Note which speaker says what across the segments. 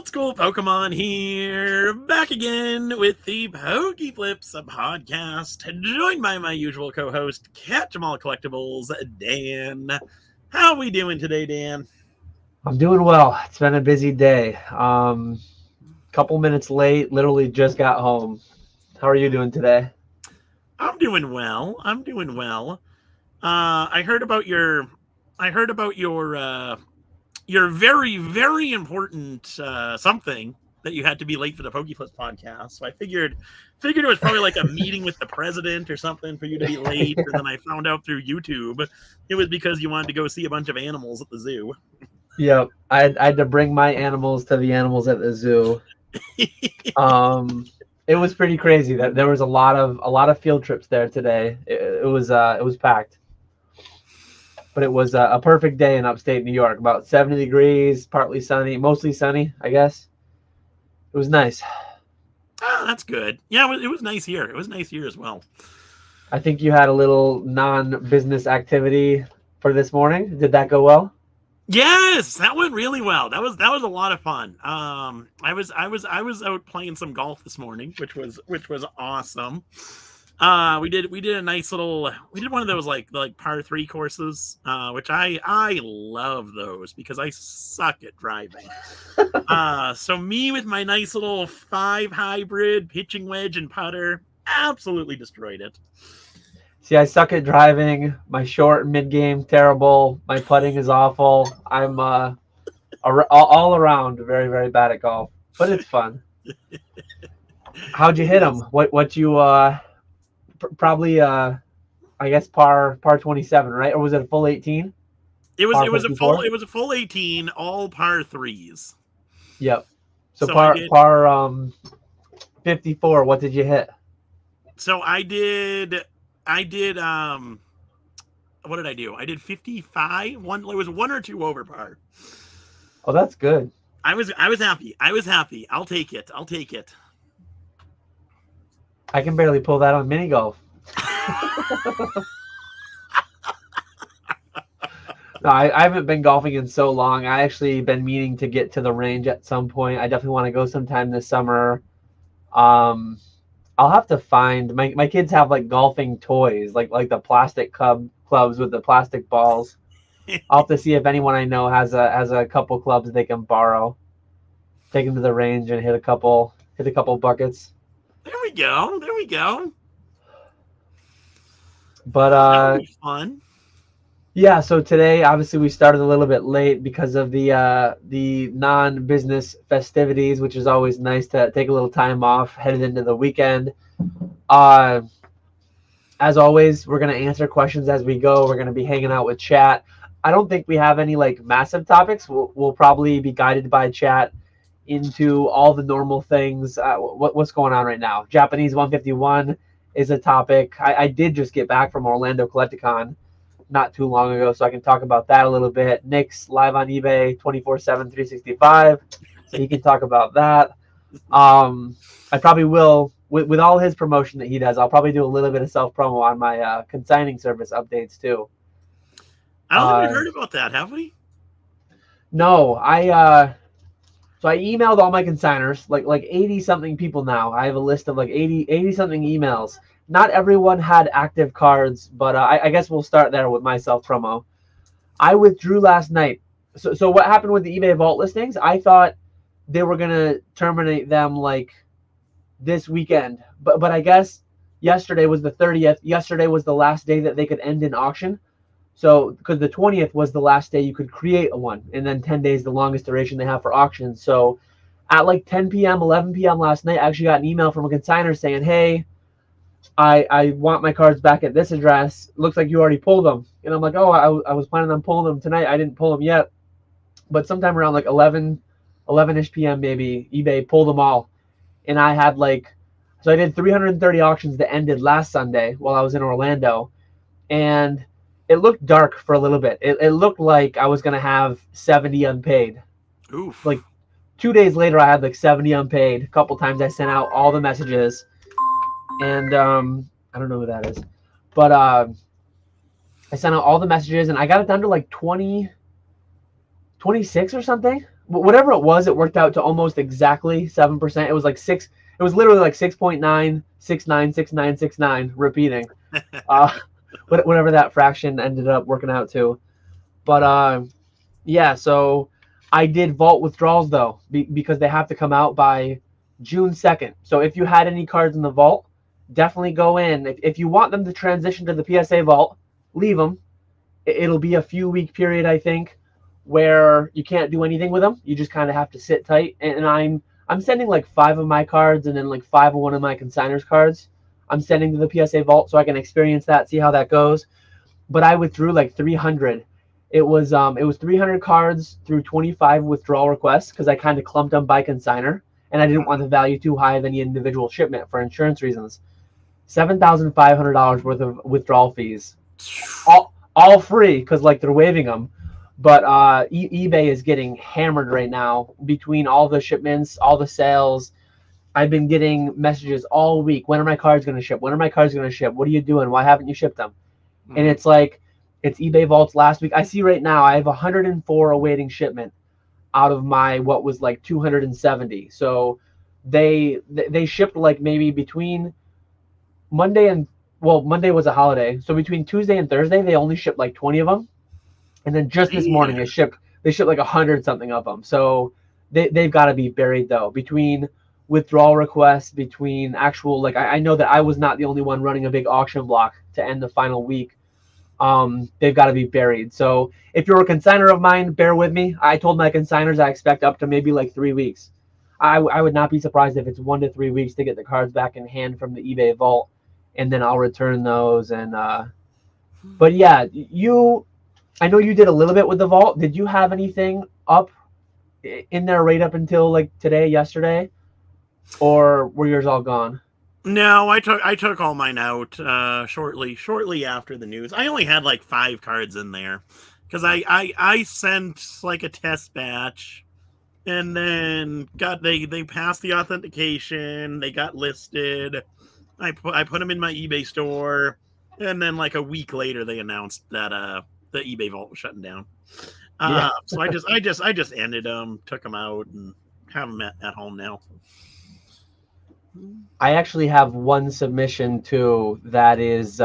Speaker 1: Old School Pokemon here, back again with the PokeFlipz podcast, joined by my usual co-host, KetchumAllCollectibles, Dan. How are we doing today, Dan?
Speaker 2: I'm doing well. It's been a busy day. Couple minutes late, literally just got home. How are you doing today?
Speaker 1: I'm doing well. I heard about your your very, very important something that you had to be late for the PokeFlipz podcast. So I figured it was probably like a meeting with the president or something for you to be late. And then I found out through YouTube it was because you wanted to go see a bunch of animals at the zoo.
Speaker 2: Yep, I had to bring my animals to the animals at the zoo. It was pretty crazy. That there was a lot of field trips there today. It was packed. But it was a perfect day in upstate New York. About 70 degrees, partly sunny, mostly sunny, I guess. It was nice.
Speaker 1: Oh, that's good. Yeah, it was nice here. It was nice here as well.
Speaker 2: I think you had a little non-business activity for this morning. Did that go well?
Speaker 1: Yes, that went really well. That was a lot of fun. I was out playing some golf this morning, which was awesome. We did a nice little. We did one of those like par 3 courses, which I love those because I suck at driving. So me with my nice little 5 hybrid pitching wedge and putter absolutely destroyed it.
Speaker 2: See, I suck at driving. My short and mid game terrible. My putting is awful. I'm all around very, very bad at golf, but it's fun. How'd you hit them? What you probably I guess par 27, right? Or was it a full 18?
Speaker 1: It was a full 18, all par 3s.
Speaker 2: Yep. So par 54. What did you hit?
Speaker 1: So I did what did I do? I did 55. It was 1 or 2 over par.
Speaker 2: Oh, that's good.
Speaker 1: I was happy. I'll take it.
Speaker 2: I can barely pull that on mini golf. No, I haven't been golfing in so long. I actually been meaning to get to the range at some point. I definitely want to go sometime this summer. I'll have to find my kids have like golfing toys, like the plastic clubs with the plastic balls. I'll have to see if anyone I know has a couple clubs they can borrow. Take them to the range and hit a couple buckets.
Speaker 1: There we go.
Speaker 2: But
Speaker 1: that would be fun.
Speaker 2: Yeah, so today obviously we started a little bit late because of the non-business festivities, which is always nice to take a little time off headed into the weekend. As always, we're going to answer questions as we go. We're going to be hanging out with chat. I don't think we have any like massive topics. We'll probably be guided by chat into all the normal things. What's going on right now? Japanese 151 is a topic. I did just get back from Orlando Collecticon not too long ago, so I can talk about that a little bit. Nick's live on eBay 24/7 365, so he can talk about that. I probably will with all his promotion that he does. I'll probably do a little bit of self promo on my consigning service updates too.
Speaker 1: I don't think we heard about that, have we?
Speaker 2: No, so I emailed all my consigners, like 80 something people now. I have a list of like 80 something emails. Not everyone had active cards, but I guess we'll start there with my self promo. I withdrew last night. So what happened with the eBay vault listings? I thought they were gonna terminate them like this weekend, but I guess yesterday was the 30th. Yesterday was the last day that they could end an auction. So because the 20th was the last day you could create a one, and then 10 days the longest duration they have for auctions. So at like 10 p.m., 11 p.m. last night, I actually got an email from a consigner saying, hey, I want my cards back at this address. Looks like you already pulled them. And I'm like, oh, I was planning on pulling them tonight. I didn't pull them yet. But sometime around like 11-ish p.m. maybe, eBay pulled them all. And I had so I did 330 auctions that ended last Sunday while I was in Orlando. And it looked dark for a little bit. It looked like I was going to have 70 unpaid.
Speaker 1: Oof.
Speaker 2: Like 2 days later, I had like 70 unpaid. A couple times I sent out all the messages. And I don't know who that is. But I sent out all the messages, and I got it down to like 26 or something whatever it was, it worked out to almost exactly 7%. It was like six. It was literally like 6.9696969 repeating. Whatever that fraction ended up working out to. But yeah, so I did vault withdrawals though, because they have to come out by June 2nd. So if you had any cards in the vault, definitely go in. If you want them to transition to the PSA vault, leave them. It'll be a few week period, I think, where you can't do anything with them. You just kind of have to sit tight. And I'm sending like 5 of my cards and then like 5 of one of my consigners cards. I'm sending to the PSA vault so I can experience that, see how that goes. But I withdrew like 300. It was 300 cards through 25 withdrawal requests because I kind of clumped them by consigner, and I didn't want the value too high of any individual shipment for insurance reasons. $7,500 worth of withdrawal fees, all free because like they're waiving them. But eBay is getting hammered right now between all the shipments, all the sales. I've been getting messages all week. When are my cards going to ship? When are my cards going to ship? What are you doing? Why haven't you shipped them? Mm-hmm. And it's like, it's eBay vaults last week. I see right now I have 104 awaiting shipment out of my what was like 270. So they shipped like maybe between Monday and, well, Monday was a holiday. So between Tuesday and Thursday, they only shipped like 20 of them. And then just this morning they shipped like 100 something of them. So they've got to be buried though. Between withdrawal requests, between actual, like I know that I was not the only one running a big auction block to end the final week. They've got to be buried. So if you're a consigner of mine, bear with me. I told my consigners I expect up to maybe like 3 weeks. I would not be surprised if it's 1 to 3 weeks to get the cards back in hand from the eBay vault, and then I'll return those. And but yeah, I know you did a little bit with the vault. Did you have anything up in there right up until like today, yesterday, or were yours all gone?
Speaker 1: No, I took all mine out shortly after the news. I only had like 5 cards in there because I sent like a test batch, and then they passed the authentication. They got listed. I put them in my eBay store, and then like a week later they announced that the eBay vault was shutting down. Yeah. So I just ended them, took them out, and have them at home now.
Speaker 2: I actually have one submission too that is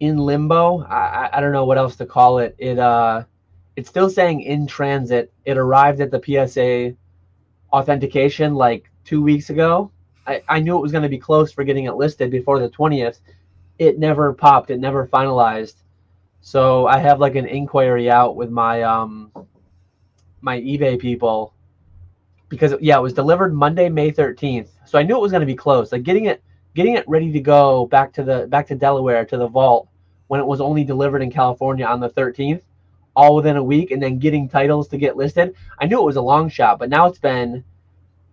Speaker 2: in limbo. I don't know what else to call it. It's still saying in transit. It arrived at the PSA authentication like 2 weeks ago. I knew it was going to be close for getting it listed before the 20th. It never popped. It never finalized. So I have like an inquiry out with my my eBay people. Because yeah, it was delivered Monday, May 13th. So I knew it was going to be close. Like getting it ready to go back to Delaware to the vault when it was only delivered in California on the 13th, all within a week, and then getting titles to get listed. I knew it was a long shot, but now it's been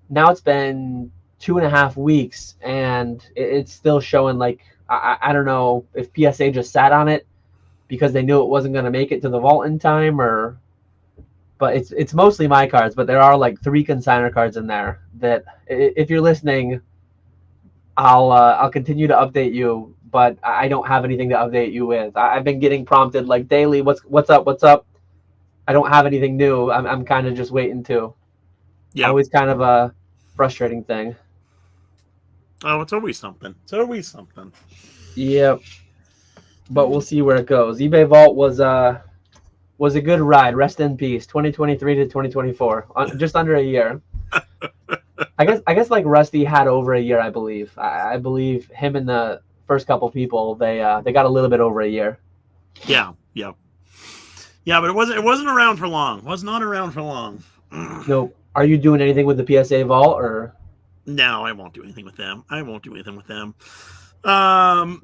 Speaker 2: 2.5 weeks, and it's still showing like I don't know if PSA just sat on it because they knew it wasn't going to make it to the vault in time, or. But it's mostly my cards, but there are like 3 consigner cards in there that if you're listening, I'll continue to update you, but I don't have anything to update you with. I've been getting prompted like daily, what's up? I don't have anything new. I'm kind of just waiting to. Yeah. Always kind of a frustrating thing.
Speaker 1: Oh, it's always something.
Speaker 2: Yep. But we'll see where it goes. eBay Vault was a good ride. Rest in peace. 2023 to 2024, just under a year. I guess like Rusty had over a year. I believe. I believe him and the first couple people they got a little bit over a year.
Speaker 1: Yeah. But it wasn't around for long. Was not around for long.
Speaker 2: No. Are you doing anything with the PSA vault or?
Speaker 1: No, I won't do anything with them.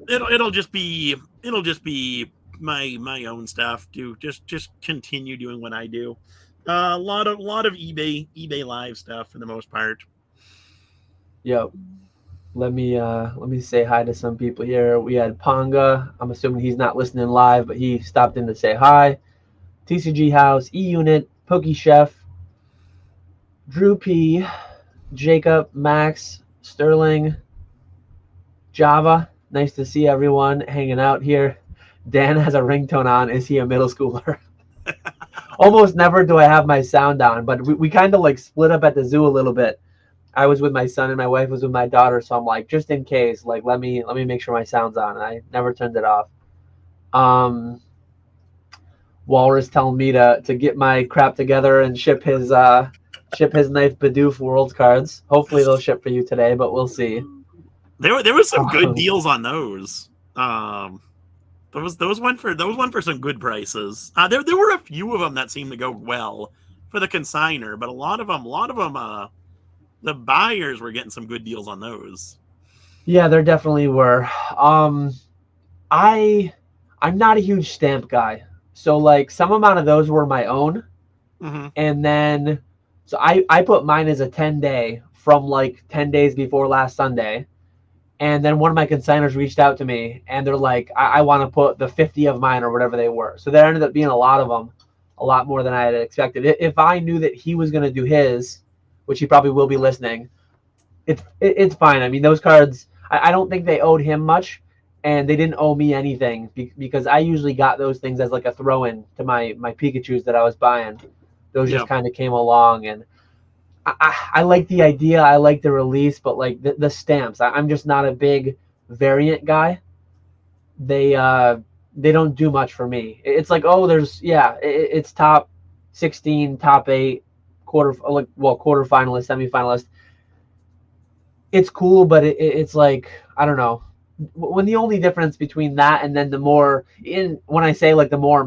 Speaker 1: It'll just be my own stuff. Just continue doing what I do. A lot of eBay live stuff for the most part.
Speaker 2: Yep. Let me say hi to some people here. We had Ponga. I'm assuming he's not listening live, but he stopped in to say hi. TCG House, E-Unit, Pokey Chef, Drew P, Jacob, Max, Sterling, Java. Nice to see everyone hanging out here. Dan has a ringtone on. Is he a middle schooler? almost never do I have my sound on, but we kind of like split up at the zoo a little bit. I was with my son and my wife was with my daughter, so I'm like, just in case, like let me make sure my sound's on. And I never turned it off. Um, Walrus telling me to get my crap together and ship his knife Bidoof World cards. Hopefully they'll ship for you today, but we'll see.
Speaker 1: There was some good
Speaker 2: Um,
Speaker 1: deals on those. Those went for some good prices. There were a few of them that seemed to go well for the consigner, but a lot of them, the buyers were getting some good deals on those.
Speaker 2: yeah, there definitely were. I'm not a huge stamp guy, so like some amount of those were my own,
Speaker 1: Mm-hmm.
Speaker 2: and then so I put mine as a 10-day from like 10 days before last Sunday. And then one of my consigners reached out to me and they're like, I want to put the 50 of mine or whatever they were. So there ended up being a lot of them, a lot more than I had expected. If I knew that he was going to do his, which he probably will be listening, it's fine. I mean, those cards, I don't think they owed him much and they didn't owe me anything because I usually got those things as like a throw in to my Pikachus that I was buying. Those
Speaker 1: Yeah.
Speaker 2: just kind of came along and I like the idea. I like the release, but like the stamps, I'm just not a big variant guy. They don't do much for me. It's like, oh, it's top 16, top 8, quarter finalist, semifinalist. It's cool, but it's like, I don't know. When the only difference between that and then when I say like the more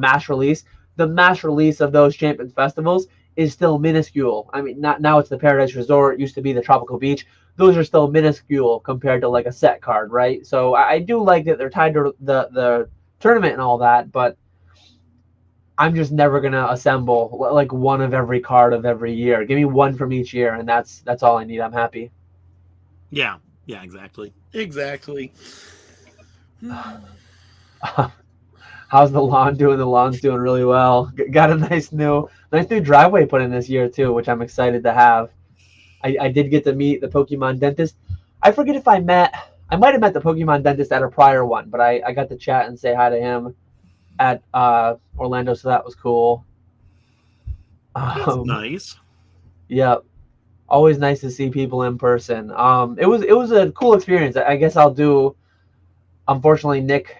Speaker 2: the mass release of those champion festivals is still minuscule. I mean, not now it's the Paradise Resort, it used to be the Tropical Beach. Those are still minuscule compared to like a set card, right? So I do like that they're tied to the tournament and all that, but I'm just never gonna assemble like one of every card of every year. Give me one from each year, and that's all I need. I'm happy.
Speaker 1: Yeah. Yeah. Exactly. Exactly.
Speaker 2: How's the lawn doing? The lawn's doing really well. Got a nice new driveway put in this year too, which I'm excited to have. I did get to meet the Pokemon dentist. I forget if I might have met the Pokemon dentist at a prior one, but I got to chat and say hi to him at Orlando, so that was cool.
Speaker 1: That's nice.
Speaker 2: Yep. Always nice to see people in person. It was a cool experience. I guess I'll do. Unfortunately, Nick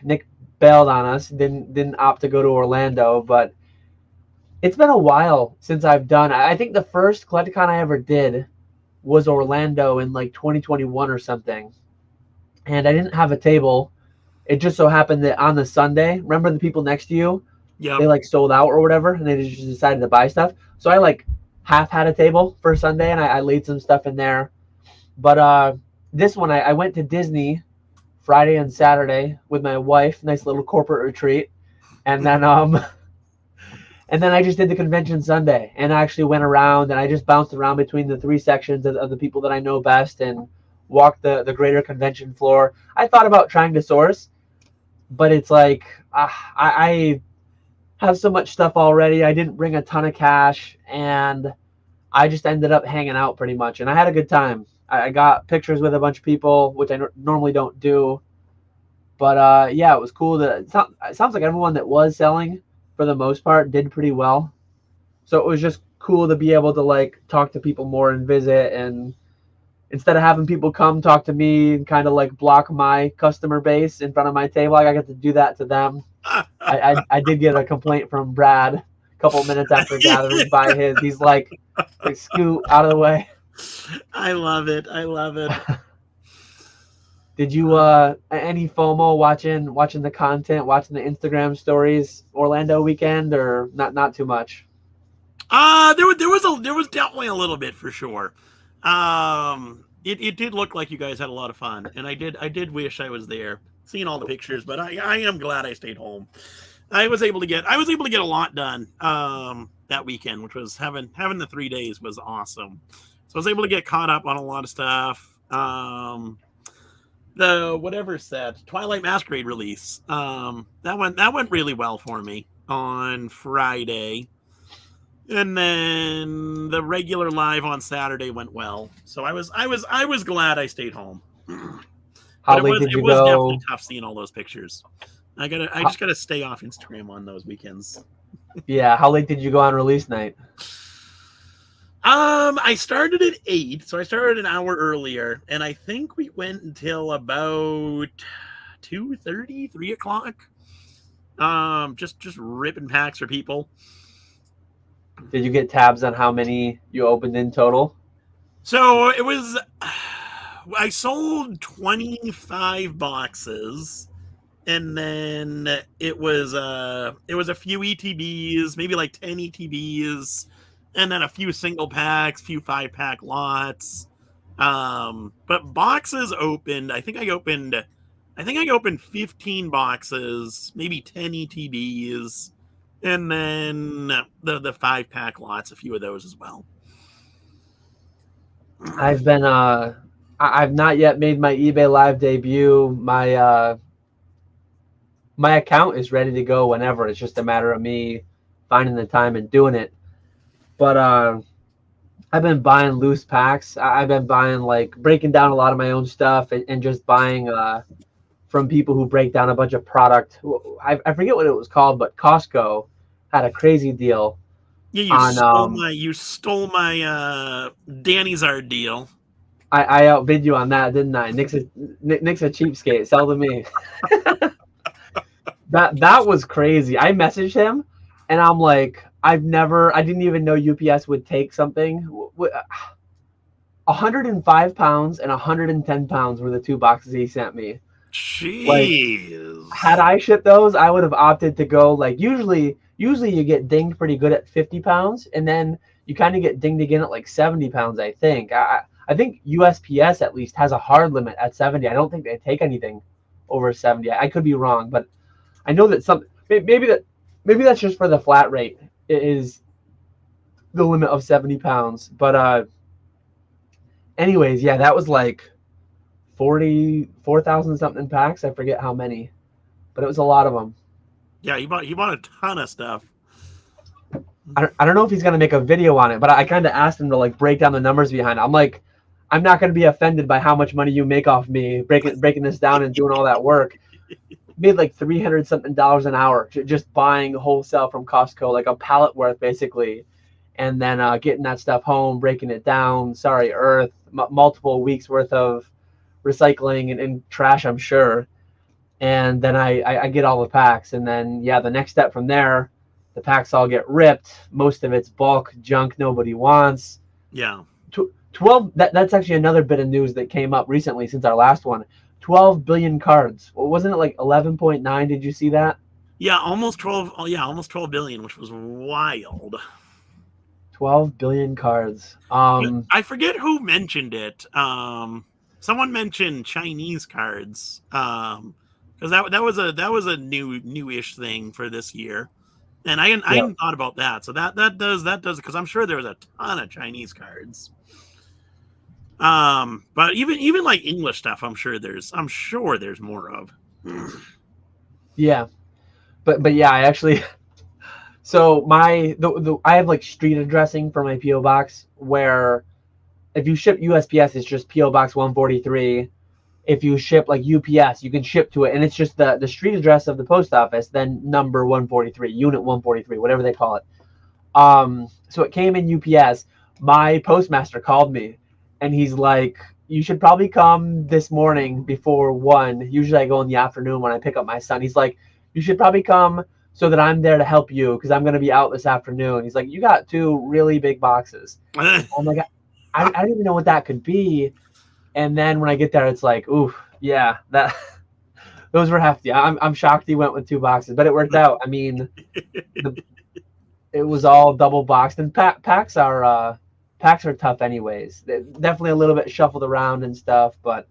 Speaker 2: bailed on us. Didn't opt to go to Orlando, but it's been a while since I've done. I think the first Collecticon I ever did was Orlando in like 2021 or something, and I didn't have a table. It just so happened that on the Sunday, remember the people next to you,
Speaker 1: Yep.
Speaker 2: they like sold out or whatever, and they just decided to buy stuff. So I like half had a table for Sunday, and I laid some stuff in there. But this one, I went to Disney Friday and Saturday with my wife, nice little corporate retreat, and then and then I just did the convention Sunday, and I actually went around and I just bounced around between the three sections of the people that I know best and walked the greater convention floor. I thought about trying to source, but it's like I have so much stuff already. I didn't bring a ton of cash, and I just ended up hanging out pretty much, and I had a good time. I got pictures with a bunch of people, which I normally don't do. But yeah, it was cool. It sounds like everyone that was selling, for the most part, did pretty well. So it was just cool to be able to like talk to people more and visit, and instead of having people come talk to me and kind of like block my customer base in front of my table, I got to do that to them. I did get a complaint from Brad a couple minutes after gathering by his. He's like, scoot out of the way.
Speaker 1: I love it. I love it.
Speaker 2: Did you any FOMO watching the content, watching the Instagram stories Orlando weekend, or not too much?
Speaker 1: There was definitely a little bit for sure. It did look like you guys had a lot of fun, and I did wish I was there, seeing all the pictures, but I am glad I stayed home. I was able to get a lot done that weekend, which was having the 3 days was awesome. So I was able to get caught up on a lot of stuff. The whatever set Twilight Masquerade release, that went really well for me on Friday, and then the regular live on Saturday went well. So I was glad I stayed home.
Speaker 2: How late did you
Speaker 1: was
Speaker 2: go?
Speaker 1: definitely tough seeing all those pictures. I just gotta stay off Instagram on those weekends.
Speaker 2: Yeah. How late did you go on release night?
Speaker 1: I started at 8, so I started an hour earlier, and I think we went until about 2:30, 3 o'clock. Just ripping packs for people.
Speaker 2: Did you get tabs on how many you opened in total?
Speaker 1: So it was, I sold 25 boxes, and then it was a few ETBs, maybe like 10 ETBs, and then a few single packs, few 5-pack lots. But boxes opened. I think I opened 15 boxes, maybe 10 ETBs, and then the 5-pack lots, a few of those as well.
Speaker 2: I've been I've not yet made my eBay live debut. My account is ready to go whenever. It's just a matter of me finding the time and doing it. But I've been buying loose packs. I've been buying, like, breaking down a lot of my own stuff, and just buying from people who break down a bunch of product. I forget what it was called, but Costco had a crazy deal
Speaker 1: Yeah, you
Speaker 2: on
Speaker 1: stole my Danny's Art deal.
Speaker 2: I outbid you on that, didn't I? Nick's a cheapskate. Sell to me. That was crazy. I messaged him, and I'm like, I didn't even know UPS would take something. 105 pounds and 110 pounds were the two boxes he sent me. Like,
Speaker 1: Jeez.
Speaker 2: had I shipped those, I would have opted to go, like, usually you get dinged pretty good at 50 pounds, and then you kind of get dinged again at like 70 pounds, I think. I think USPS at least has a hard limit at 70. I don't think they take anything over 70. I could be wrong, but I know that maybe that's just for the flat rate. It is the limit of 70 pounds. But anyways, yeah, that was like 44,000 something packs. I forget how many, but it was a lot of them.
Speaker 1: Yeah, he bought a ton of stuff.
Speaker 2: I don't know if he's gonna make a video on it, but I kind of asked him to, like, break down the numbers behind it. I'm like, I'm not gonna be offended by how much money you make off me breaking this down and doing all that work. Made like $300 something an hour just buying wholesale from Costco, like a pallet worth basically, and then getting that stuff home, breaking it down. Sorry, Earth, multiple weeks worth of recycling and trash, I'm sure. And then I get all the packs, and then yeah, the next step from there, the packs all get ripped. Most of it's bulk junk nobody wants.
Speaker 1: Yeah.
Speaker 2: 12. That's actually another bit of news that came up recently since our last one. 12 billion cards. Wasn't it like 11.9? Did you see that?
Speaker 1: Yeah, almost 12. Oh, yeah, almost 12 billion, which was wild.
Speaker 2: 12 billion cards.
Speaker 1: I forget who mentioned it. Someone mentioned Chinese cards. Because that was a newish thing for this year, and I hadn't thought about that. So that does because I'm sure there was a ton of Chinese cards. But even like English stuff, I'm sure there's more of.
Speaker 2: Yeah, but yeah, I actually. So I have like street addressing for my PO box, where if you ship USPS, it's just PO box 143. If you ship like UPS, you can ship to it, and it's just the street address of the post office, then number 143, unit 143, whatever they call it. So it came in UPS. My postmaster called me, and he's like, you should probably come this morning before 1. Usually I go in the afternoon when I pick up my son. He's like, you should probably come so that I'm there to help you, because I'm going to be out this afternoon. He's like, you got 2 really big boxes. I'm like, I didn't even know what that could be. And then when I get there, it's like, oof, yeah, those were hefty. I'm shocked he went with 2 boxes, but it worked out. I mean, it was all double boxed, and packs are tough anyways. They're definitely a little bit shuffled around and stuff, but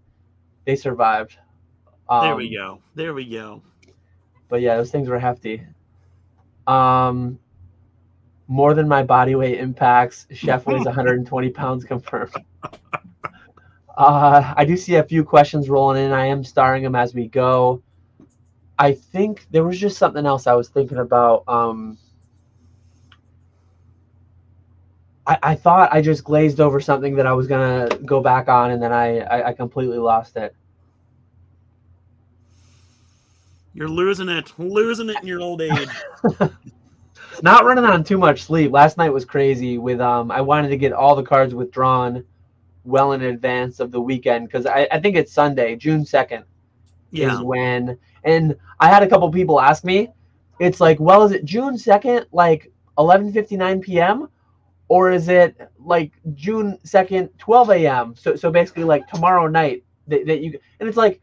Speaker 2: they survived.
Speaker 1: There we go.
Speaker 2: But yeah, those things were hefty. More than my body weight in packs. Chef weighs 120 pounds confirmed. I do see a few questions rolling in. I am starring them as we go. I think there was just something else I was thinking about. I thought I just glazed over something that I was going to go back on, and then I completely lost it.
Speaker 1: You're losing it in your old age.
Speaker 2: Not running on too much sleep. Last night was crazy with I wanted to get all the cards withdrawn well in advance of the weekend because I think it's Sunday, June 2nd is
Speaker 1: Yeah.
Speaker 2: when, and I had a couple people ask me, it's like, well, is it June 2nd, like 11:59 p.m.? Or is it like June 2nd, 12 a.m.? So basically like tomorrow night that you, and it's like,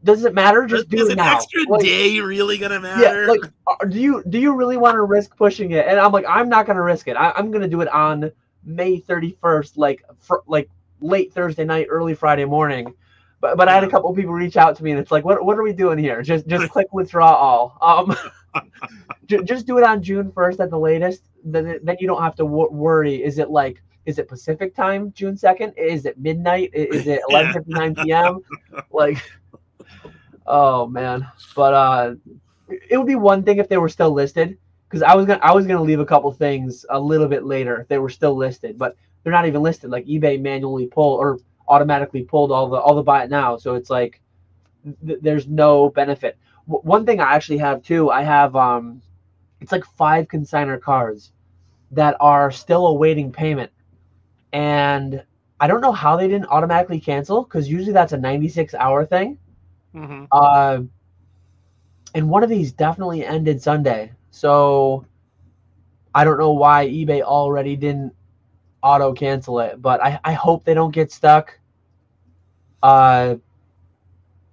Speaker 2: does it matter? Just do
Speaker 1: Is
Speaker 2: it
Speaker 1: an
Speaker 2: now.
Speaker 1: extra
Speaker 2: Like,
Speaker 1: day really gonna
Speaker 2: yeah,
Speaker 1: matter?
Speaker 2: like, do you really want to risk pushing it? And I'm like, I'm not gonna risk it. I'm gonna do it on May 31st, like late Thursday night, early Friday morning. But I had a
Speaker 1: Yeah.
Speaker 2: couple of people reach out to me, and it's like, what are we doing here? Just click withdraw all. Just do it on June 1st at the latest. Then you don't have to worry. Is it Pacific time, June 2nd? Is it midnight? Is it 11:59 p.m.? Like, oh man. But it would be one thing if they were still listed, because I was gonna leave a couple things a little bit later if they were still listed, but they're not even listed. Like eBay manually pulled or automatically pulled all the buy it now, so it's like there's no benefit. One thing I actually have too, I have it's like 5 consignor cards that are still awaiting payment, and I don't know how they didn't automatically cancel because usually that's a 96-hour thing.
Speaker 1: Mm-hmm.
Speaker 2: Uh, and one of these definitely ended Sunday. So I don't know why eBay already didn't auto cancel it, but I hope they don't get stuck. Uh,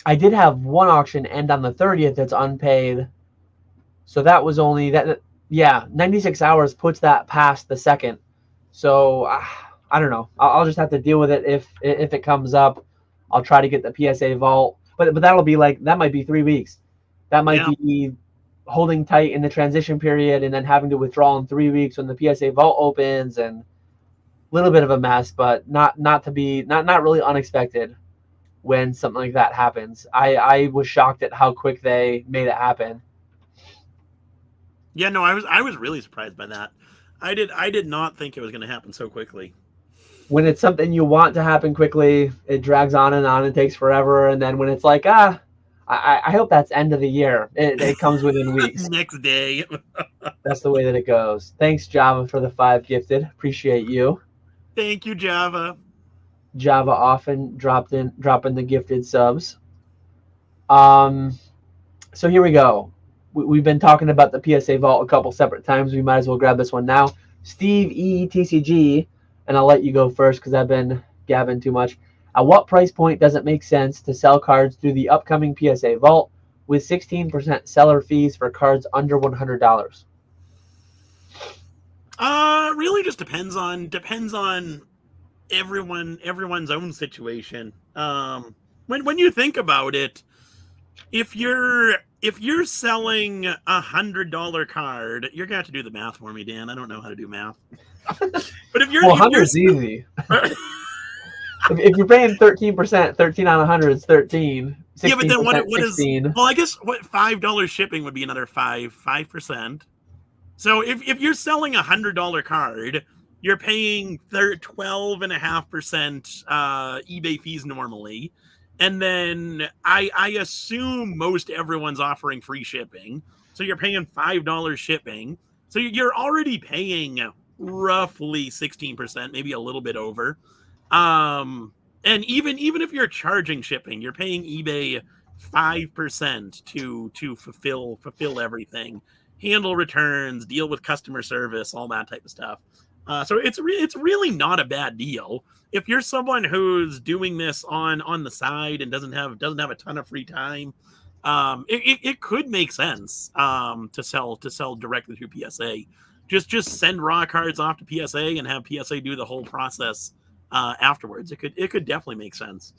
Speaker 2: I did have one auction end on the 30th that's unpaid. So that was only that. Yeah, 96 hours puts that past the second. So I don't know. I'll just have to deal with it if it comes up. I'll try to get the PSA vault, but that'll be like that might be 3 weeks. That might
Speaker 1: Yeah.
Speaker 2: be holding tight in the transition period and then having to withdraw in 3 weeks when the PSA vault opens, and a little bit of a mess, but not really unexpected when something like that happens. I was shocked at how quick they made it happen.
Speaker 1: Yeah, no, I was really surprised by that. I did not think it was gonna happen so quickly.
Speaker 2: When it's something you want to happen quickly, it drags on and takes forever. And then when it's like, I hope that's end of the year, it comes within weeks.
Speaker 1: Next day.
Speaker 2: That's the way that it goes. Thanks, Java, for the 5 gifted. Appreciate you.
Speaker 1: Thank you, Java.
Speaker 2: Java often dropping the gifted subs. Um, so here we go. We've been talking about the PSA vault a couple separate times. We might as well grab this one now. Steve ETCG, and I'll let you go first because I've been gabbing too much. At what price point does it make sense to sell cards through the upcoming PSA vault with 16% seller fees for cards under $100?
Speaker 1: Really just depends on everyone's own situation. When you think about it, if you're selling $100 card, you're gonna have to do the math for me, Dan. I don't know how to do math. But if you're
Speaker 2: Well,
Speaker 1: if you're
Speaker 2: 100 is easy. If you're paying 13%, 13 on 100 is 13.
Speaker 1: yeah, but then
Speaker 2: 16%,
Speaker 1: what is
Speaker 2: 16.
Speaker 1: well, I guess what $5 shipping would be another 5%. So if you're selling $100 card, you're paying 12.5% eBay fees normally, and then I assume most everyone's offering free shipping, so you're paying $5 shipping. So you're already paying roughly 16%, maybe a little bit over. And even if you're charging shipping, you're paying eBay 5% to fulfill everything, handle returns, deal with customer service, all that type of stuff. So it's really not a bad deal if you're someone who's doing this on the side and doesn't have a ton of free time. It could make sense to sell directly through PSA. Just send raw cards off to PSA and have PSA do the whole process afterwards. It could definitely make sense.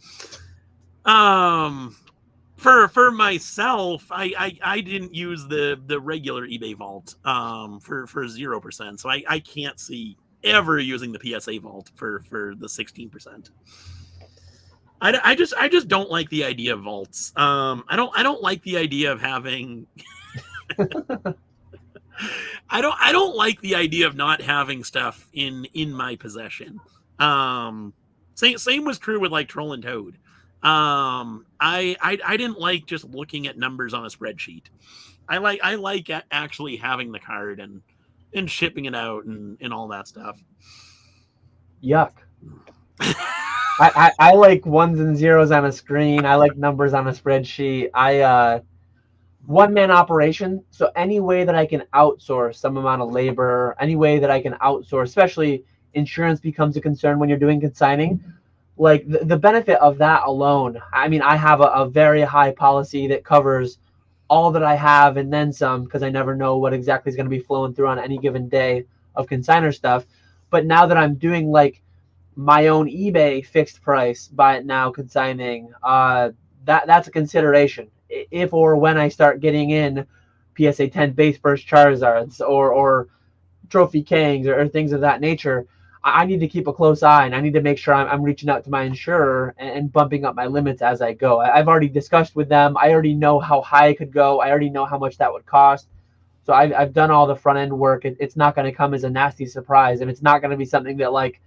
Speaker 1: For myself, I didn't use the regular eBay vault for 0%, so I can't see ever using the PSA vault for the 16%. I just don't like the idea of vaults. I don't like the idea of having I don't like the idea of not having stuff in my possession. Same was true with like Troll and Toad. I didn't like just looking at numbers on a spreadsheet. I like actually having the card and shipping it out and all that stuff.
Speaker 2: Yuck. I like ones and zeros on a screen. I like numbers on a spreadsheet. One-man operation. So any way that I can outsource some amount of labor, any way that I can outsource, especially insurance becomes a concern when you're doing consigning. Like the benefit of that alone, I mean, I have a very high policy that covers all that I have and then some, because I never know what exactly is going to be flowing through on any given day of consigner stuff. But now that I'm doing like my own eBay fixed price, buy it now consigning, that's a consideration. If or when I start getting in PSA 10 base burst Charizards or trophy Kangs or things of that nature, I need to keep a close eye, and I need to make sure I'm reaching out to my insurer and bumping up my limits as I go. I've already discussed with them. I already know how high I could go. I already know how much that would cost. So I've done all the front end work. It's not going to come as a nasty surprise, and it's not going to be something that like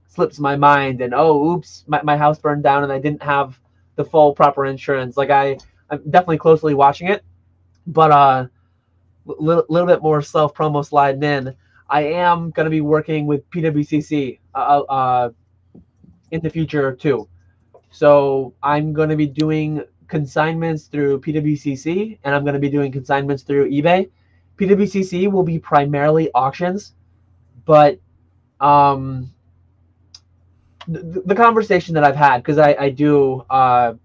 Speaker 2: slips my mind and, oh, oops, my house burned down and I didn't have the full proper insurance. Like I'm definitely closely watching it, but little bit more self promo sliding in. I am going to be working with PWCC in the future too. So I'm going to be doing consignments through PWCC, and I'm going to be doing consignments through eBay. PWCC will be primarily auctions, but the conversation that I've had, because I do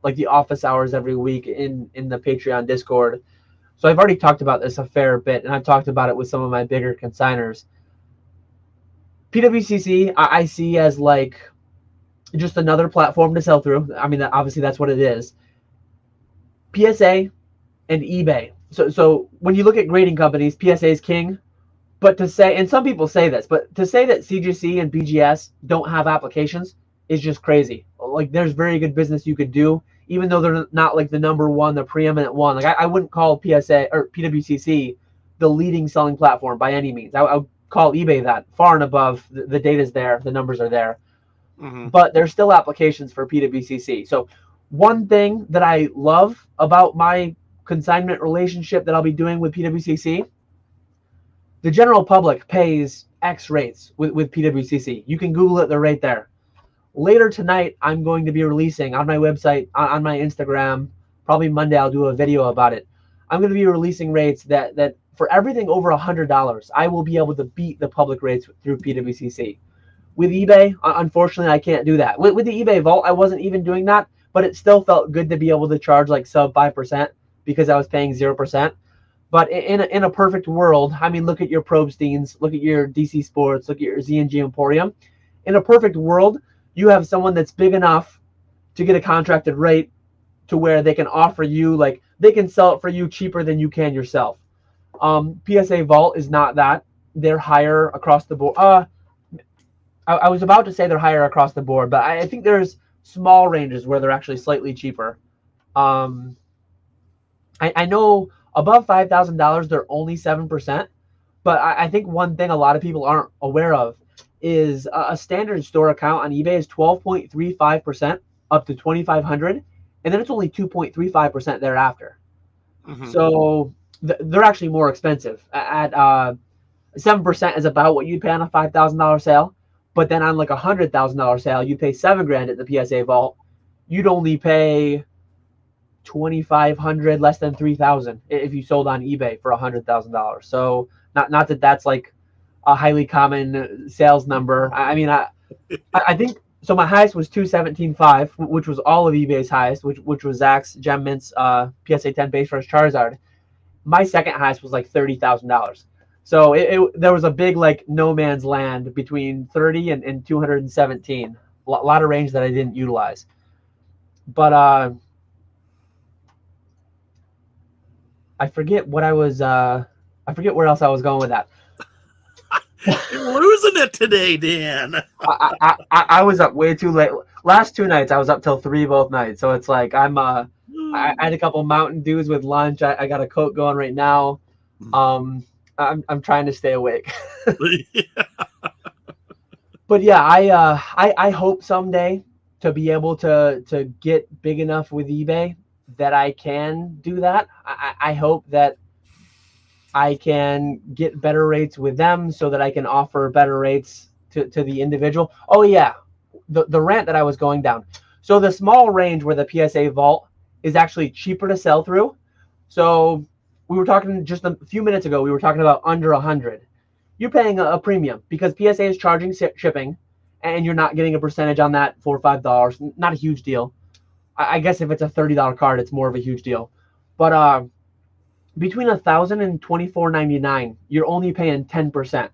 Speaker 2: like the office hours every week in the Patreon Discord. So I've already talked about this a fair bit, and I've talked about it with some of my bigger consigners. PWCC I see as like just another platform to sell through. I mean, obviously that's what it is. PSA and eBay. So when you look at grading companies, PSA is king. But to say, and some people say this, but to say that CGC and BGS don't have applications is just crazy. Like there's very good business you could do, even though they're not like the number one, the preeminent one. Like I wouldn't call PSA or PWCC the leading selling platform by any means. I would call eBay that, far and above. The data's there, the numbers are there. Mm-hmm. But there's still applications for PWCC. So one thing that I love about my consignment relationship that I'll be doing with PWCC, the general public pays X rates with PWCC. You can Google it, they're right there. Later tonight, I'm going to be releasing on my website, on my Instagram, probably Monday, I'll do a video about it. I'm going to be releasing rates that for everything over $100, I will be able to beat the public rates through PWCC. With eBay, unfortunately, I can't do that. With the eBay Vault, I wasn't even doing that, but it still felt good to be able to charge like sub 5% because I was paying 0%. But in a perfect world, I mean, look at your Probsteins, look at your DC Sports, look at your Z&G Emporium. In a perfect world, you have someone that's big enough to get a contracted rate to where they can offer you, like, they can sell it for you cheaper than you can yourself. PSA Vault is not that. They're higher across the board. I was about to say they're higher across the board, but I think there's small ranges where they're actually slightly cheaper. I know above $5,000, they're only 7%. But I think one thing a lot of people aren't aware of is a standard store account on eBay is 12.35% up to $2,500, and then it's only 2.35% thereafter. Mm-hmm. So they're actually more expensive. At 7% is about what you'd pay on a $5,000 sale, but then on like a $100,000 sale, you pay $7,000 at the PSA Vault. You'd only pay $2,500, less than $3,000 if you sold on eBay for $100,000. So not that that's like a highly common sales number. I mean, I think so. My highest was 217.5, which was all of eBay's highest, which was Zach's Gem Mint's PSA 10 base first Charizard. My second highest was like $30,000. So there was a big like no man's land between 30 and 217. A lot of range that I didn't utilize. But I forget what I was. I forget where else I was going with that.
Speaker 1: You're losing it today, Dan.
Speaker 2: I was up way too late. Last 2 nights, I was up till 3 both nights. So it's like I had a couple Mountain Dews with lunch. I got a Coke going right now. I'm trying to stay awake. But yeah, I hope someday to be able to get big enough with eBay that I can do that. I hope that I can get better rates with them so that I can offer better rates to the individual. Oh yeah, the rant that I was going down. So the small range where the PSA vault is actually cheaper to sell through. So we were talking just a few minutes ago, we were talking about under 100. You're paying a premium because PSA is charging shipping, and you're not getting a percentage on that, $4 or $5. Not a huge deal. I guess if it's a $30 card, it's more of a huge deal. But between $1,000 and $24.99, you're only paying 10%.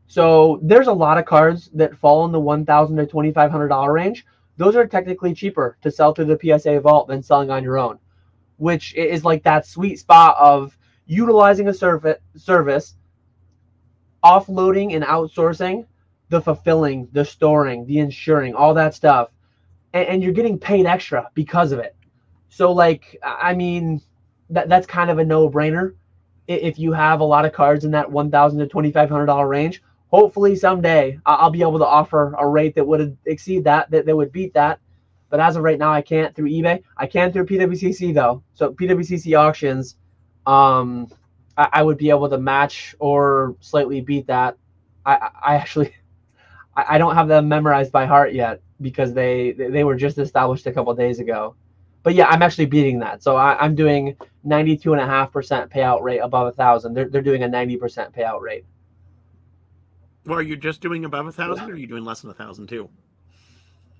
Speaker 2: So there's a lot of cards that fall in the $1,000 to $2,500 range. Those are technically cheaper to sell through the PSA vault than selling on your own, which is like that sweet spot of utilizing a service, offloading and outsourcing the fulfilling, the storing, the insuring, all that stuff. And you're getting paid extra because of it. So like, I mean, that's kind of a no-brainer. If you have a lot of cards in that $1,000 to $2,500 range, hopefully someday I'll be able to offer a rate that would exceed that would beat that. But as of right now, I can't through eBay. I can through PWCC though. So PWCC auctions, I would be able to match or slightly beat that. I actually, I don't have them memorized by heart yet because they were just established a couple of days ago. But yeah, I'm actually beating that. So I'm doing 92.5% payout rate above 1,000. They're doing a 90% payout rate.
Speaker 1: Well, are you just doing above 1,000, or are you doing less than 1,000 too?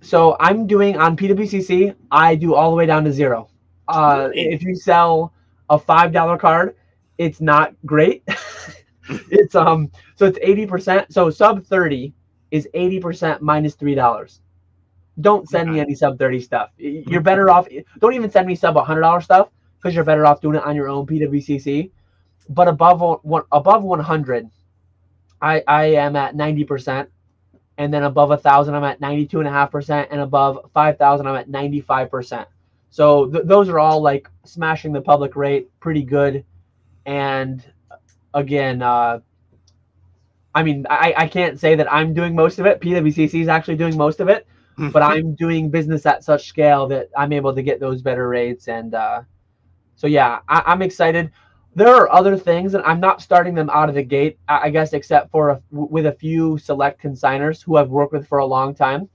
Speaker 2: So I'm doing on PWCC. I do all the way down to 0. If you sell a $5 card, it's not great. It's so it's 80%. So sub 30 is 80% minus $3. Don't send me any sub 30 stuff. You're better off. Don't even send me sub $100 stuff because you're better off doing it on your own PWCC. But above 100, I am at 90%, and then above 1,000, I'm at 92.5%, and above 5,000, I'm at 95%. So those are all like smashing the public rate pretty good. And again, I mean, I can't say that I'm doing most of it. PWCC is actually doing most of it. But I'm doing business at such scale that I'm able to get those better rates. And so, yeah, I'm excited. There are other things, and I'm not starting them out of the gate, I guess, except for with a few select consigners who I've worked with for a long time.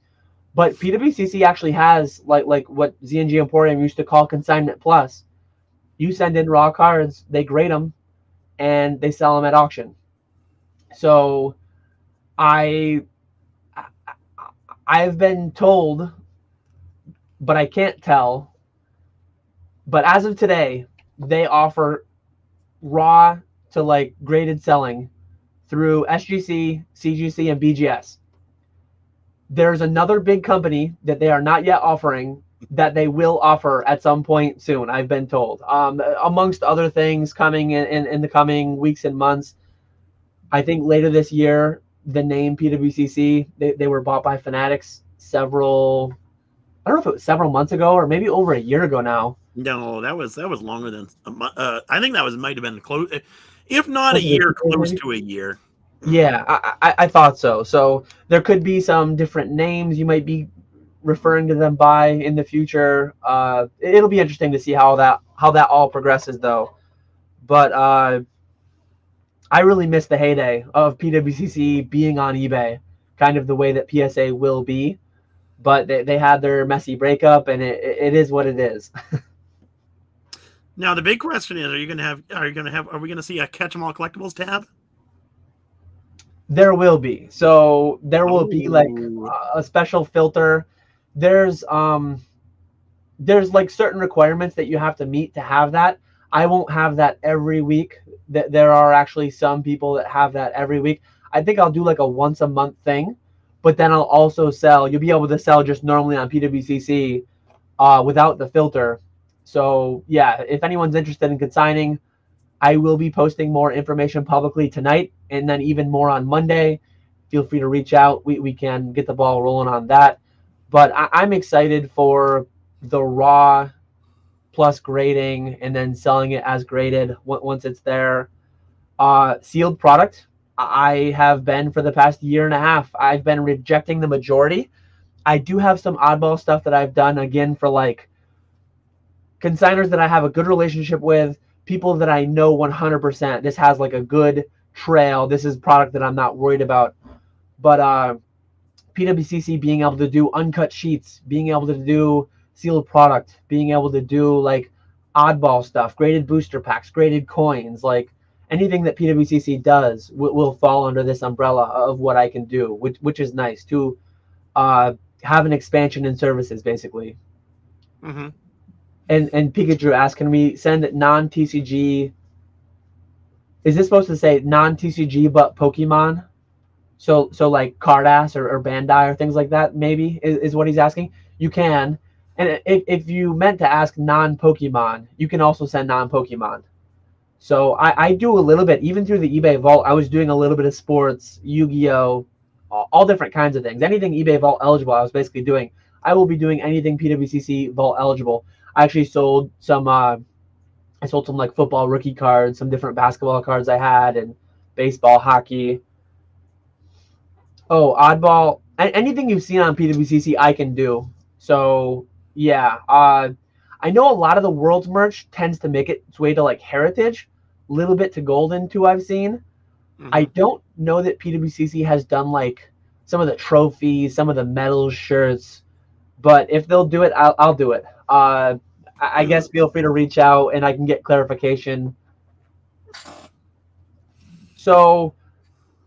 Speaker 2: But PWCC actually has like what Z&G Emporium used to call Consignment Plus. You send in raw cards, they grade them, and they sell them at auction. So I've been told, but I can't tell. But as of today, they offer raw to like graded selling through SGC, CGC, and BGS. There's another big company that they are not yet offering that they will offer at some point soon, I've been told. Amongst other things coming in the coming weeks and months, I think later this year, the name PWCC, they were bought by Fanatics I don't know if it was several months ago or maybe over a year ago now.
Speaker 1: No, that was longer than a month. I think that might have been close, if not a year, close to a year.
Speaker 2: Yeah, I thought so. So there could be some different names you might be referring to them by in the future. It'll be interesting to see how that all progresses though. But I really miss the heyday of PWCC being on eBay, kind of the way that PSA will be. But they had their messy breakup, and it is what it is.
Speaker 1: Now the big question is: are we going to see a KetchumAllCollectibles tab?
Speaker 2: There will be. So there will be like a special filter. There's like certain requirements that you have to meet to have that. I won't have that every week. There are actually some people that have that every week. I think I'll do like a once a month thing, but then I'll also sell. You'll be able to sell just normally on PWCC without the filter. So yeah, if anyone's interested in consigning, I will be posting more information publicly tonight and then even more on Monday. Feel free to reach out. We can get the ball rolling on that. But I'm excited for the raw plus grading and then selling it as graded once it's there. Sealed product, I have been for the past year and a half. I've been rejecting the majority. I do have some oddball stuff that I've done, again, for like consigners that I have a good relationship with, people that I know 100%. This has like a good trail. This is product that I'm not worried about. But PWCC being able to do uncut sheets, being able to do sealed product, being able to do like oddball stuff, graded booster packs, graded coins, like anything that PWCC does will fall under this umbrella of what I can do, which is nice to have an expansion in services, basically.
Speaker 1: Mm-hmm.
Speaker 2: And Pikachu asked, can we send non-TCG? Is this supposed to say non-TCG but Pokemon? So like Cardass or Bandai or things like that, maybe, is what he's asking. You can. And if you meant to ask non-Pokemon, you can also send non-Pokemon. So I do a little bit, even through the eBay Vault, I was doing a little bit of sports, Yu-Gi-Oh!, all different kinds of things. Anything eBay Vault eligible, I was basically doing. I will be doing anything PWCC Vault eligible. I actually sold some like football rookie cards, some different basketball cards I had, and baseball, hockey. Oh, oddball. Anything you've seen on PWCC, I can do. So yeah, I know a lot of the world's merch tends to make its way to like heritage, a little bit to golden too. I've seen.
Speaker 1: Mm-hmm.
Speaker 2: I don't know that PWCC has done like some of the trophies, some of the medals, shirts, but if they'll do it, I'll do it. I guess feel free to reach out and I can get clarification. So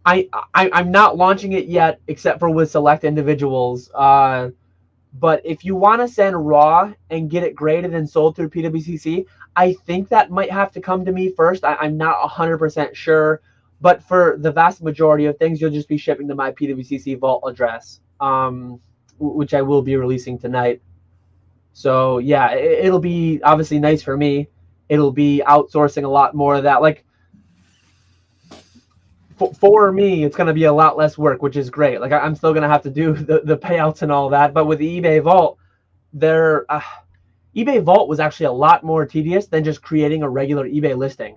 Speaker 2: I'm not launching it yet, except for with select individuals. But if you want to send raw and get it graded and sold through PWCC, I think that might have to come to me first. I'm not 100% sure. But for the vast majority of things, you'll just be shipping to my PWCC Vault address, which I will be releasing tonight. So yeah, it'll be obviously nice for me. It'll be outsourcing a lot more of that. Like for me, it's going to be a lot less work, which is great. Like I'm still going to have to do the payouts and all that. But with the eBay Vault, eBay Vault was actually a lot more tedious than just creating a regular eBay listing.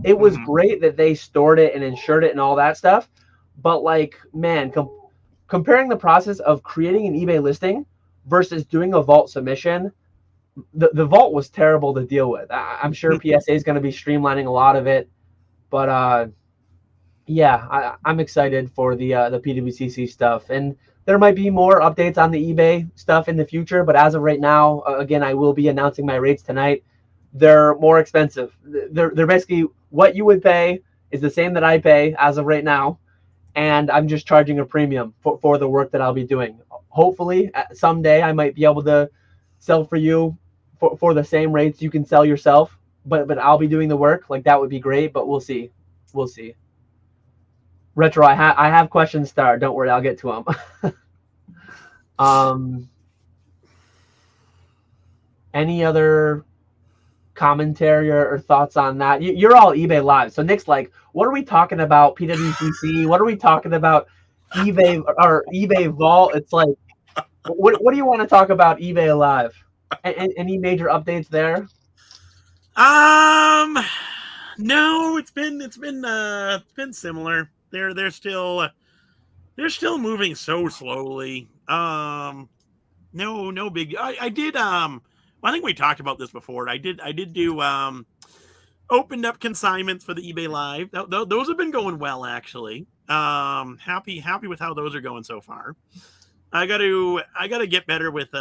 Speaker 2: It was great that they stored it and insured it and all that stuff. But like, man, comparing the process of creating an eBay listing versus doing a Vault submission, the Vault was terrible to deal with. I'm sure PSA is going to be streamlining a lot of it. But yeah, I'm excited for the PWCC stuff. And there might be more updates on the eBay stuff in the future. But as of right now, again, I will be announcing my rates tonight. They're more expensive. They're basically what you would pay is the same that I pay as of right now. And I'm just charging a premium for the work that I'll be doing. Hopefully, someday I might be able to sell for you for the same rates you can sell yourself. But I'll be doing the work. Like, that would be great. But we'll see. We'll see. Retro, I have questions starred. Don't worry, I'll get to them. Any other commentary or thoughts on that? You're all eBay Live. So Nick's like, what are we talking about? PWCC? What are we talking about? eBay or eBay Vault? It's like, what do you want to talk about eBay Live? Any major updates there?
Speaker 1: No, it's been similar. They're still moving so slowly. No big. I did. I think we talked about this before. I did do opened up consignments for the eBay Live. Those have been going well, actually. Happy with how those are going so far. I got to get better with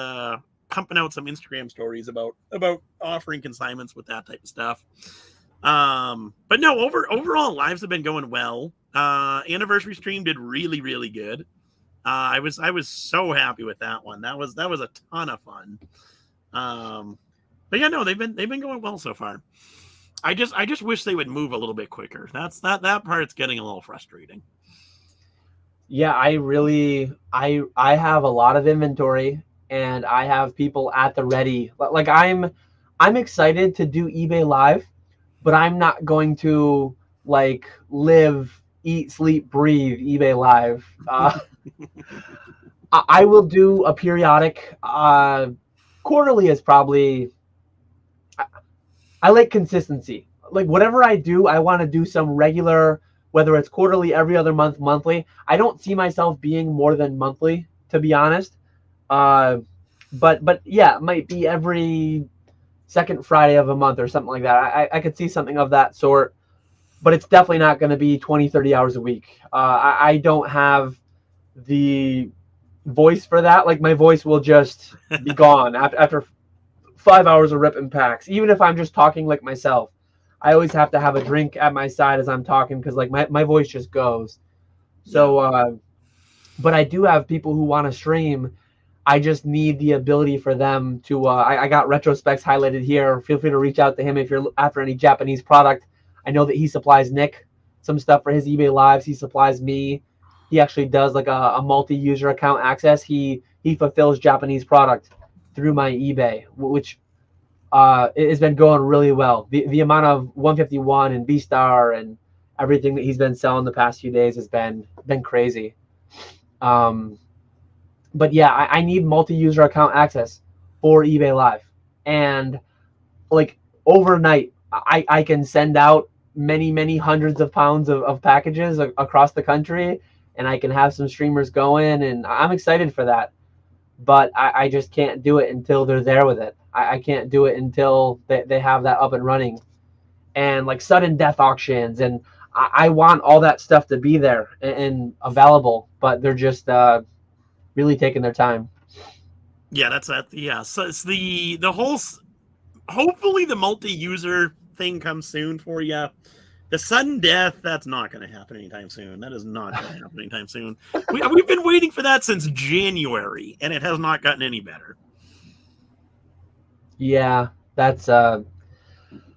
Speaker 1: pumping out some Instagram stories about offering consignments with that type of stuff. But no, overall lives have been going well. Anniversary stream did really, really good. I was so happy with that one. That was a ton of fun. But yeah, no, they've been going well so far. I just wish they would move a little bit quicker. That part's getting a little frustrating.
Speaker 2: Yeah, I have a lot of inventory and I have people at the ready. Like I'm excited to do eBay Live, but I'm not going to like live, eat, sleep, breathe eBay Live. I will do a periodic. Quarterly is probably. I like consistency. Like whatever I do, I want to do some regular, whether it's quarterly, every other month, monthly. I don't see myself being more than monthly, to be honest. But yeah, it might be every second Friday of a month or something like that. I could see something of that sort, but it's definitely not going to be 20, 30 hours a week. I don't have the voice for that. Like, my voice will just be gone after 5 hours of ripping packs. Even if I'm just talking like myself, I always have to have a drink at my side as I'm talking, because like my voice just goes. So, but I do have people who want to stream. I just need the ability for them to. I got Retrospecs highlighted here. Feel free to reach out to him if you're after any Japanese product. I know that he supplies Nick some stuff for his eBay lives. He supplies me. He actually does like a multi-user account access. He fulfills Japanese product through my eBay, which it has been going really well. The amount of 151 and B-Star and everything that he's been selling the past few days has been crazy. But yeah, I need multi-user account access for eBay Live. And like overnight, I can send out many hundreds of pounds of packages across the country, and I can have some streamers going, and I'm excited for that. But I just can't do it until they're there with it. I can't do it until they have that up and running. And like sudden death auctions, and I want all that stuff to be there and available, but they're just really taking their time.
Speaker 1: Yeah, that's that. Yeah, so it's the whole. Hopefully, the multi-user thing comes soon for you. The sudden death, that's not going to happen anytime soon. That is not going to happen anytime soon. We've been waiting for that since January, and it has not gotten any better.
Speaker 2: Yeah, that's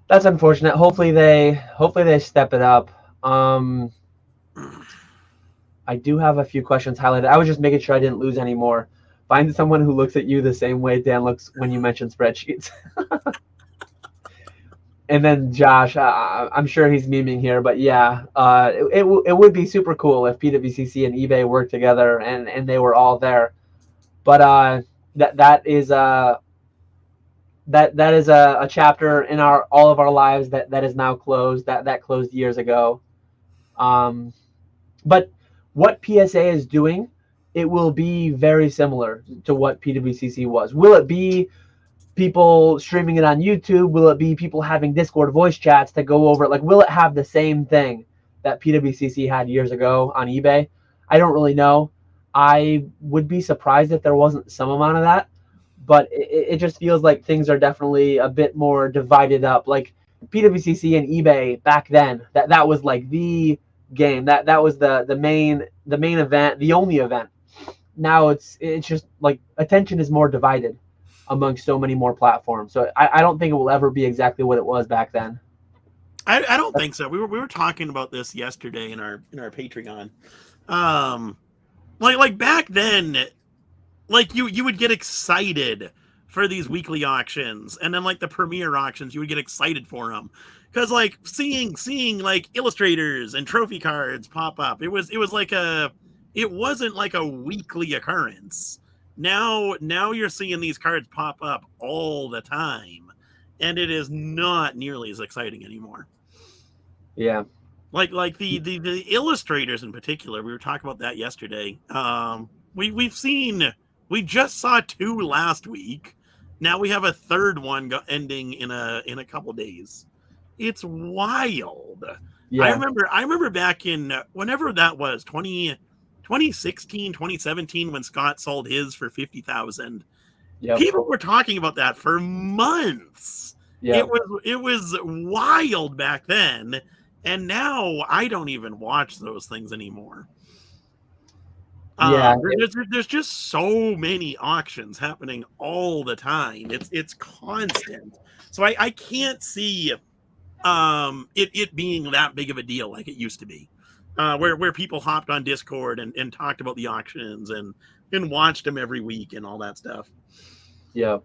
Speaker 2: unfortunate. Hopefully they step it up. I do have a few questions highlighted. I was just making sure I didn't lose any more. Find someone who looks at you the same way Dan looks when you mention spreadsheets. And then Josh, I'm sure he's memeing here, but yeah, it would be super cool if PWCC and eBay worked together and they were all there. But that is a chapter in all of our lives that is now closed. That closed years ago. But what PSA is doing, it will be very similar to what PWCC was. Will it be people streaming it on YouTube? Will it be people having Discord voice chats to go over it? Like, will it have the same thing that PWCC had years ago on eBay? I don't really know. I would be surprised if there wasn't some amount of that, but it just feels like things are definitely a bit more divided up. Like PWCC and eBay back then, that was like the game. That was the main event, the only event. Now it's just like attention is more divided among so many more platforms. So I don't think it will ever be exactly what it was back then.
Speaker 1: I don't think so. We were talking about this yesterday in our Patreon. Like back then, like you would get excited for these weekly auctions, and then like the premiere auctions, you would get excited for them because like seeing like illustrators and trophy cards pop up. It wasn't like a weekly occurrence. Now you're seeing these cards pop up all the time, and it is not nearly as exciting anymore.
Speaker 2: Yeah.
Speaker 1: Like the illustrators in particular, we were talking about that yesterday. We just saw 2 last week. Now we have a third one ending in a couple days. It's wild. Yeah. I remember back in whenever that was 2016, 2017, when Scott sold his for 50,000. Yep. People were talking about that for months. Yep. It was wild back then, and now I don't even watch those things anymore.
Speaker 2: Yeah,
Speaker 1: there's just so many auctions happening all the time. It's constant. So I can't see it being that big of a deal like it used to be. Where people hopped on Discord and talked about the auctions and watched them every week and all that stuff.
Speaker 2: Yeah.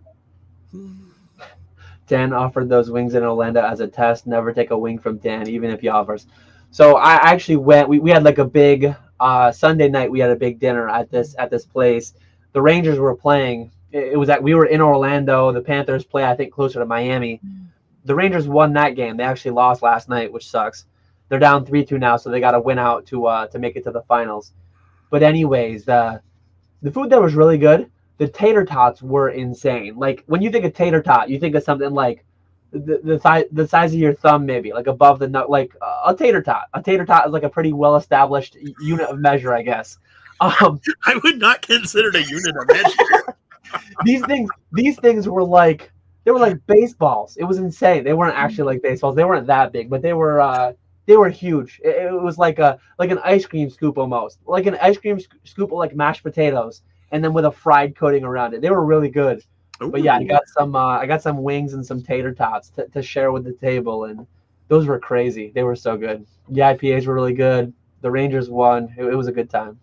Speaker 2: Dan offered those wings in Orlando as a test. Never take a wing from Dan, even if he offers. So I actually went. We had like a big Sunday night. We had a big dinner at this place. The Rangers were playing. We were in Orlando. The Panthers play, I think, closer to Miami. The Rangers won that game. They actually lost last night, which sucks. They're down 3-2 now, so they got to win out to make it to the finals. But anyways, the food there was really good. the tater tots were insane. Like when you think of tater tot, you think of something like the size of your thumb, maybe like above the nut, like a tater tot. A tater tot is like a pretty well established unit of measure, I guess.
Speaker 1: I would not consider it a unit of measure.
Speaker 2: these things were like, they were like baseballs. It was insane. They weren't actually like baseballs. They weren't that big, but they were huge. It was like an ice cream scoop almost, like an ice cream scoop of like mashed potatoes, and then with a fried coating around it. They were really good.
Speaker 1: Ooh.
Speaker 2: But yeah, I got some wings and some tater tots to share with the table, and those were crazy. They were so good. The IPAs were really good. The Rangers won. It was a good time.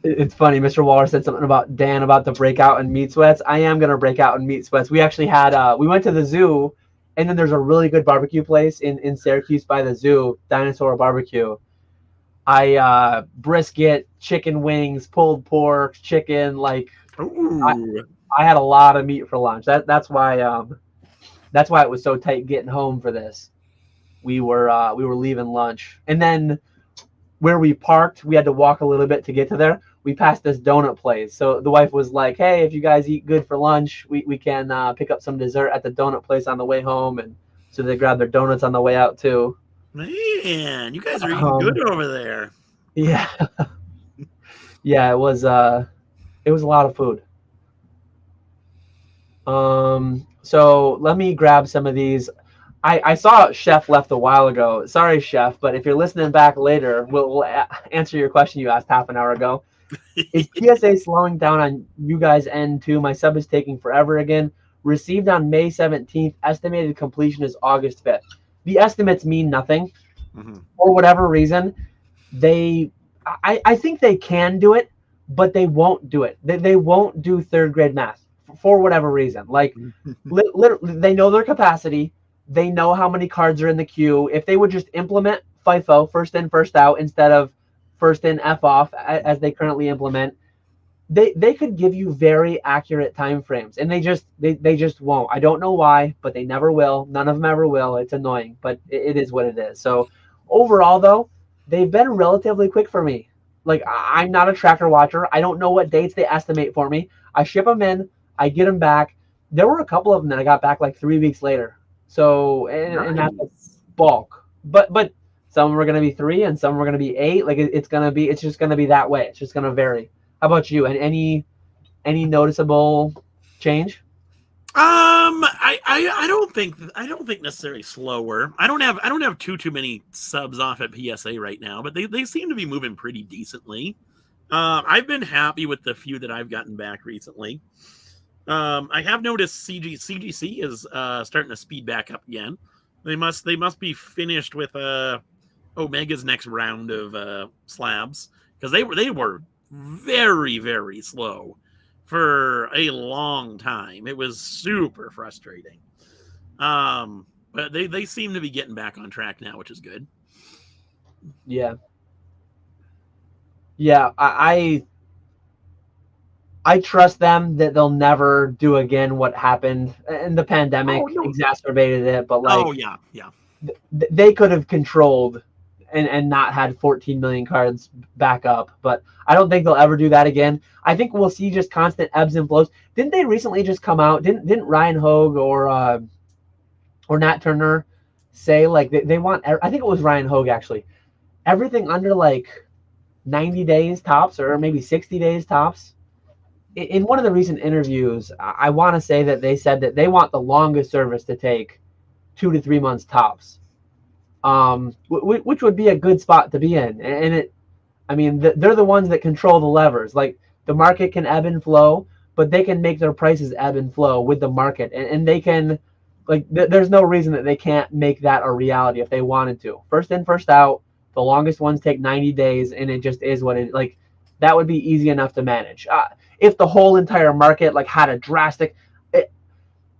Speaker 2: It's funny. Mr. Waller said something about Dan about the breakout and meat sweats. I am gonna break out in meat sweats. We actually had we went to the zoo, and then there's a really good barbecue place in Syracuse by the zoo, Dinosaur Barbecue. Brisket, chicken wings, pulled pork, chicken, like I had a lot of meat for lunch. That's why it was so tight getting home for this. We were leaving lunch, and then where we parked, we had to walk a little bit to get to there. We passed this donut place. So the wife was like, hey, if you guys eat good for lunch, we can pick up some dessert at the donut place on the way home. And so they grabbed their donuts on the way out too.
Speaker 1: Man, you guys are eating good over there.
Speaker 2: Yeah. Yeah, it was a lot of food. So let me grab some of these. I saw Chef left a while ago. Sorry, Chef, but if you're listening back later, we'll answer your question you asked half an hour ago. Is PSA slowing down on you guys' end too? My sub is taking forever again. Received on May 17th. Estimated completion is August 5th. The estimates mean nothing. Mm-hmm. For whatever reason. I think they can do it, but they won't do it. They won't do third grade math for whatever reason. Like, literally, they know their capacity. They know how many cards are in the queue. If they would just implement FIFO, first in, first out, instead of first in, F off, as they currently implement, they could give you very accurate time frames, and they just won't. I don't know why, but they never will. None of them ever will. It's annoying, but it is what it is. So overall, though, they've been relatively quick for me. Like, I'm not a tracker watcher. I don't know what dates they estimate for me. I ship them in. I get them back. There were a couple of them that I got back like 3 weeks later. So, and that's bulk. But some are going to be 3 and some are going to be 8. Like, it's just going to be that way. It's just going to vary. How about you? And any noticeable change?
Speaker 1: I don't think necessarily slower. I don't have too many subs off at PSA right now, but they seem to be moving pretty decently. I've been happy with the few that I've gotten back recently. I have noticed CGC is starting to speed back up again. They must be finished with Omega's next round of slabs, because they were very, very slow for a long time. It was super frustrating. But they seem to be getting back on track now, which is good.
Speaker 2: Yeah. Yeah, I trust them that they'll never do again what happened, and the pandemic exacerbated it. But like,
Speaker 1: yeah.
Speaker 2: They could have controlled and not had 14 million cards back up. But I don't think they'll ever do that again. I think we'll see just constant ebbs and flows. Didn't they recently just come out? Didn't Ryan Hogue or Nat Turner say like they want? I think it was Ryan Hogue actually. Everything under like 90 days tops, or maybe 60 days tops. In one of the recent interviews, I want to say that they said that they want the longest service to take 2 to 3 months tops, which would be a good spot to be in. And they're the ones that control the levers. Like, the market can ebb and flow, but they can make their prices ebb and flow with the market. And they can, like, there's no reason that they can't make that a reality if they wanted to. First in, first out. The longest ones take 90 days, and it just is what it like. That would be easy enough to manage. If the whole entire market like had a drastic,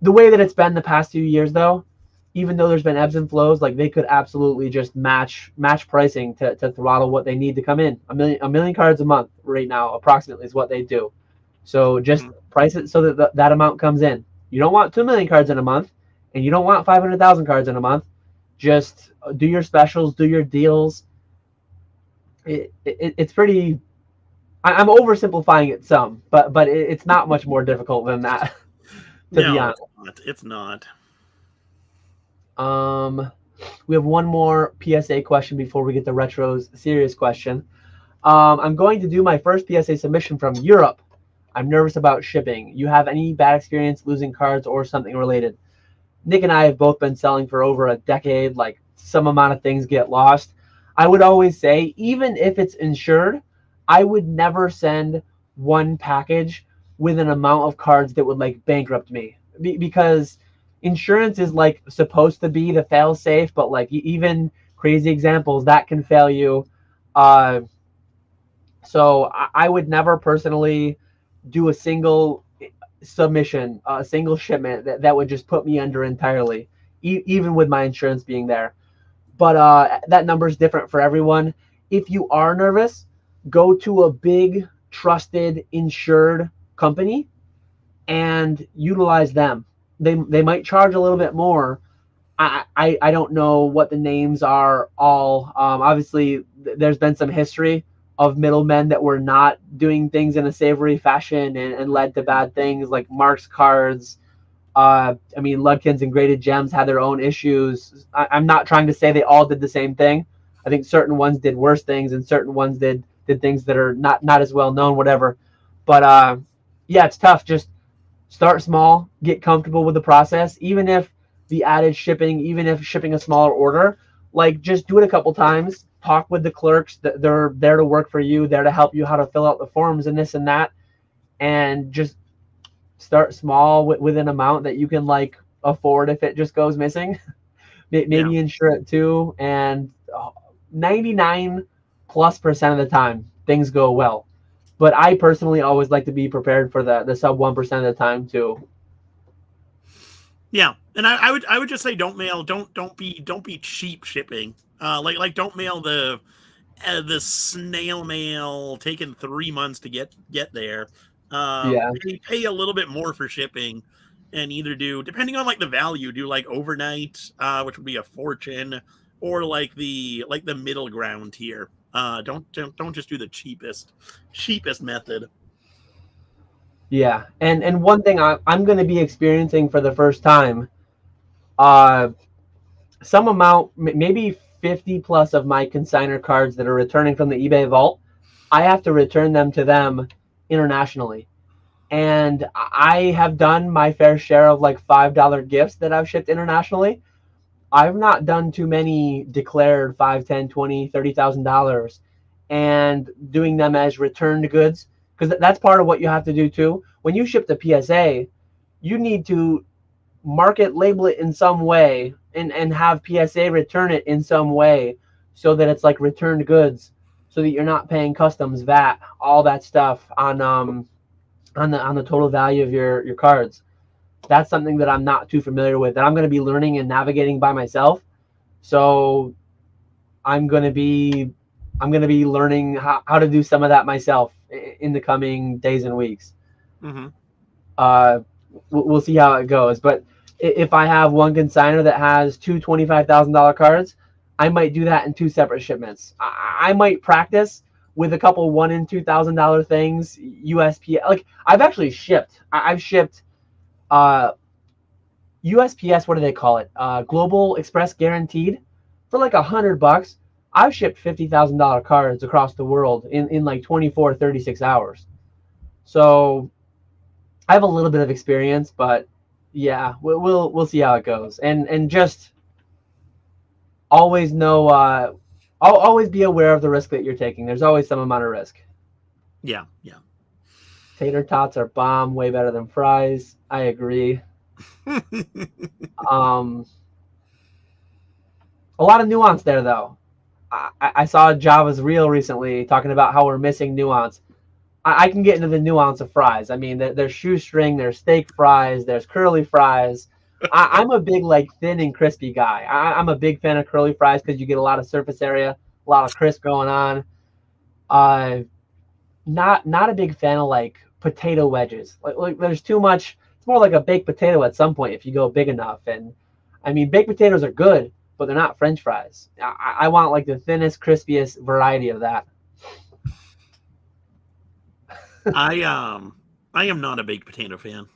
Speaker 2: the way that it's been the past few years though, even though there's been ebbs and flows, like they could absolutely just match pricing to throttle what they need to come in. A million cards a month right now approximately is what they do. So just price it so that that amount comes in. You don't want 2 million cards in a month, and you don't want 500,000 cards in a month. Just do your specials, do your deals. It's pretty I'm oversimplifying it some, but it's not much more difficult than that, to be
Speaker 1: No,
Speaker 2: honest.
Speaker 1: it's not. It's not.
Speaker 2: We have one more PSA question before we get to Retro's serious question. I'm going to do my first PSA submission from Europe. I'm nervous about shipping. You have any bad experience losing cards or something related? Nick and I have both been selling for over a decade. Like, some amount of things get lost. I would always say, even if it's insured, I would never send one package with an amount of cards that would like bankrupt me, because insurance is like supposed to be the fail safe, but like even crazy examples that can fail you. Uh, so I would never personally do a single submission, a single shipment that would just put me under entirely, even with my insurance being there. But that number is different for everyone. If you are nervous, go to a big, trusted, insured company and utilize them. They might charge a little bit more. I don't know what the names are all. Obviously, there's been some history of middlemen that were not doing things in a savory fashion and led to bad things, like Mark's Cards. I mean, Ludkins and Graded Gems had their own issues. I'm not trying to say they all did the same thing. I think certain ones did worse things and certain ones did things that are not as well known, whatever. But yeah, it's tough. Just start small, get comfortable with the process. Even if the added shipping, even if shipping a smaller order, like just do it a couple times. Talk with the clerks. They're there to work for you, there to help you how to fill out the forms and this and that, and just start small with an amount that you can like afford if it just goes missing. Maybe
Speaker 1: Yeah.
Speaker 2: insure it too, and 99+% of the time things go well. But I personally always like to be prepared for the sub 1% of the time too.
Speaker 1: Yeah, and I would just say don't be cheap shipping. Like don't mail the snail mail taking 3 months to get there.
Speaker 2: Yeah.
Speaker 1: Pay a little bit more for shipping, and either do, depending on like the value, do like overnight, which would be a fortune, or like the middle ground here. Don't just do the cheapest method.
Speaker 2: Yeah. And one thing I'm going to be experiencing for the first time, uh, some amount, maybe 50 plus of my consigner cards that are returning from the eBay vault, I have to return them to them internationally. And I have done my fair share of like $5 gifts that I've shipped internationally. I've not done too many declared 5, 10, 20, $30,000 and doing them as returned goods, because that's part of what you have to do too. When you ship the PSA, you need to mark it, label it in some way, and have PSA return it in some way so that it's like returned goods, so that you're not paying customs, VAT, all that stuff on the total value of your cards. That's something that I'm not too familiar with, that I'm going to be learning and navigating by myself. So I'm going to be learning how to do some of that myself in the coming days and weeks.
Speaker 1: Mm-hmm.
Speaker 2: We'll see how it goes. But if I have one consigner that has two $25,000 cards, I might do that in two separate shipments. I might practice with a couple $1,000 and $2,000 things, USPS. Like, I've actually shipped. I've shipped USPS. What do they call it? Global Express Guaranteed, for like $100. I've shipped $50,000 cards across the world in like 24, 36 hours. So I have a little bit of experience, but yeah, we'll see how it goes. And just always know, always be aware of the risk that you're taking. There's always some amount of risk.
Speaker 1: Yeah, yeah.
Speaker 2: Tater tots are bomb, way better than fries. I agree. Um, a lot of nuance there, though. I saw Java's reel recently talking about how we're missing nuance. I can get into the nuance of fries. I mean, there's shoestring, there's steak fries, there's curly fries. I'm a big like thin and crispy guy. I'm a big fan of curly fries because you get a lot of surface area, a lot of crisp going on. Not a big fan of like potato wedges. Like there's too much. It's more like a baked potato at some point if you go big enough. And I mean, baked potatoes are good, but they're not French fries. I want like the thinnest, crispiest variety of that.
Speaker 1: I am not a baked potato fan.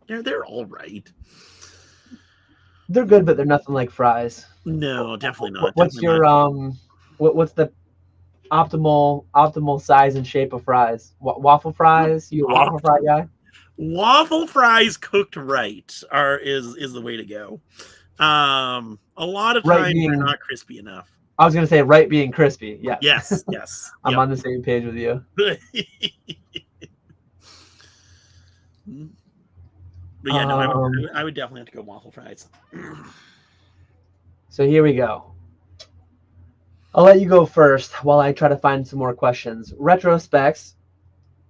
Speaker 1: They're all right.
Speaker 2: They're good, but they're nothing like fries.
Speaker 1: No, definitely not.
Speaker 2: What's
Speaker 1: Definitely
Speaker 2: your
Speaker 1: not.
Speaker 2: what's the optimal size and shape of fries? Waffle fries? You a waffle fry guy?
Speaker 1: Waffle fries cooked right is the way to go. A lot of
Speaker 2: Right
Speaker 1: times they're
Speaker 2: being,
Speaker 1: not crispy enough.
Speaker 2: I was gonna say right being crispy. Yes,
Speaker 1: Yes, yes,
Speaker 2: I'm
Speaker 1: yep.
Speaker 2: on the same page with you.
Speaker 1: But yeah, no, I would definitely have to go waffle fries.
Speaker 2: So here we go. I'll let you go first while I try to find some more questions. Retrospecs,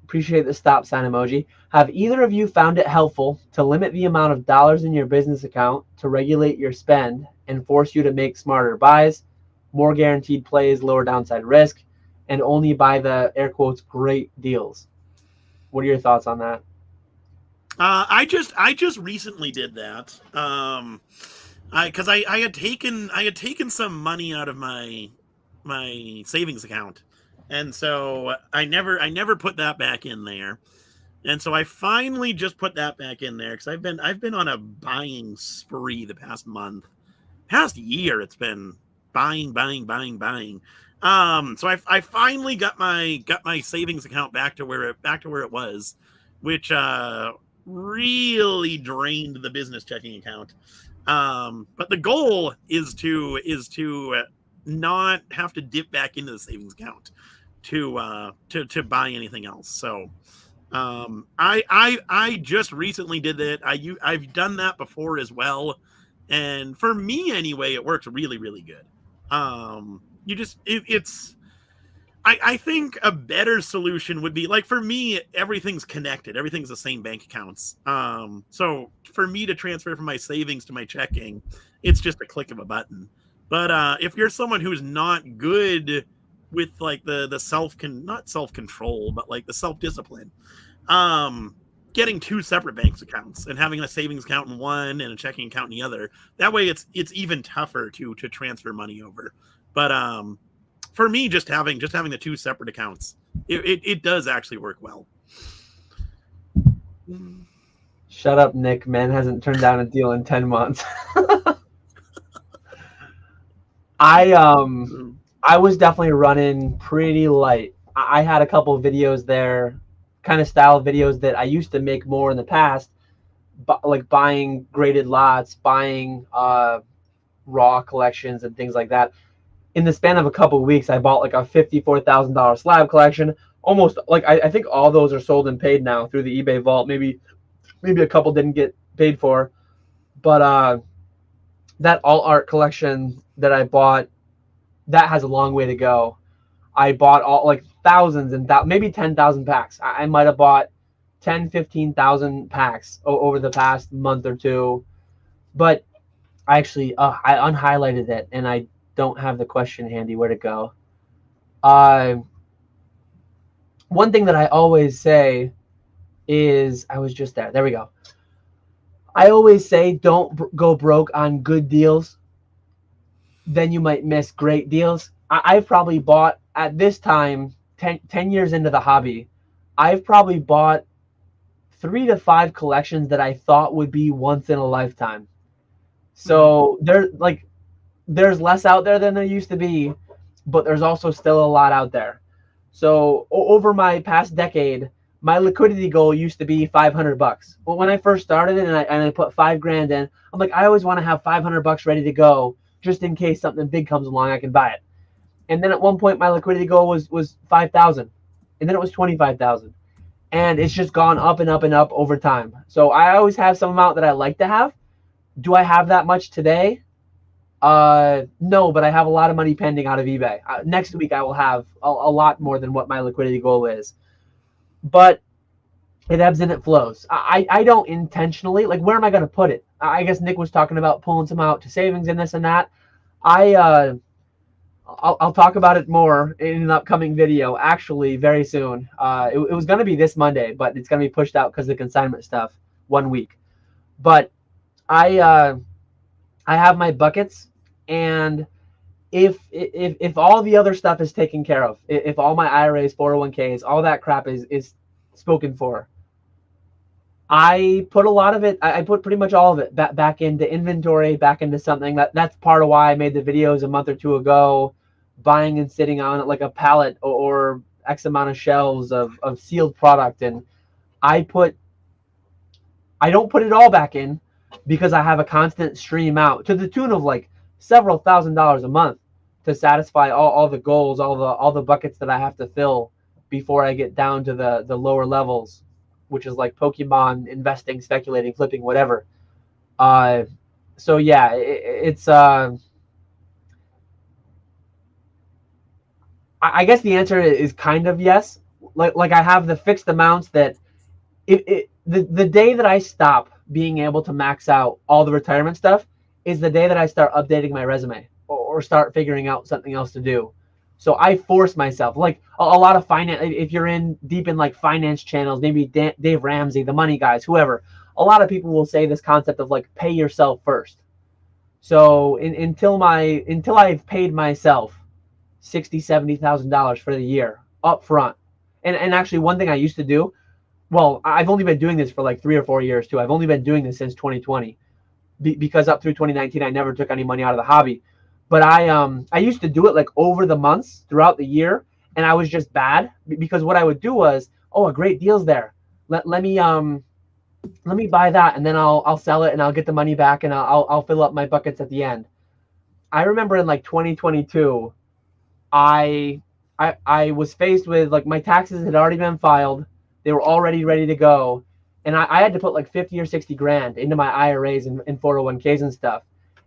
Speaker 2: appreciate the stop sign emoji. Have either of you found it helpful to limit the amount of dollars in your business account to regulate your spend and force you to make smarter buys, more guaranteed plays, lower downside risk, and only buy the air quotes great deals? What are your thoughts on that?
Speaker 1: I just recently did that. Because I had taken some money out of my savings account, and so I never put that back in there, and so I finally just put that back in there because I've been on a buying spree the past year. It's been buying. So I finally got my savings account back to where it was, which really drained the business checking account. But the goal is to not have to dip back into the savings account to buy anything else. So I just recently did that. I've done that before as well, and for me anyway, it works really really good. You just it's I think a better solution would be like for me, everything's connected. Everything's the same bank accounts. So for me to transfer from my savings to my checking, it's just a click of a button. But if you're someone who's not good with like the not self control, but like the self discipline, getting two separate bank accounts and having a savings account in one and a checking account in the other, that way it's even tougher to transfer money over. But for me, just having the two separate accounts, it does actually work well.
Speaker 2: Shut up, Nick. Man hasn't turned down a deal in 10 months. I was definitely running pretty light. I had a couple of videos there, kind of style videos that I used to make more in the past, but like buying graded lots, buying raw collections and things like that. In the span of a couple of weeks, I bought like a $54,000 slab collection. Almost like I think all those are sold and paid now through the eBay vault. Maybe a couple didn't get paid for, but that all art collection that I bought, that has a long way to go. I bought all like thousands and maybe 10,000 packs. I might have bought 10, 15,000 packs over the past month or two. But I actually, I unhighlighted it and I don't have the question handy where to go. One thing that I always say is, I was just there. There we go. I always say don't go broke on good deals. Then you might miss great deals. I've probably bought at this time, 10 years into the hobby, I've probably bought 3 to 5 collections that I thought would be once in a lifetime. So there's less out there than there used to be, but there's also still a lot out there. So over my past decade, my liquidity goal used to be $500. Well, when I first started it and I put $5,000 in, I'm like, I always want to have $500 ready to go just in case something big comes along, I can buy it. And then at one point, my liquidity goal was 5,000, and then it was 25,000, and it's just gone up and up and up over time. So I always have some amount that I like to have. Do I have that much today? No, but I have a lot of money pending out of eBay. Next week, I will have a lot more than what my liquidity goal is. But it ebbs and it flows. I don't intentionally, like, where am I going to put it? I guess Nick was talking about pulling some out to savings and this and that. I'll talk about it more in an upcoming video, actually, very soon. It was going to be this Monday, but it's going to be pushed out because of the consignment stuff 1 week. But I have my buckets, and if all the other stuff is taken care of, if all my IRAs, 401ks, all that crap is spoken for. I put a lot of it, I put pretty much all of it back into inventory, back into something. That's part of why I made the videos a month or two ago, buying and sitting on it like a pallet or X amount of shelves of sealed product. And I don't put it all back in because I have a constant stream out to the tune of like several $1,000s a month to satisfy all the goals, all the buckets that I have to fill before I get down to the lower levels, which is like Pokemon, investing, speculating, flipping, whatever. So yeah, it's I guess the answer is kind of yes. Like I have the fixed amounts that the day that I stop being able to max out all the retirement stuff is the day that I start updating my resume or start figuring out something else to do. So I force myself, like a lot of finance. If you're deep in like finance channels, maybe Dave Ramsey, the money guys, whoever, a lot of people will say this concept of like pay yourself first. So until I've paid myself $60,000-$70,000 for the year up front. And actually one thing I used to do, well, I've only been doing this for like 3 or 4 years too. I've only been doing this since 2020 because up through 2019, I never took any money out of the hobby. But I used to do it like over the months throughout the year, and I was just bad because what I would do was, oh, a great deal's there. Let me buy that, and then I'll sell it and I'll get the money back and I'll fill up my buckets at the end. I remember in like 2022, I was faced with like my taxes had already been filed. They were already ready to go. And I had to put like 50 or 60 grand into my IRAs and 401ks and stuff.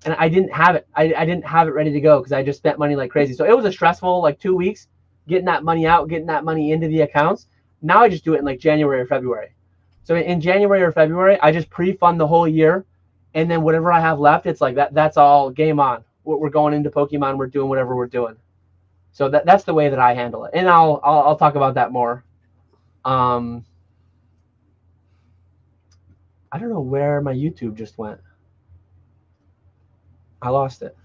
Speaker 2: And I didn't have it. I didn't have it ready to go because I just spent money like crazy. So it was a stressful like 2 weeks getting that money out, getting that money into the accounts. Now I just do it in like January or February. So in January or February, I just pre-fund the whole year. And then whatever I have left, it's like that's all game on. We're going into Pokemon. We're doing whatever we're doing. So that's the way that I handle it. And I'll talk about that more. I don't know where my YouTube just went. I lost it.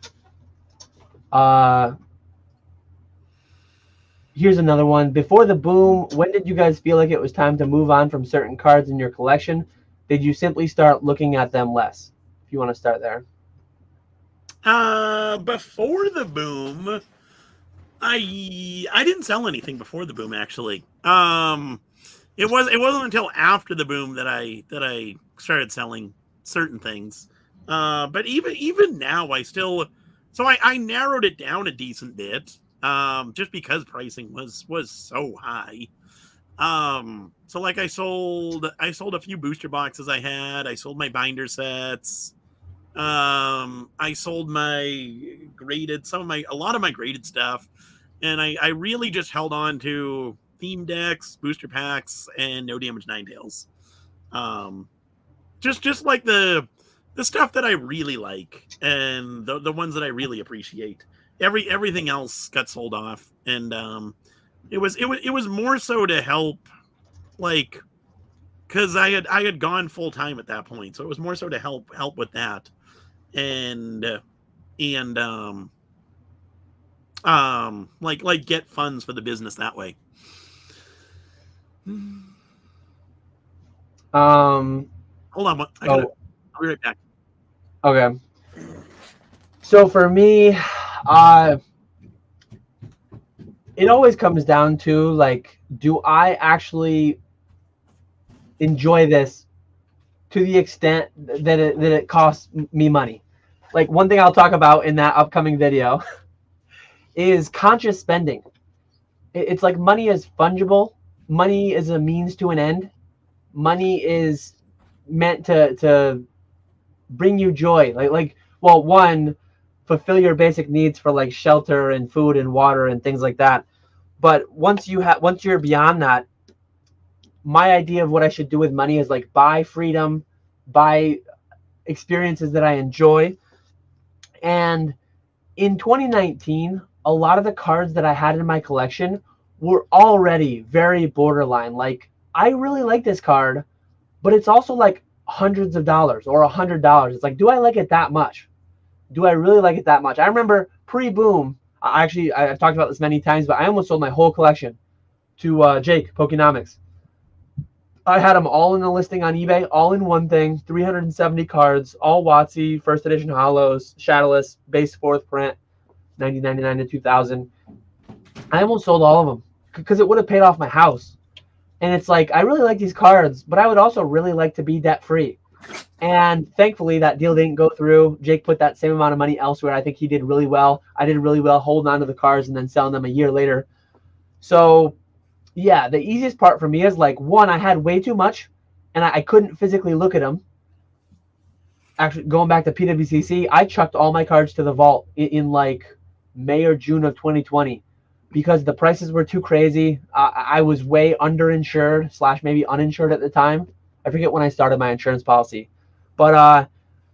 Speaker 2: Here's another one. Before the boom, when did you guys feel like it was time to move on from certain cards in your collection? Did you simply start looking at them less? If you want to start there.
Speaker 1: Before the boom, I didn't sell anything before the boom, actually. It wasn't until after the boom that I started selling certain things. But even now, I narrowed it down a decent bit, just because pricing was so high. So like I sold a few booster boxes I had. I sold my binder sets. I sold a lot of my graded stuff, and I really just held on to theme decks, booster packs, and no damage Ninetales. Just like the stuff that I really like and the ones that I really appreciate. Everything else got sold off, and it was more so to help, like, because I had gone full time at that point, so it was more so to help with that, and like get funds for the business that way. Hold on, I'll be right back.
Speaker 2: Okay. So for me, it always comes down to like, do I actually enjoy this to the extent that it costs me money? Like one thing I'll talk about in that upcoming video is conscious spending. It's like money is fungible. Money is a means to an end. Money is meant to bring you joy. Well, one, fulfill your basic needs for like shelter and food and water and things like that. But once you're beyond that, my idea of what I should do with money is like buy freedom, buy experiences that I enjoy. And in 2019, a lot of the cards that I had in my collection were already very borderline. Like, I really like this card, but it's also like hundreds of dollars or $100. It's like, do I like it that much? Do I really like it that much? I remember pre-boom, I've talked about this many times, but I almost sold my whole collection to Jake Pokenomics. I had them all in the listing on eBay, all in one thing, 370 cards, all WotC, first edition holos, shadowless, base 4th print, 1999 to 2000. I almost sold all of them because it would have paid off my house. And it's like, I really like these cards, but I would also really like to be debt free. And thankfully, that deal didn't go through. Jake put that same amount of money elsewhere. I think he did really well. I did really well holding on to the cards and then selling them a year later. So, yeah, the easiest part for me is like, one, I had way too much, and I couldn't physically look at them. Actually, going back to PWCC, I chucked all my cards to the vault in like May or June of 2020 because the prices were too crazy. I was way underinsured / maybe uninsured at the time. I forget when I started my insurance policy. But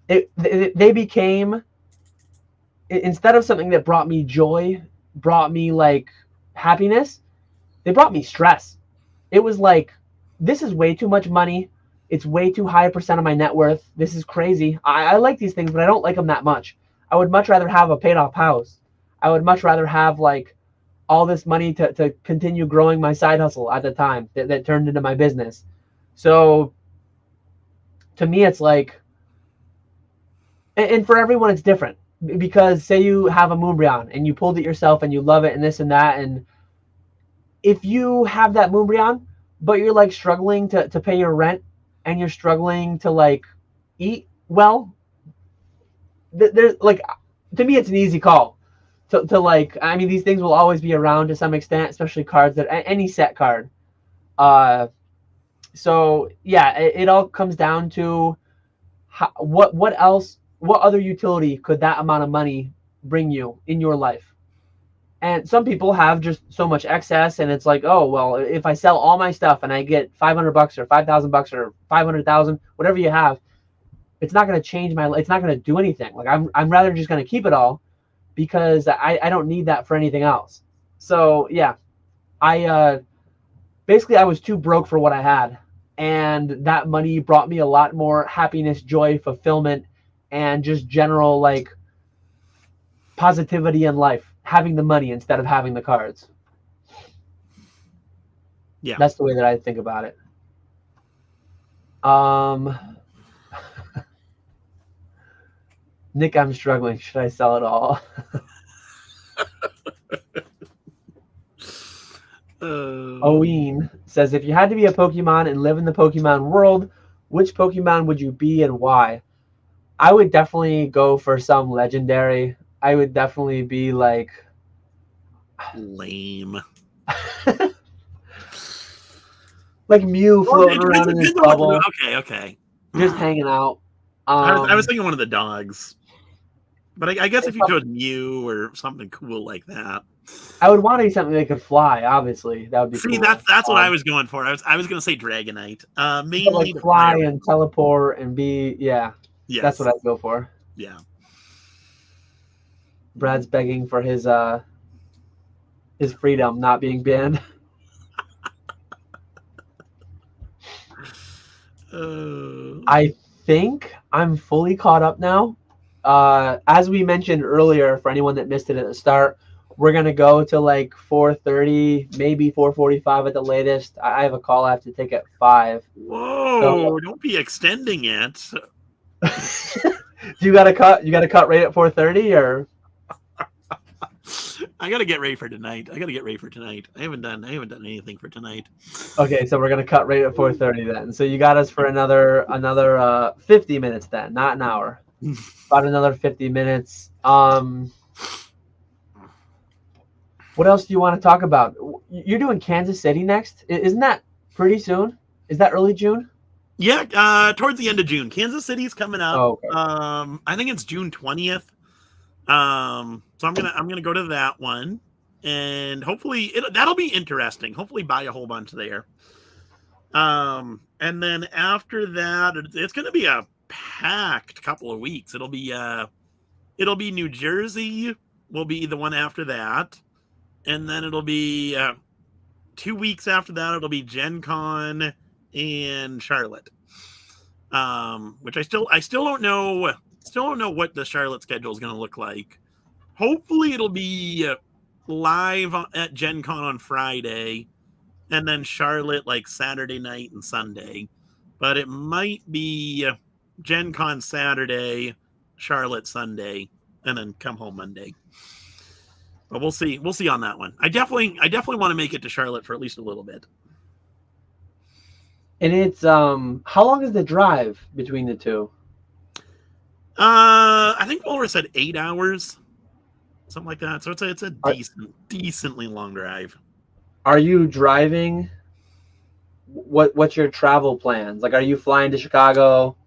Speaker 2: they became, instead of something that brought me joy, brought me like happiness, they brought me stress. It was like, this is way too much money. It's way too high a percent of my net worth. This is crazy. I like these things, but I don't like them that much. I would much rather have a paid off house. I would much rather have like all this money to continue growing my side hustle at the time that turned into my business. So to me, it's like, and for everyone, it's different because say you have a Moonbryon and you pulled it yourself and you love it and this and that. And if you have that Moonbryon, but you're like struggling to pay your rent and you're struggling to like eat well, there's like, to me, it's an easy call to like, I mean, these things will always be around to some extent, especially cards that any set card. So yeah, it all comes down to what other utility could that amount of money bring you in your life? And some people have just so much excess, and it's like, oh well, if I sell all my stuff and I get $500 or $5,000 or 500,000, whatever you have, it's not going to change my life. It's not going to do anything. Like I'm rather just going to keep it all because I don't need that for anything else. So yeah, basically I was too broke for what I had, and that money brought me a lot more happiness, joy, fulfillment, and just general like positivity in life, having the money instead of having the cards.
Speaker 1: Yeah,
Speaker 2: that's the way that I think about it. Nick, I'm struggling. Should I sell it all? Owen says, if you had to be a Pokemon and live in the Pokemon world, which Pokemon would you be and why? I would definitely go for some legendary. I would definitely be like
Speaker 1: lame.
Speaker 2: Like Mew floating around in his bubble.
Speaker 1: Okay.
Speaker 2: Just hanging out.
Speaker 1: I was thinking one of the dogs. But I guess if you could Mew or something cool like that.
Speaker 2: I would want to be something that could fly, obviously. That would be
Speaker 1: cool. That's what I was going for. I was going to say Dragonite. Mainly
Speaker 2: like fly and teleport and be, yeah. Yes. That's what I'd go for.
Speaker 1: Yeah.
Speaker 2: Brad's begging for his freedom not being banned. I think I'm fully caught up now. As we mentioned earlier, for anyone that missed it at the start, we're going to go to like 4:30, maybe 4:45 at the latest. I have a call I have to take at 5.
Speaker 1: Whoa, so, don't be extending it.
Speaker 2: You got to cut right at 4:30 or?
Speaker 1: I got to get ready for tonight. I haven't done anything for tonight.
Speaker 2: Okay, so we're going to cut right at 4:30 then. So you got us for another 50 minutes then, not an hour. About another 50 minutes. What else do you want to talk about? You're doing Kansas City next? Isn't that pretty soon? Is that early June?
Speaker 1: Yeah, towards the end of June. Kansas City's coming up.
Speaker 2: Oh, okay.
Speaker 1: I think it's June 20th. So I'm gonna go to that one, and hopefully that'll be interesting. Hopefully buy a whole bunch there. And then after that, it's gonna be a packed couple of weeks. It'll be New Jersey will be the one after that, and then it'll be 2 weeks after that. It'll be Gen Con and Charlotte, which I still don't know. Still don't know what the Charlotte schedule is going to look like. Hopefully it'll be live at Gen Con on Friday, and then Charlotte like Saturday night and Sunday. But it might be Gen Con Saturday, Charlotte Sunday, and then come home Monday. But we'll see. We'll see on that one. I definitely want to make it to Charlotte for at least a little bit.
Speaker 2: And it's how long is the drive between the two?
Speaker 1: I think Walrus said 8 hours, something like that. So it's a decently long drive.
Speaker 2: Are you driving? What's your travel plans? Like, are you flying to Chicago,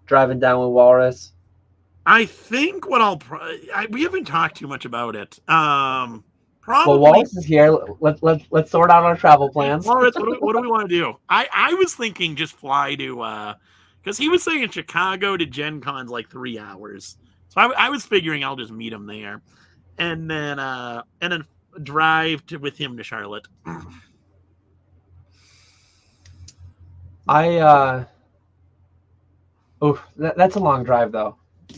Speaker 2: driving down with Walrus?
Speaker 1: I think what we haven't talked too much about it. Probably.
Speaker 2: Well, Walrus is here. Let's sort out our travel plans.
Speaker 1: Walrus, what do we want to do? I was thinking just fly to because he was saying Chicago to Gen Con's like 3 hours. So I was figuring I'll just meet him there, and then drive with him to Charlotte.
Speaker 2: That's a long drive though.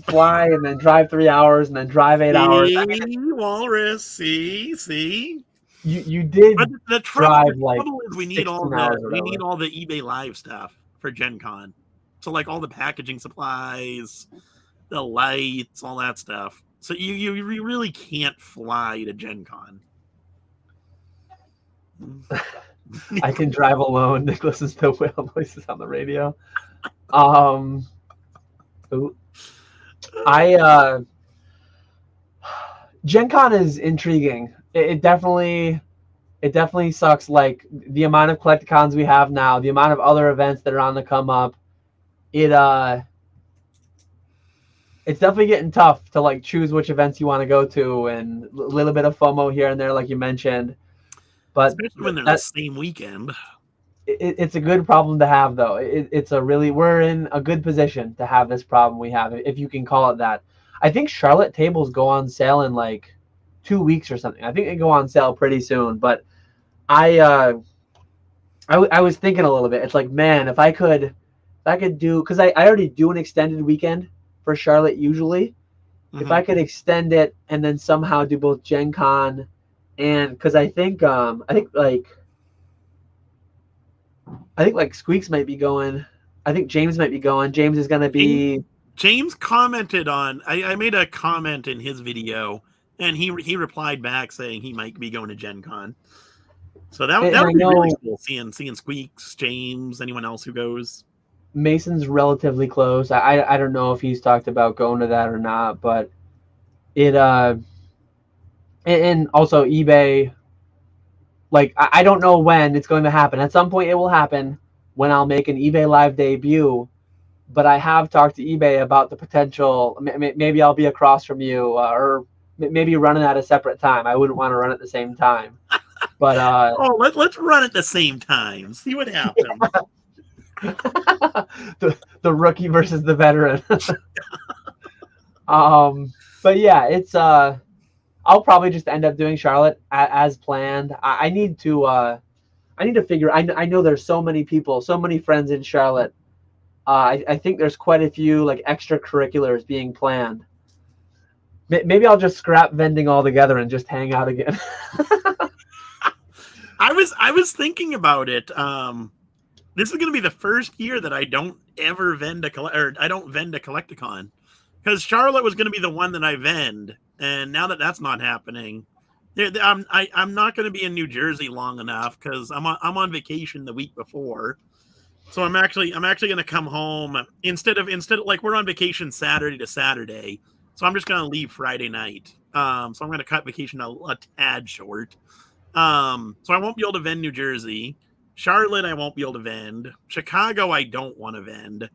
Speaker 2: Fly and then drive 3 hours and then drive 8 hours. I mean,
Speaker 1: Walrus, see.
Speaker 2: You did
Speaker 1: but the
Speaker 2: drive
Speaker 1: trouble is we need all the eBay Live stuff for Gen Con. So like all the packaging supplies, the lights, all that stuff. So you really can't fly to Gen Con.
Speaker 2: I can drive alone. Nick listens to whale voices on the radio. Gen Con is intriguing. It definitely sucks. Like the amount of collecticons we have now, the amount of other events that are on the come up. It's definitely getting tough to like choose which events you want to go to, and a little bit of FOMO here and there, like you mentioned. But
Speaker 1: especially when they're the same weekend.
Speaker 2: It's a good problem to have, though. We're in a good position to have this problem we have, if you can call it that. I think Charlotte tables go on sale in like 2 weeks or something. I think they go on sale pretty soon. But I was thinking a little bit. It's like, man, if I could do, because I already do an extended weekend for Charlotte usually. If I could extend it and then somehow do both Gen Con and because I think Squeaks might be going. I think James might be going. James is going to be.
Speaker 1: James commented on. I made a comment in his video, and he replied back saying he might be going to Gen Con. So that would be really cool. Seeing Squeaks, James, anyone else who goes.
Speaker 2: Mason's relatively close. I don't know if he's talked about going to that or not, but it and also eBay. Like, I don't know when it's going to happen. At some point it will happen when I'll make an eBay Live debut. But I have talked to eBay about the potential. Maybe I'll be across from you, or maybe running at a separate time. I wouldn't want to run at the same time. But
Speaker 1: let's run at the same time. See what happens.
Speaker 2: the rookie versus the veteran. But yeah, it's I'll probably just end up doing Charlotte as planned. I need to figure. I know there's so many people, so many friends in Charlotte. I think there's quite a few like extracurriculars being planned. Maybe I'll just scrap vending altogether and just hang out again.
Speaker 1: I was thinking about it. This is going to be the first year that I don't ever vend a Collecticon, because Charlotte was going to be the one that I vend, and now that that's not happening, I'm not going to be in New Jersey long enough because I'm on vacation the week before. So I'm actually going to come home instead of like we're on vacation Saturday to Saturday. So I'm just going to leave Friday night. So I'm going to cut vacation a tad short. So I won't be able to vend New Jersey. Charlotte, I won't be able to vend. Chicago, I don't want to vend.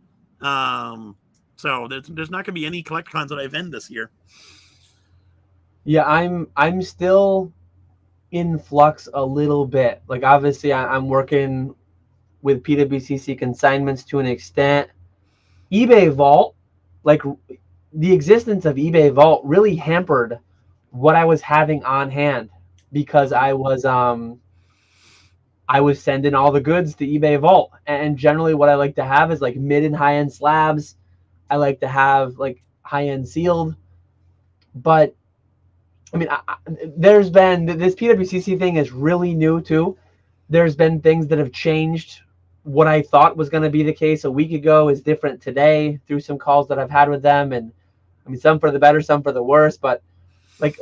Speaker 1: So there's not going to be any Collecticons that I vend this year.
Speaker 2: Yeah, I'm still in flux a little bit. Like, obviously, I'm working with PWCC consignments to an extent. eBay Vault, like the existence of eBay Vault really hampered what I was having on hand, because I was sending all the goods to eBay Vault. And generally what I like to have is like mid and high end slabs. I like to have like high end sealed. But I mean, there's been this PWCC thing is really new too. there's been things that have changed. What I thought was going to be the case a week ago is different today through some calls that I've had with them. And I mean, some for the better, some for the worse, but like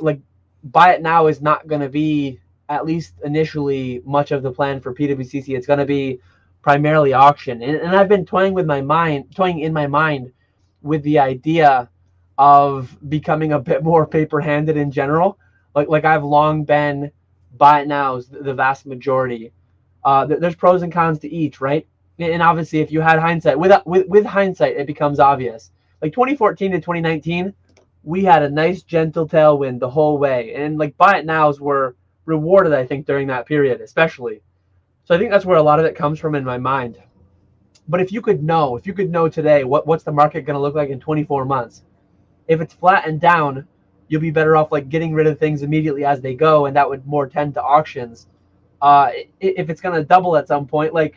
Speaker 2: buy it now is not going to be, at least initially, much of the plan for PWCC. It's going to be primarily auction. And I've been toying in my mind with the idea of becoming a bit more paper-handed in general. Like I've long been buy it nows, the vast majority. There's pros and cons to each, right? And obviously, if you had hindsight, with hindsight, it becomes obvious. Like 2014 to 2019, we had a nice gentle tailwind the whole way, and like buy it nows were rewarded, I think, during that period, especially. So I think that's where a lot of it comes from in my mind. But if you could know today, what's the market going to look like in 24 months? If it's flat and down, you'll be better off like getting rid of things immediately as they go, and that would more tend to auctions. If it's going to double at some point, like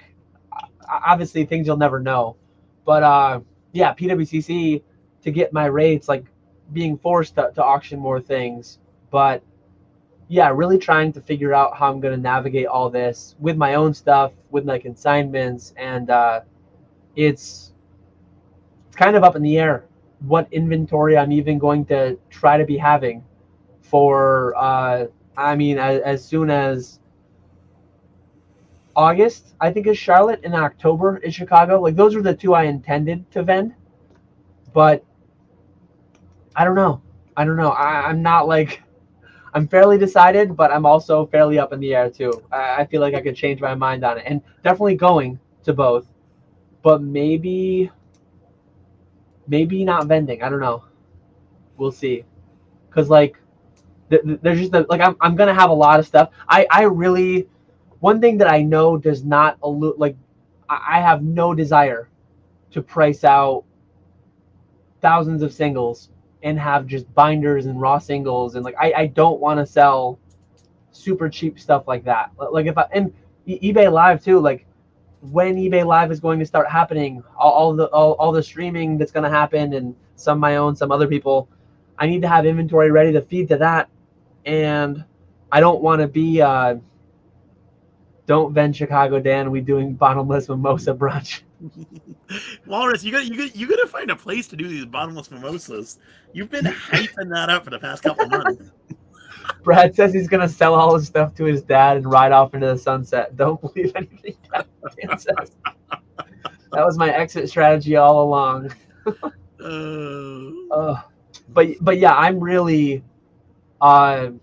Speaker 2: obviously things you'll never know. But yeah, PWCC, to get my rates, like being forced to auction more things. But yeah, really trying to figure out how I'm going to navigate all this with my own stuff, with my consignments, and it's kind of up in the air what inventory I'm even going to try to be having for I mean, as soon as August, I think, is Charlotte, and October is Chicago. Like those are the two I intended to vend, but I don't know. I'm not like, I'm fairly decided, but I'm also fairly up in the air too. I feel like I could change my mind on it, and definitely going to both, but maybe not vending. I don't know. We'll see. Cause like there's just like I'm gonna have a lot of stuff. I really, one thing that I know does not like, I have no desire to price out thousands of singles and have just binders and raw singles, and like I don't want to sell super cheap stuff like that. Like if I, and eBay Live too, like when eBay Live is going to start happening, all the streaming that's going to happen, and some my own, some other people, I need to have inventory ready to feed to that. And I don't want to be don't vend Chicago Dan, we doing bottomless mimosa brunch.
Speaker 1: Walrus, you gotta find a place to do these bottomless mimosas. You've been hyping that up for the past couple of months.
Speaker 2: Brad says he's gonna sell all his stuff to his dad and ride off into the sunset. Don't believe anything Dan says. That was my exit strategy all along. But yeah, I'm really I'm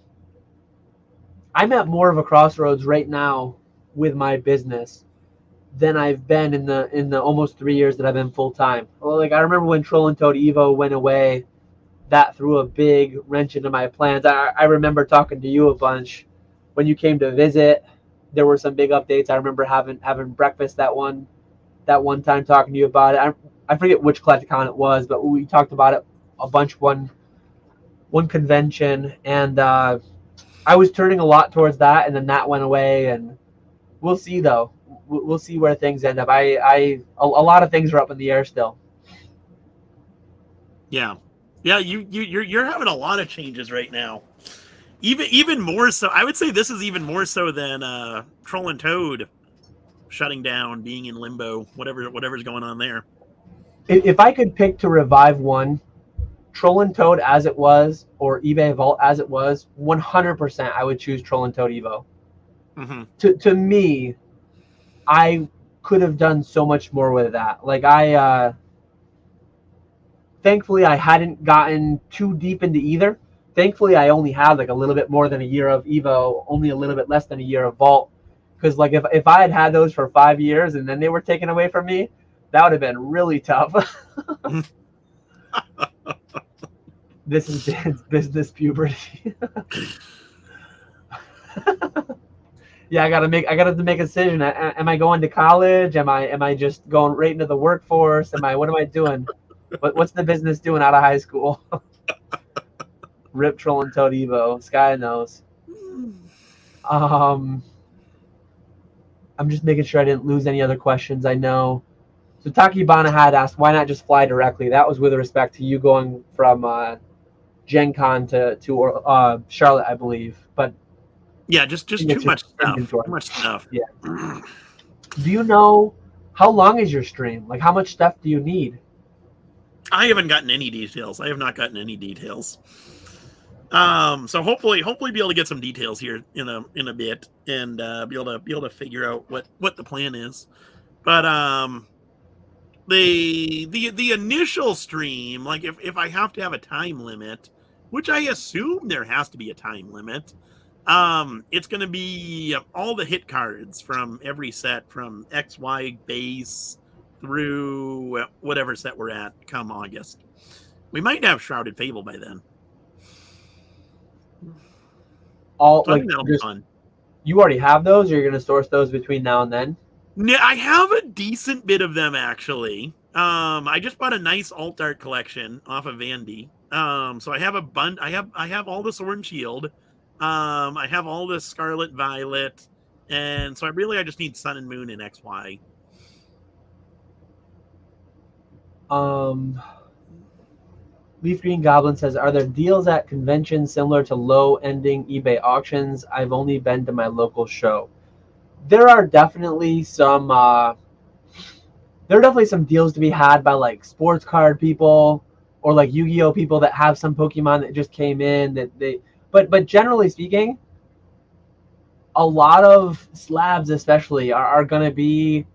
Speaker 2: at more of a crossroads right now with my business than I've been in the almost 3 years that I've been full time. Well, like I remember when Troll and Toad Evo went away, that threw a big wrench into my plans. I remember talking to you a bunch when you came to visit. There were some big updates. I remember having breakfast that one time, talking to you about it. I forget which Collecticon it was, but we talked about it a bunch one convention, and I was turning a lot towards that, and then that went away, and we'll see though. We'll see where things end up. A lot of things are up in the air still.
Speaker 1: Yeah, you're having a lot of changes right now. Even more so, I would say this is even more so than Troll and Toad shutting down, being in limbo, whatever's going on there.
Speaker 2: If I could pick to revive one, Troll and Toad as it was, or eBay Vault as it was, 100% I would choose Troll and Toad Evo. Mm-hmm. To me, I could have done so much more with that. Like thankfully I hadn't gotten too deep into either. Thankfully I only had like a little bit more than a year of Evo, only a little bit less than a year of Vault. Because like if I had those for 5 years and then they were taken away from me, that would have been really tough. This is Dan's business puberty. Yeah, I gotta make a decision. Am I going to college? Am I just going right into the workforce? What am I doing? What's the business doing out of high school? Rip Troll and Toad Evo. Sky knows. I'm just making sure I didn't lose any other questions. I know. So Takibana had asked, why not just fly directly? That was with respect to you going from Gen Con to Charlotte, I believe. But
Speaker 1: Yeah, just too much stuff. Too much stuff.
Speaker 2: Yeah. Do you know how long is your stream? Like, how much stuff do you need?
Speaker 1: I haven't gotten any details. I have not gotten any details. So hopefully be able to get some details here in a bit and be able to figure out what the plan is. But the initial stream, like if I have to have a time limit, which I assume there has to be a time limit, it's going to be all the hit cards from every set from XY base through whatever set we're at come August. We might have Shrouded Fable by then.
Speaker 2: All
Speaker 1: so
Speaker 2: like
Speaker 1: that'll be fun.
Speaker 2: You already have those, or you're going to source those between now and then?
Speaker 1: Yeah, I have a decent bit of them actually. I just bought a nice alt art collection off of Vandy. So I have a bunch. I have all the Sword and Shield. I have all the Scarlet Violet, and so I just need Sun and Moon and XY.
Speaker 2: Leaf Green Goblin says, "Are there deals at conventions similar to low-ending eBay auctions? I've only been to my local show." There are definitely some. There are definitely some deals to be had by like sports card people or like Yu-Gi-Oh people that have some Pokemon that just came in that they. But generally speaking, a lot of slabs especially are going to be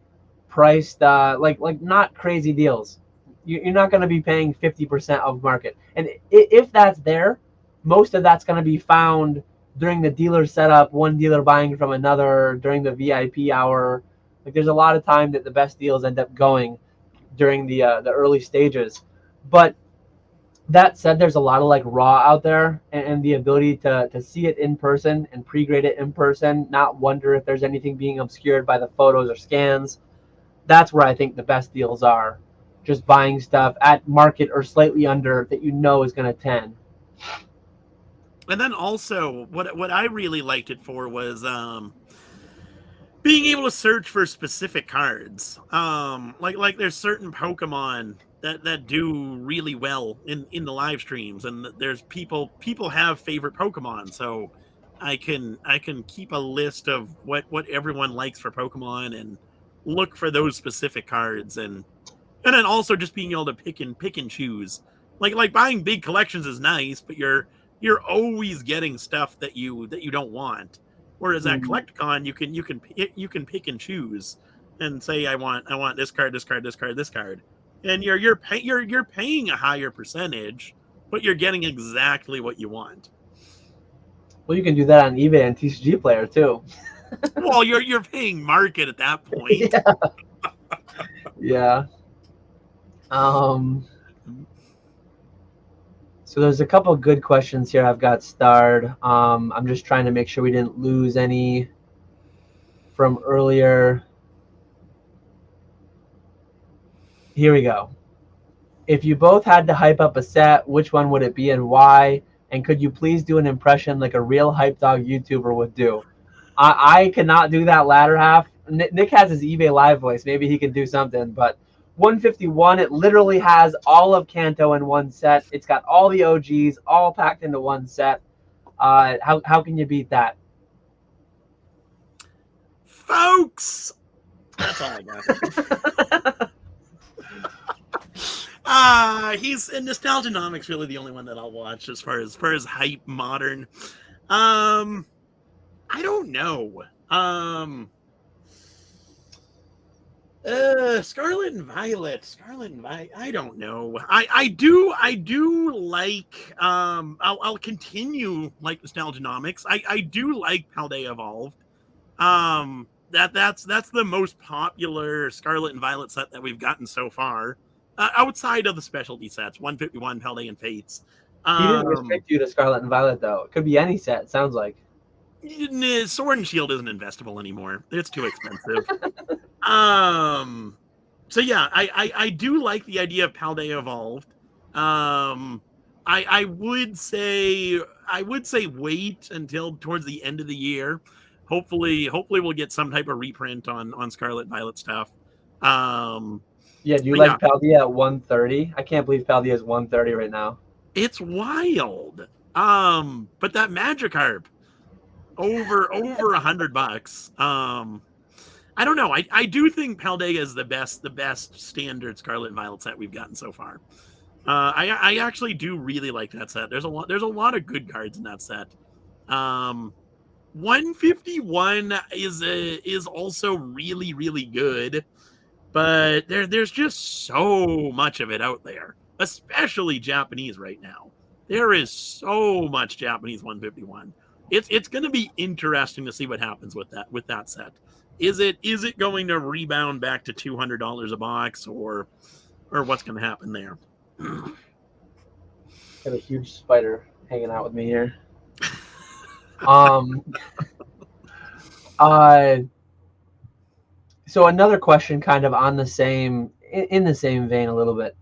Speaker 2: priced like not crazy deals. You're not going to be paying 50% of market, and if that's there, most of that's going to be found during the dealer setup, one dealer buying from another during the VIP hour. Like there's a lot of time that the best deals end up going during the early stages. But that said, there's a lot of like raw out there, and the ability to see it in person and pre-grade it in person, not wonder if there's anything being obscured by the photos or scans. That's where I think the best deals are. Just buying stuff at market or slightly under that you know is going to 10.
Speaker 1: And then also, what I really liked it for was being able to search for specific cards. Like there's certain Pokemon that do really well in the live streams, and there's people have favorite Pokemon, so I can keep a list of what everyone likes for Pokemon and look for those specific cards, and then also just being able to pick and choose. Like buying big collections is nice, but you're always getting stuff that you don't want. Whereas at CollectCon, you can pick and choose and say I want this card, this card, this card, this card, and you're paying a higher percentage, but you're getting exactly what you want.
Speaker 2: Well, you can do that on eBay and TCG Player too.
Speaker 1: Well, you're paying market at that point.
Speaker 2: Yeah. So there's a couple of good questions here I've got starred. I'm just trying to make sure we didn't lose any from earlier. Here we go. If you both had to hype up a set, which one would it be and why? And could you please do an impression like a real hype dog YouTuber would do? I cannot do that latter half. Nick has his eBay live voice. Maybe he can do something, but 151, it literally has all of Kanto in one set. It's got all the OGs all packed into one set. How can you beat that?
Speaker 1: Folks, that's all I got. He's in Nostalgianomics really the only one that I'll watch as far as hype modern. I don't know. Scarlet and Violet. I don't know. I do like I'll continue like Nostalgianomics. I do like Paldea Evolved. That's the most popular Scarlet and Violet set that we've gotten so far. Outside of the specialty sets, 151, Paldea and Fates.
Speaker 2: He didn't restrict you to Scarlet and Violet though. It could be any set, it sounds like.
Speaker 1: Sword and Shield isn't investable anymore. It's too expensive. So yeah, I do like the idea of Paldea Evolved. I would say wait until towards the end of the year. Hopefully we'll get some type of reprint on Scarlet Violet stuff.
Speaker 2: Yeah, do you like Paldea at 130? I can't believe Paldea is 130 right now.
Speaker 1: It's wild. But that Magikarp, over $100. I don't know. I do think Paldea is the best standard Scarlet and Violet set we've gotten so far. I actually do really like that set. There's a lot of good cards in that set. 151 is also really, really good, but there's just so much of it out there, especially Japanese right now. There is so much Japanese 151. It's going to be interesting to see what happens with that set. Is it going to rebound back to $200 a box, or what's going to happen there?
Speaker 2: Got a huge spider hanging out with me here. So another question kind of on the same, in the same vein a little bit.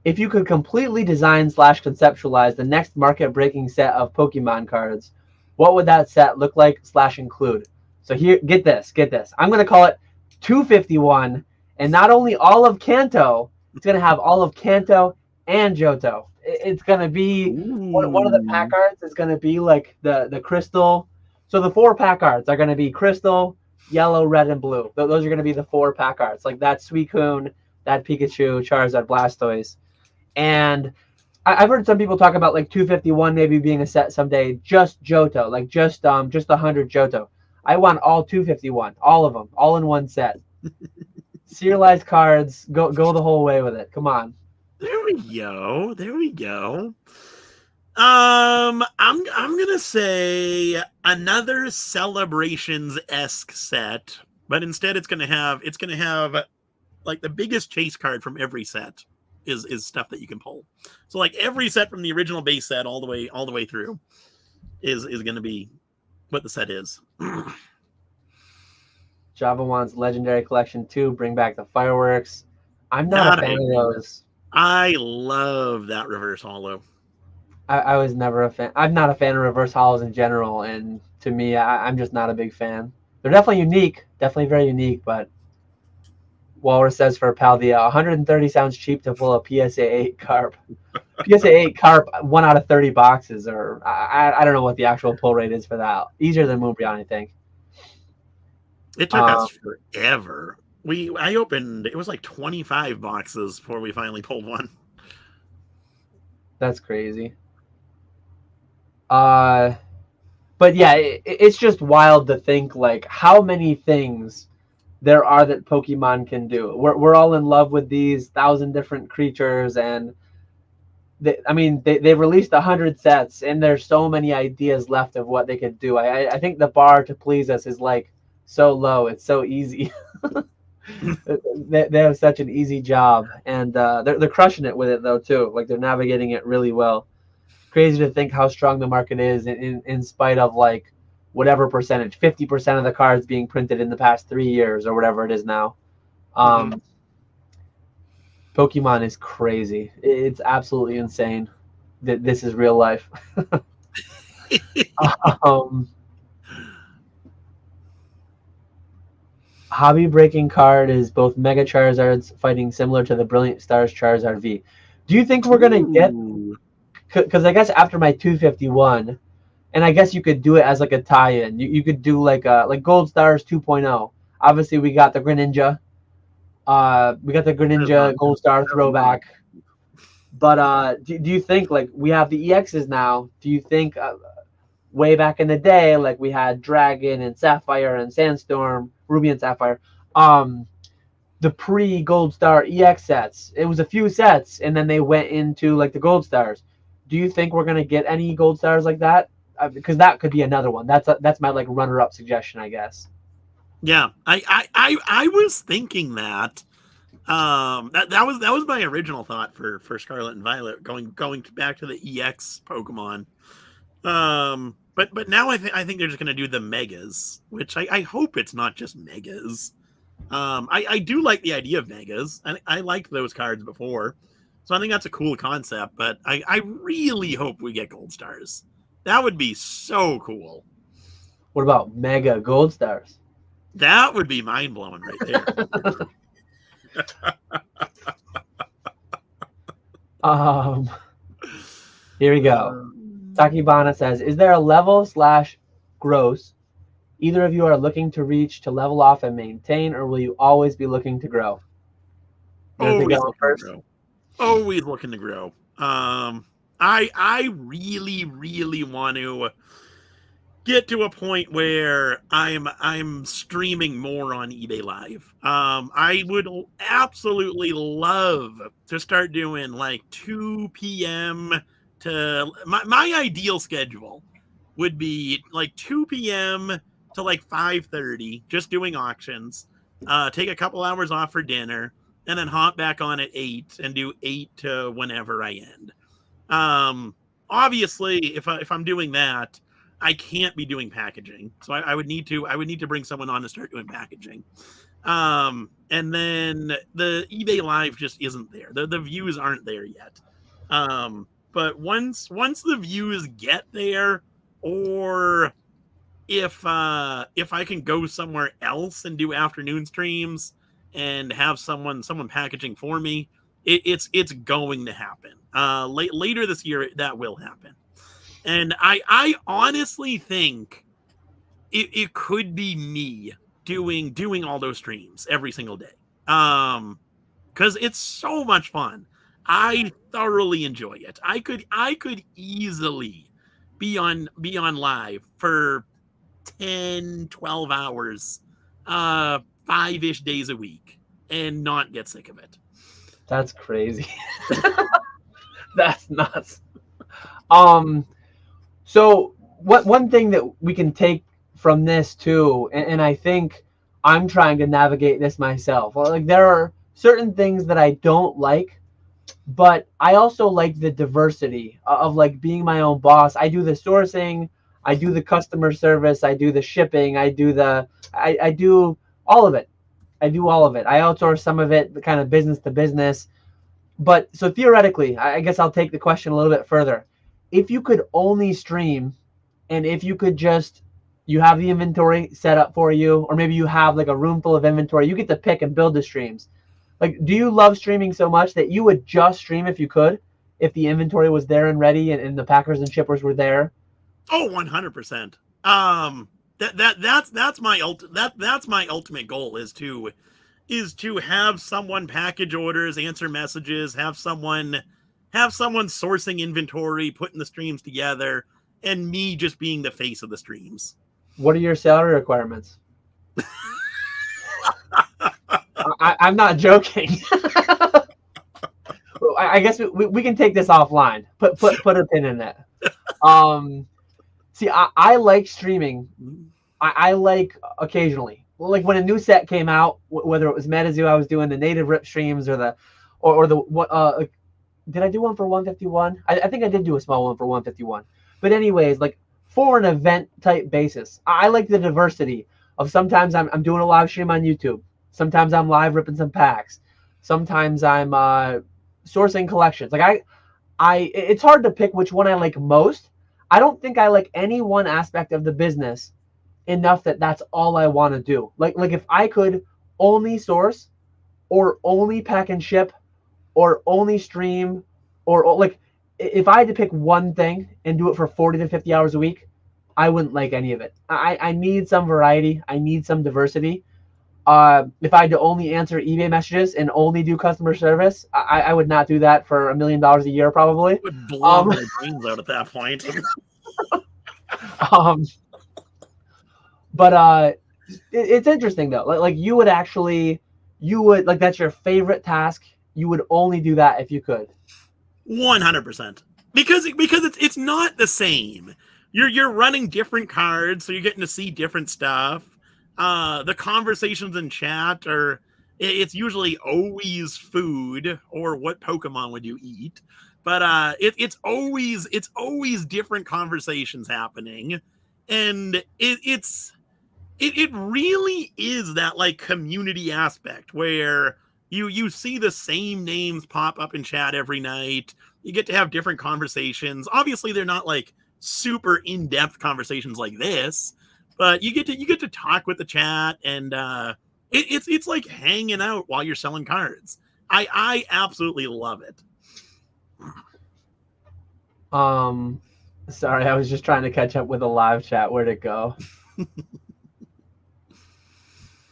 Speaker 2: If you could completely design / conceptualize the next market-breaking set of Pokemon cards, what would that set look like / include? So here, get this. I'm going to call it 251, and not only all of Kanto, it's going to have all of Kanto and Johto. It's going to be, one of the pack arts is going to be like the crystal. So the 4 pack arts are going to be crystal, yellow, red, and blue. Those are going to be the 4 pack arts, like that Suicune, that Pikachu, Charizard, Blastoise. And I've heard some people talk about like 251 maybe being a set someday, just Johto, like just 100 Johto. I want all 251, all of them, all in one set. Serialized cards, go the whole way with it. Come on.
Speaker 1: There we go. I'm gonna say another Celebrations-esque set, but instead it's gonna have like the biggest chase card from every set is stuff that you can pull. So like every set from the original base set all the way through is gonna be what the set is.
Speaker 2: Java wants Legendary Collection 2, bring back the fireworks. I'm not a fan of those.
Speaker 1: I love that reverse holo.
Speaker 2: I was never a fan. I'm not a fan of reverse holos in general, and to me, I'm just not a big fan. They're definitely unique, definitely very unique, but Walrus says for Paldea, 130 sounds cheap to pull a PSA 8 Carp. PSA 8 Carp, 1 out of 30 boxes, or I don't know what the actual pull rate is for that. Easier than Moonbreon, I think.
Speaker 1: It took us forever. I opened, it was like 25 boxes before we finally pulled one.
Speaker 2: That's crazy. But yeah, it's just wild to think like how many things there are that Pokemon can do. We're all in love with these 1,000 different creatures, and they've released 100 sets, and there's so many ideas left of what they could do. I think the bar to please us is like so low. It's so easy. They have such an easy job, and they're crushing it with it though too. Like they're navigating it really well. Crazy to think how strong the market is in spite of like whatever percentage, 50% of the cards being printed in the past 3 years or whatever it is now. Pokemon is crazy. It's absolutely insane that this is real life. Hobby breaking card is both Mega Charizards fighting similar to the Brilliant Stars Charizard V. Do you think we're gonna get? Because I guess after my 251, and I guess you could do it as like a tie-in. You could do like Gold Stars 2.0. Obviously, we got the Greninja. We got the Greninja Gold Star throwback. But do you think like we have the EXs now? Do you think way back in the day, like we had Dragon and Sapphire and Sandstorm, Ruby and Sapphire, the pre-Gold Star EX sets, it was a few sets, and then they went into like the Gold Stars. Do you think we're gonna get any Gold Stars like that? Because that could be another one. That's my like runner-up suggestion, I guess.
Speaker 1: Yeah, I was thinking that. That was my original thought for Scarlet and Violet, going back to the EX Pokemon. But now I think they're just gonna do the Megas, which I hope it's not just Megas. I do like the idea of Megas. I liked those cards before, so I think that's a cool concept. But I really hope we get Gold Stars. That would be so cool.
Speaker 2: What about Mega Gold Stars?
Speaker 1: That would be mind blowing right there.
Speaker 2: Here we go. Takibana says, is there a level / grows, either of you are looking to reach to level off and maintain, or will you always be looking to grow? You want to take that
Speaker 1: Always
Speaker 2: one
Speaker 1: looking to
Speaker 2: first?
Speaker 1: grow. Always looking to grow. I really want to get to a point where I'm streaming more on eBay Live. I would absolutely love to start doing like 2 p.m. to my ideal schedule would be like 2 p.m. to like 5:30, just doing auctions. Take a couple hours off for dinner, and then hop back on at 8 and do 8 to whenever I end. Obviously, if I'm doing that, I can't be doing packaging, so I would need to bring someone on to start doing packaging. And then the eBay Live just isn't there. The views aren't there yet. But once the views get there, or if I can go somewhere else and do afternoon streams and have someone packaging for me, it's going to happen. Later this year that will happen. And I honestly think it could be me doing all those streams every single day. Because it's so much fun. I thoroughly enjoy it. I could easily be on live for 10, 12 hours, 5-ish days a week and not get sick of it.
Speaker 2: That's crazy. That's nuts. So one thing that we can take from this too, and I think I'm trying to navigate this myself. Like, there are certain things that I don't like, but I also like the diversity of like being my own boss. I do the sourcing, I do the customer service, I do the shipping, I do all of it. I do all of it. I outsource some of it, the kind of business to business. But so theoretically, I guess I'll take the question a little bit further. If you could only stream, and if you could you have the inventory set up for you, or maybe you have like a room full of inventory, you get to pick and build the streams. Like, do you love streaming so much that you would just stream if you could, if the inventory was there and ready, and the packers and shippers were there?
Speaker 1: Oh, 100%. That's my ultimate goal is to have someone package orders, answer messages, have someone sourcing inventory, putting the streams together, and me just being the face of the streams.
Speaker 2: What are your salary requirements? I'm not joking. I guess we can take this offline. Put a pin in it. See, I like streaming. I like occasionally, like when a new set came out, whether it was MetaZoo, I was doing the native rip streams, or the what did I do one for 151? I think I did do a small one for 151. But anyways, like for an event type basis, I like the diversity of sometimes I'm doing a live stream on YouTube. Sometimes I'm live ripping some packs. Sometimes I'm sourcing collections. Like it's hard to pick which one I like most. I don't think I like any one aspect of the business enough that that's all I want to do. Like if I could only source, or only pack and ship, or only stream, or like if I had to pick one thing and do it for 40 to 50 hours a week, I wouldn't like any of it. I need some variety. I need some diversity. If I had to only answer eBay messages and only do customer service, I would not do that for $1 million a year, probably.
Speaker 1: It would blow my brains out at that point.
Speaker 2: But it's interesting though. Like you would like, that's your favorite task. You would only do that if you could.
Speaker 1: 100%. Because it's not the same. You're running different cards, so you're getting to see different stuff. The conversations in chat it's usually always food or what Pokemon would you eat, but it's always different conversations happening, and it really is that like community aspect where you see the same names pop up in chat every night. You get to have different conversations. Obviously, they're not like super in-depth conversations like this, but you get to talk with the chat, and it's like hanging out while you're selling cards. I absolutely love it.
Speaker 2: Sorry, I was just trying to catch up with a live chat. Where'd it go?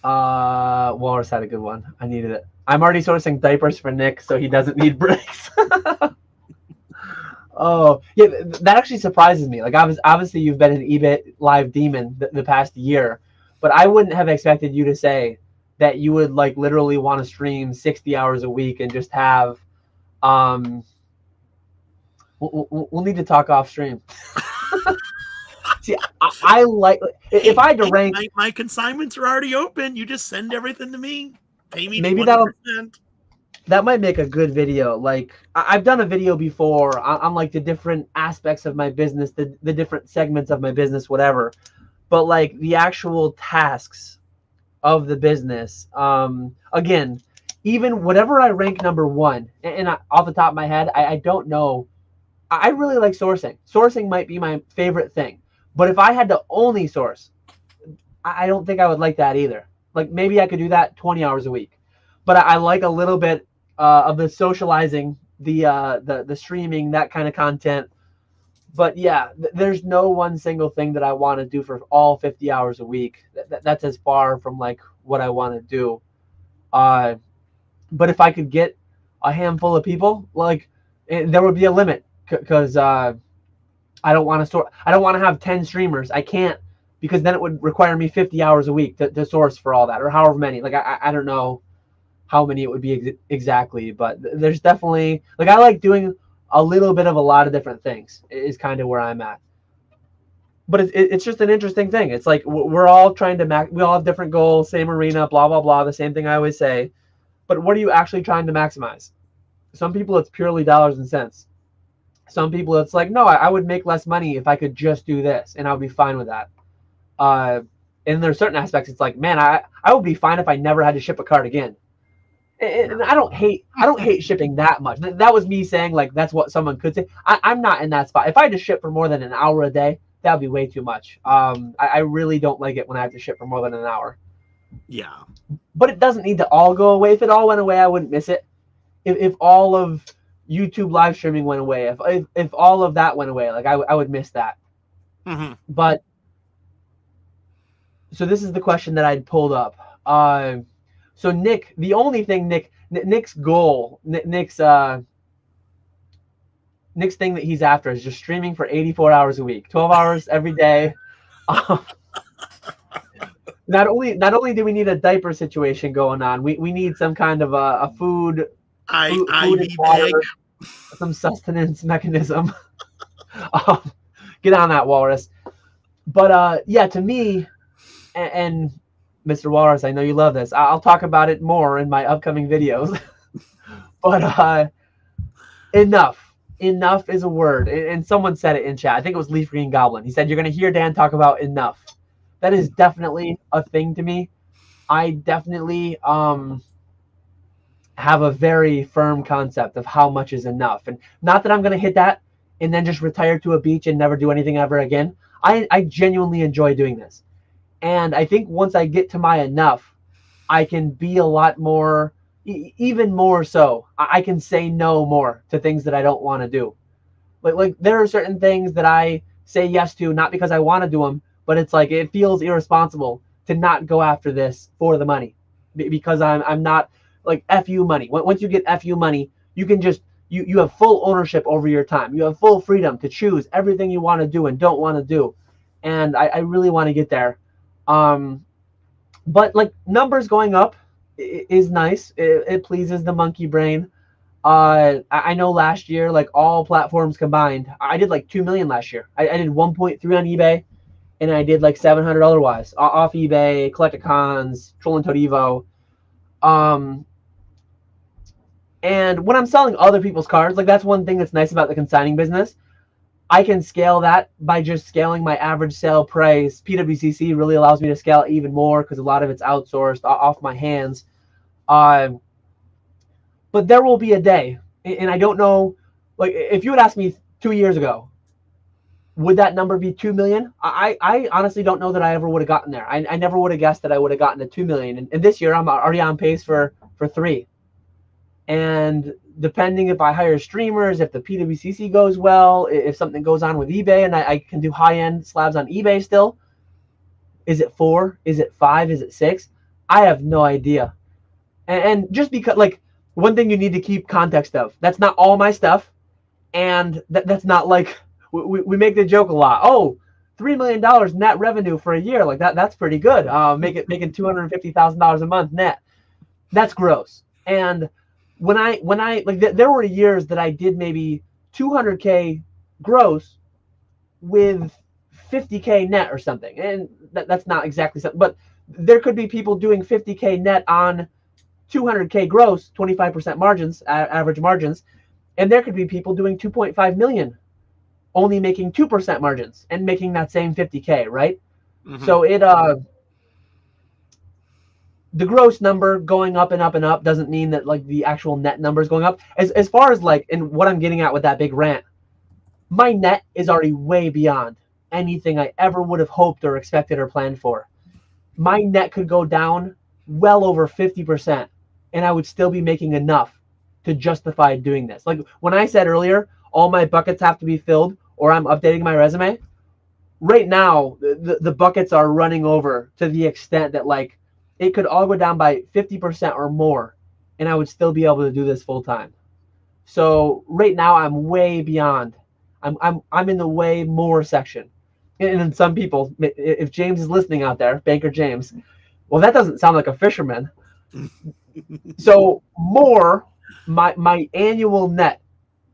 Speaker 2: Walrus had a good one. I needed it. I'm already sourcing diapers for Nick, so he doesn't need bricks. Oh, yeah, that actually surprises me. Like, obviously you've been an eBay live demon the past year, but I wouldn't have expected you to say that you would like literally want to stream 60 hours a week and just have. We'll need to talk off stream. See, I like if I had to rank.
Speaker 1: My consignments are already open. You just send everything to me. Pay me
Speaker 2: Maybe
Speaker 1: 20%.
Speaker 2: That might make a good video. Like, I've done a video before on like the different aspects of my business, the different segments of my business, whatever. But like the actual tasks of the business, again, even whatever I rank number one, and off the top of my head, I don't know. I really like sourcing. Sourcing might be my favorite thing. But if I had to only source, I don't think I would like that either. Like, maybe I could do that 20 hours a week. But I like a little bit of the socializing, the streaming, that kind of content. But yeah, there's no one single thing that I want to do for all 50 hours a week. That's as far from like what I want to do. But if I could get a handful of people, like, there would be a limit because I don't want to store. I don't want to have 10 streamers. I can't, because then it would require me 50 hours a week to source for all that, or however many. Like, I don't know how many it would be exactly, but there's definitely, like, I like doing a little bit of a lot of different things is kind of where I'm at. But it's just an interesting thing. It's like we're all trying to we all have different goals, same arena, blah, blah, blah, the same thing I always say. But what are you actually trying to maximize? Some people, it's purely dollars and cents. Some people, it's like, no, I would make less money if I could just do this, and I would be fine with that. And there's certain aspects, it's like, man, I would be fine if I never had to ship a card again. And I don't hate shipping that much. That was me saying, like, that's what someone could say. I'm not in that spot. If I had to ship for more than an hour a day, that would be way too much. I really don't like it when I have to ship for more than an hour.
Speaker 1: Yeah.
Speaker 2: But it doesn't need to all go away. If it all went away, I wouldn't miss it. If all of YouTube live streaming went away, if all of that went away, like, I would miss that.
Speaker 1: Mm-hmm.
Speaker 2: But so this is the question that I'd pulled up. So Nick, the only thing Nick's goal, Nick's thing that he's after is just streaming for 84 hours a week, 12 hours every day. Not only do we need a diaper situation going on, we need some kind of a food and water, some sustenance mechanism. Get on that, Walrus. But yeah, to me, and Mr. Walrus, I know you love this. I'll talk about it more in my upcoming videos. But enough is a word. And someone said it in chat. I think it was Leaf Green Goblin. He said, you're going to hear Dan talk about enough. That is definitely a thing to me. I definitely have a very firm concept of how much is enough. And not that I'm going to hit that and then just retire to a beach and never do anything ever again. I genuinely enjoy doing this. And I think once I get to my enough, I can be a lot more, even more so. I can say no more to things that I don't want to do. Like there are certain things that I say yes to, not because I want to do them, but it's like it feels irresponsible to not go after this for the money, because I'm not, like, FU money. Once you get FU money, you can just, you have full ownership over your time. You have full freedom to choose everything you want to do and don't want to do. And I really want to get there. But like numbers going up is nice. It pleases the monkey brain. I know last year, like all platforms combined, I did like 2 million last year. I did 1.3 on eBay, and I did like 700 otherwise off eBay, Collecticons, Troll and Toad Evo. And when I'm selling other people's cards, like that's one thing that's nice about the consigning business. I can scale that by just scaling my average sale price. PWCC really allows me to scale it even more because a lot of it's outsourced off my hands. But there will be a day, and I don't know, like if you had asked me 2 years ago, would that number be 2 million? I honestly don't know that I ever would have gotten there. I never would have guessed that I would have gotten to 2 million. And this year I'm already on pace for 3. And depending if I hire streamers, if the PWCC goes well, if something goes on with eBay and I can do high-end slabs on eBay still, is it 4? Is it 5? Is it 6? I have no idea. And just because, like, one thing you need to keep context of, that's not all my stuff. And that's not like, we make the joke a lot. Oh, $3 million net revenue for a year. Like that's pretty good. Making $250,000 a month net. That's gross. And when I like, there were years that I did maybe 200K gross with 50K net or something. And that's not exactly something, but there could be people doing 50K net on 200K gross, 25% margins, average margins. And there could be people doing 2.5 million, only making 2% margins and making that same 50K, right? Mm-hmm. So the gross number going up and up and up doesn't mean that like the actual net number is going up. As far as like, and what I'm getting at with that big rant, my net is already way beyond anything I ever would have hoped or expected or planned for. My net could go down well over 50%, and I would still be making enough to justify doing this. Like when I said earlier, all my buckets have to be filled or I'm updating my resume. Right now, the buckets are running over to the extent that like it could all go down by 50% or more, and I would still be able to do this full time. So right now I'm way beyond. I'm in the way more section. And then some people, if James is listening out there, Banker James, well, that doesn't sound like a fisherman. So more, my annual net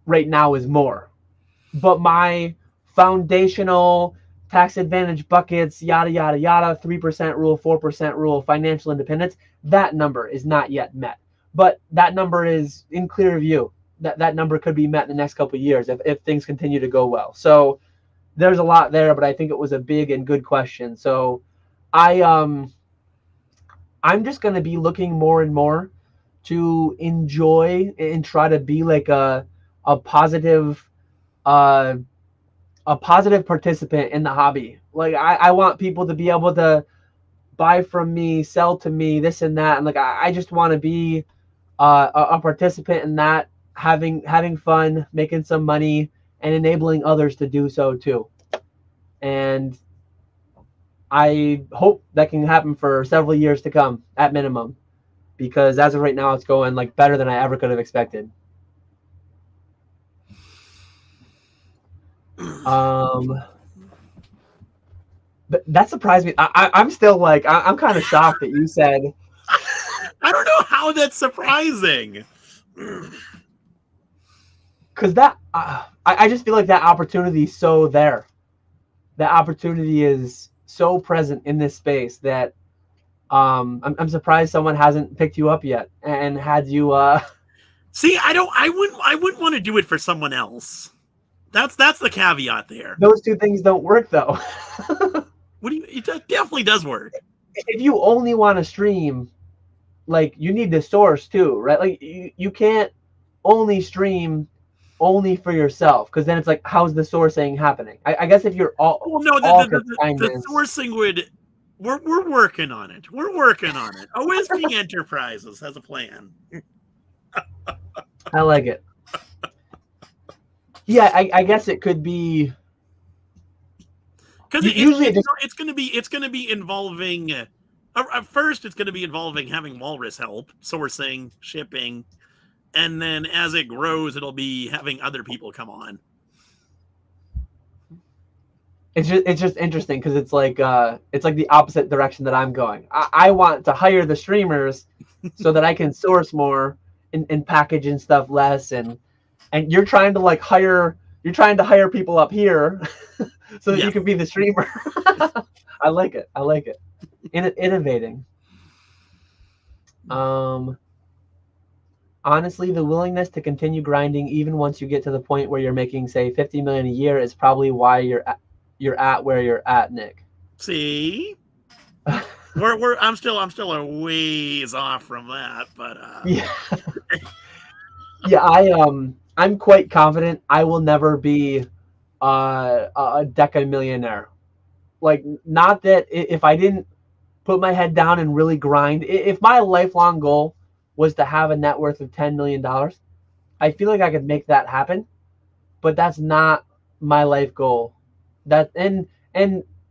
Speaker 2: right now is more, but my foundational tax advantage buckets, yada, yada, yada, 3% rule, 4% rule, financial independence, that number is not yet met. But that number is in clear view. That number could be met in the next couple of years if things continue to go well. So there's a lot there, but I think it was a big and good question. So I'm just going to be looking more and more to enjoy and try to be like a positive participant in the hobby. Like I want people to be able to buy from me, sell to me, this and that. And like I just want to be a participant in that, having fun, making some money, and enabling others to do so too. And I hope that can happen for several years to come at minimum, because as of right now, it's going like better than I ever could have expected. But that surprised me. I'm still like, I'm kind of shocked that you said.
Speaker 1: I don't know how that's surprising.
Speaker 2: Because that, I just feel like that opportunity is so there. That opportunity is so present in this space that I'm surprised someone hasn't picked you up yet and had you.
Speaker 1: See, I wouldn't want to do it for someone else. That's the caveat there.
Speaker 2: Those two things don't work though.
Speaker 1: What do you? It definitely does work.
Speaker 2: If you only want to stream, like you need the source too, right? Like you can't only stream only for yourself, because then it's like, how's the sourcing happening? I guess if you're all
Speaker 1: the sourcing would. We're working on it. We're working on it. OSP Enterprises has a plan.
Speaker 2: I like it. Yeah, I guess it could be.
Speaker 1: Because usually it's going to be involving. First, it's going to be involving having Walrus help, sourcing, shipping, and then as it grows, it'll be having other people come on.
Speaker 2: It's just interesting because it's like the opposite direction that I'm going. I want to hire the streamers so that I can source more and package and stuff less, and you're trying to like hire people up here so that you can be the streamer. I like it. Innovating. Honestly, the willingness to continue grinding even once you get to the point where you're making, say, 50 million a year is probably why you're at where you're at, Nick.
Speaker 1: See, I'm still a ways off from that, but
Speaker 2: I'm quite confident I will never be a deca millionaire. Like, not that if I didn't put my head down and really grind, if my lifelong goal was to have a net worth of $10 million, I feel like I could make that happen, but that's not my life goal. That and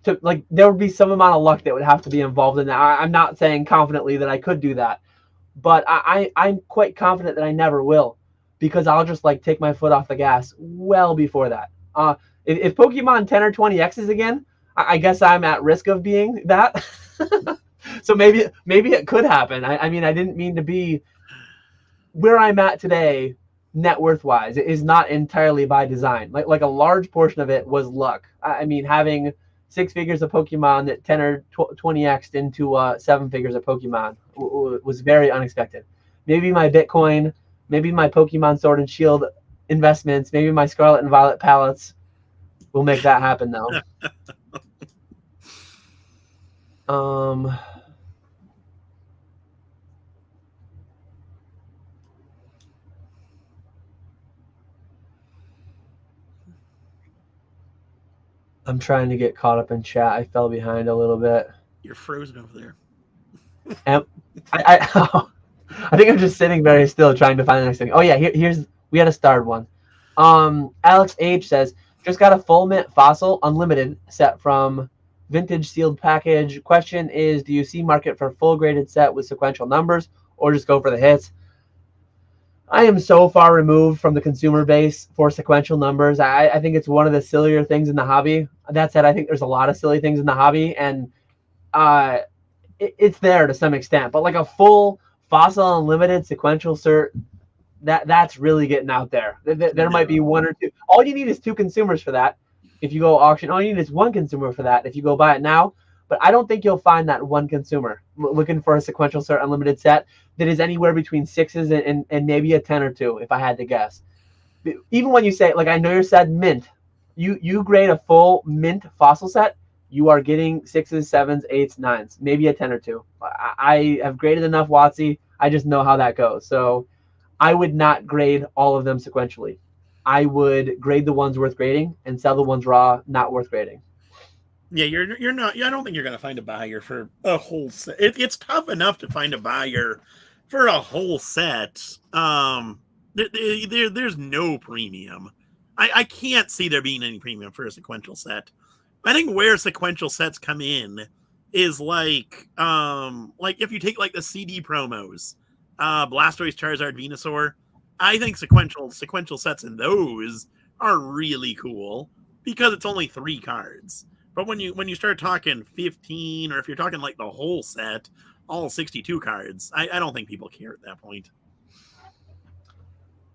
Speaker 2: to like there would be some amount of luck that would have to be involved in that. I'm not saying confidently that I could do that, but I'm quite confident that I never will, because I'll just like take my foot off the gas well before that. If Pokemon 10 or 20 X's again, I guess I'm at risk of being that. So maybe it could happen. I mean, I didn't mean to be where I'm at today, net worth wise. It is not entirely by design. Like a large portion of it was luck. I mean, having 6 figures of Pokemon that 10 or 20x'd into 7 figures of Pokemon was very unexpected. Maybe my Bitcoin, maybe my Pokemon Sword and Shield investments, maybe my Scarlet and Violet palettes will make that happen though. I'm trying to get caught up in chat. I fell behind a little bit.
Speaker 1: You're frozen over there.
Speaker 2: And I think I'm just sitting very still trying to find the next thing. Oh yeah, we had a starred one. Alex H says, just got a full mint fossil unlimited set from vintage sealed package. Question is, do you see market for full graded set with sequential numbers, or just go for the hits? I am so far removed from the consumer base for sequential numbers. I think it's one of the sillier things in the hobby. That said, I think there's a lot of silly things in the hobby, and it's there to some extent. But like a full fossil unlimited sequential cert, that's really getting out there. There might be 1 or 2. All you need is 2 consumers for that. If you go auction, all you need is 1 consumer for that if you go buy it now. But I don't think you'll find that 1 consumer looking for a sequential cert unlimited set that is anywhere between 6s and maybe a 10 or 2, if I had to guess. Even when you say, like, I know you said mint, you grade a full mint fossil set, you are getting 6s, 7s, 8s, 9s, maybe a 10 or 2. I have graded enough WotC. I just know how that goes. So I would not grade all of them sequentially. I would grade the ones worth grading and sell the ones raw, not worth grading.
Speaker 1: Yeah, you're not. I don't think you're going to find a buyer for a whole set. It's tough enough to find a buyer for a whole set. There's no premium. I can't see there being any premium for a sequential set. I think where sequential sets come in is like if you take like the CD promos, Blastoise, Charizard, Venusaur. I think sequential sets in those are really cool because it's only 3 cards. But when you start talking 15, or if you're talking like the whole set, all 62 cards, I don't think people care at that point.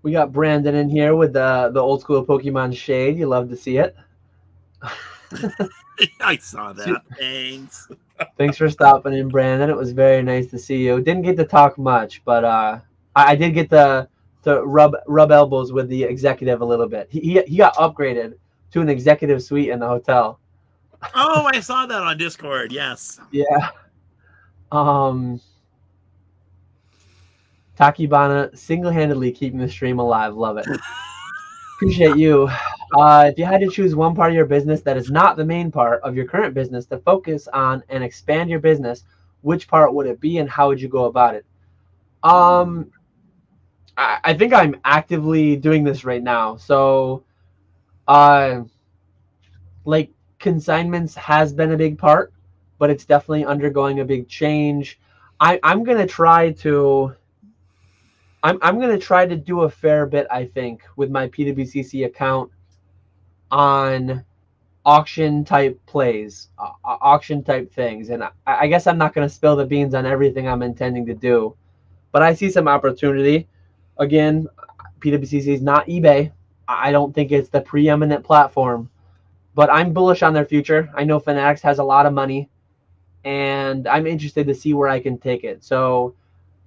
Speaker 2: We got Brandon in here with the old school Pokemon shade. You love to see it.
Speaker 1: I saw that. Thanks.
Speaker 2: Thanks for stopping in, Brandon. It was very nice to see you. Didn't get to talk much, but I did get to rub elbows with the executive a little bit. He got upgraded to an executive suite in the hotel.
Speaker 1: Oh, I saw that on Discord. Yes.
Speaker 2: Yeah. Takibana single-handedly keeping the stream alive. Love it. Appreciate you. If you had to choose one part of your business that is not the main part of your current business to focus on and expand your business, which part would it be and how would you go about it? I think I'm actively doing this right now. So, like, consignments has been a big part, but it's definitely undergoing a big change. I'm gonna try to do a fair bit, I think, with my PWCC account on auction type plays, auction type things. And I guess I'm not gonna spill the beans on everything I'm intending to do, but I see some opportunity. Again, PWCC is not eBay. I don't think it's the preeminent platform, but I'm bullish on their future. I know Fanatics has a lot of money, and I'm interested to see where I can take it. So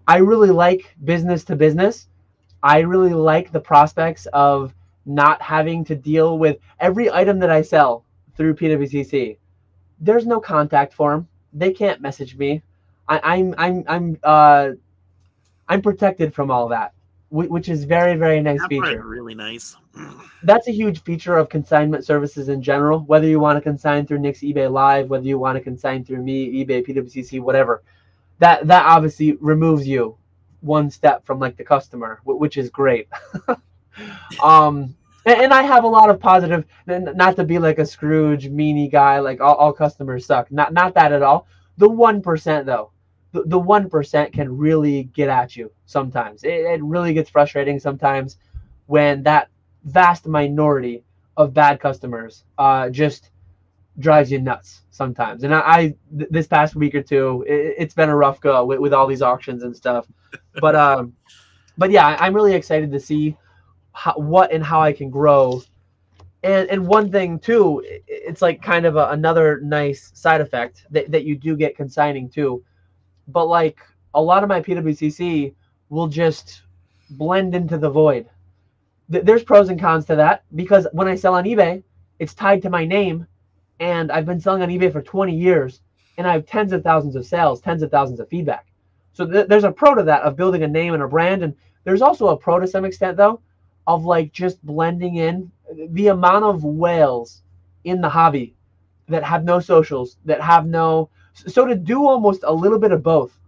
Speaker 2: I really like business to business. I really like the prospects of not having to deal with every item that I sell through PWCC. There's no contact form. They can't message me. I'm protected from all that, which is very, very nice feature.
Speaker 1: Really nice.
Speaker 2: That's a huge feature of consignment services in general, whether you want to consign through Nick's eBay Live, whether you want to consign through me, eBay, PWCC, whatever. That obviously removes you one step from like the customer, which is great. And I have a lot of positive, not to be like a Scrooge meanie guy, like all customers suck. Not that at all. The 1% though, the 1% can really get at you sometimes. It really gets frustrating sometimes when that vast minority of bad customers just drives you nuts sometimes. And this past week or two, it's been a rough go with all these auctions and stuff. But yeah, I'm really excited to see what and how I can grow. And one thing too, it's like kind of another nice side effect that you do get consigning too. But like a lot of my PWCC will just blend into the void. There's pros and cons to that, because when I sell on eBay, it's tied to my name, and I've been selling on eBay for 20 years, and I have tens of thousands of sales, tens of thousands of feedback. So there's a pro to that of building a name and a brand, and there's also a pro to some extent though of like just blending in. The amount of whales in the hobby that have no socials, that have no, so to do almost a little bit of both,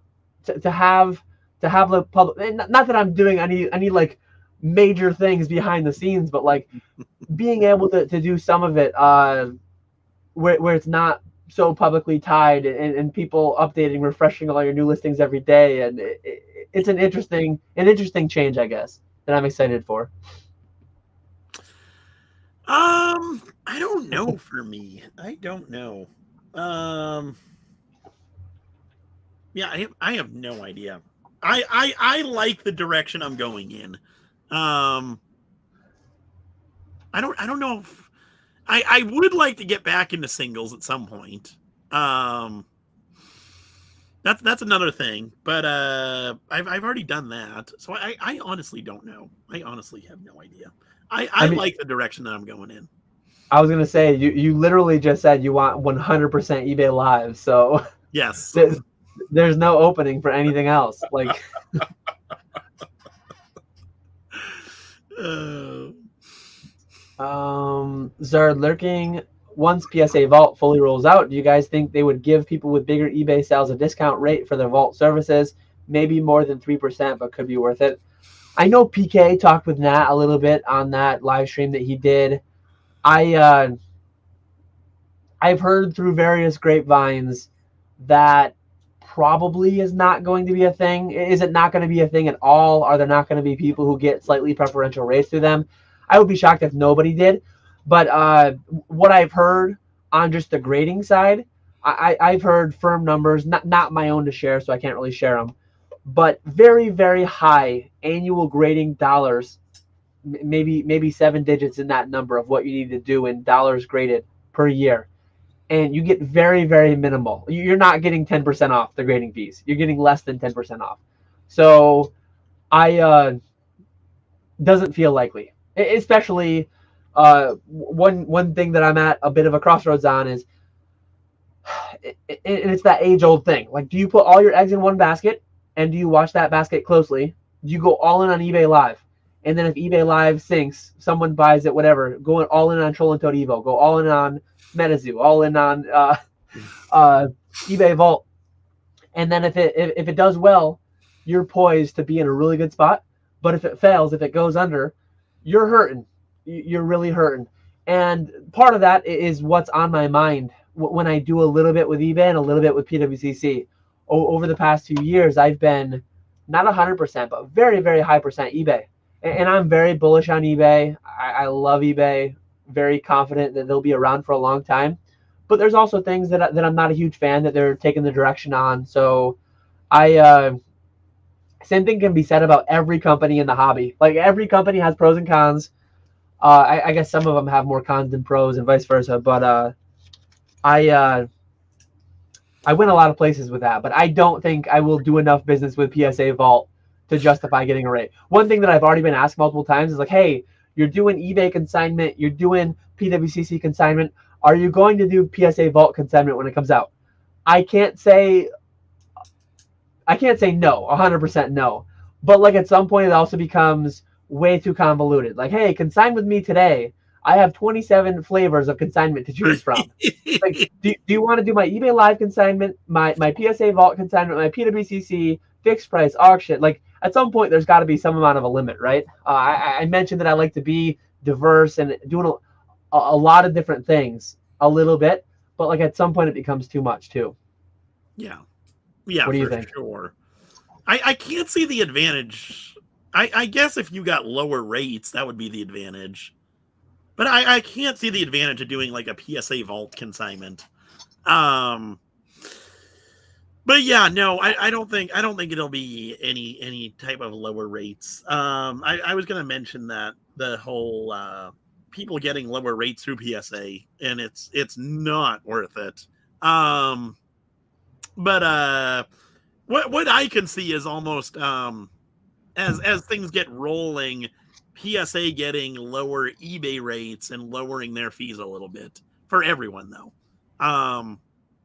Speaker 2: to have the public, not that I'm doing any like major things behind the scenes, but like being able to do some of it where it's not so publicly tied, and people updating, refreshing all your new listings every day, and it's an interesting change, I guess, that I'm excited for.
Speaker 1: I don't know. For me, I don't know. Yeah, I have no idea. I like the direction I'm going in. I don't know if I would like to get back into singles at some point. That's another thing, but I've already done that, so I honestly don't know. I honestly have no idea. I mean, like the direction that I'm going in.
Speaker 2: I was gonna say you literally just said you want 100% eBay Live, so
Speaker 1: yes,
Speaker 2: there's no opening for anything else. Like, Zard lurking. Once PSA Vault fully rolls out, do you guys think they would give people with bigger eBay sales a discount rate for their Vault services? Maybe more than 3%, but could be worth it. I know PK talked with Nat a little bit on that live stream that he did. I've heard through various grapevines that probably is not going to be a thing. Is it not going to be a thing at all? Are there not going to be people who get slightly preferential rates through them? I would be shocked if nobody did. But what I've heard on just the grading side, I've heard firm numbers, not my own to share, so I can't really share them, but very, very high annual grading dollars, maybe 7 digits in that number of what you need to do in dollars graded per year. And you get very, very minimal. You're not getting 10% off the grading fees. You're getting less than 10% off. So doesn't feel likely. Especially one thing that I'm at a bit of a crossroads on is, and it's that age-old thing. Like, do you put all your eggs in one basket, and do you watch that basket closely? Do you go all in on eBay Live? And then if eBay Live sinks, someone buys it, whatever, go all in on Troll and Toad Evo, go all in on MetaZoo, all in on eBay Vault. And then if it does well, you're poised to be in a really good spot. But if it fails, if it goes under, you're hurting. You're really hurting. And part of that is what's on my mind when I do a little bit with eBay and a little bit with PWCC. Over the past few years, I've been not 100%, but very, very high percent eBay. And I'm very bullish on eBay. I love eBay. Very confident that they'll be around for a long time. But there's also things that I'm not a huge fan that they're taking the direction on. So same thing can be said about every company in the hobby. Like, every company has pros and cons. I guess some of them have more cons than pros and vice versa. But I went a lot of places with that. But I don't think I will do enough business with PSA Vault to justify getting a rate. One thing that I've already been asked multiple times is like, hey, you're doing eBay consignment, you're doing PWCC consignment. Are you going to do PSA Vault consignment when it comes out? I can't say no, 100% no. But like, at some point it also becomes way too convoluted. Like, hey, consign with me today. I have 27 flavors of consignment to choose from. Like, do you want to do my eBay Live consignment, my PSA Vault consignment, my PWCC, fixed price auction, like at some point there's got to be some amount of a limit, right? I mentioned that I like to be diverse and doing a lot of different things a little bit, but like at some point it becomes too much too.
Speaker 1: Yeah,
Speaker 2: What do you
Speaker 1: for
Speaker 2: think?
Speaker 1: sure. I can't see the advantage. I guess if you got lower rates, that would be the advantage. But I can't see the advantage of doing like a PSA vault consignment. But yeah, no, I don't think it'll be any type of lower rates. I was gonna mention that the whole people getting lower rates through PSA, and it's not worth it. But what I can see is almost as things get rolling, PSA getting lower eBay rates and lowering their fees a little bit for everyone though.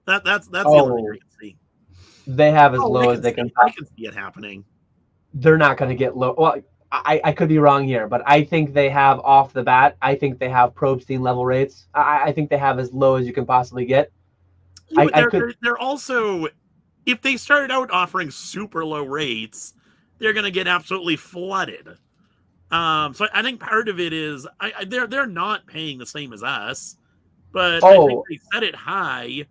Speaker 1: That's the only thing I can see.
Speaker 2: They have as low as they can.
Speaker 1: I can see it happening.
Speaker 2: They're not going to get low. Well, I could be wrong here, but I think they have off the bat. I think they have Probstein level rates. I think they have as low as you can possibly get.
Speaker 1: Yeah, they're also, if they started out offering super low rates, they're going to get absolutely flooded. So I think part of it is they're not paying the same as us, but I think they set it high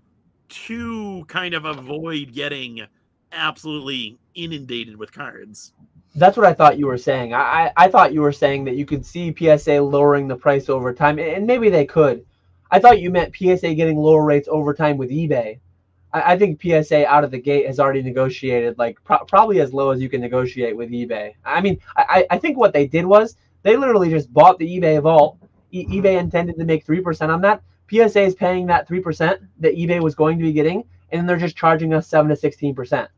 Speaker 1: to kind of avoid getting absolutely inundated with cards.
Speaker 2: That's what I thought you were saying. I thought you were saying that you could see PSA lowering the price over time, and maybe they could. I thought you meant PSA getting lower rates over time with eBay. I think PSA out of the gate has already negotiated like probably as low as you can negotiate with eBay. I mean, I think what they did was they literally just bought the eBay vault. eBay intended to make 3% on that. PSA is paying that 3% that eBay was going to be getting, and they're just charging us 7 to 16%.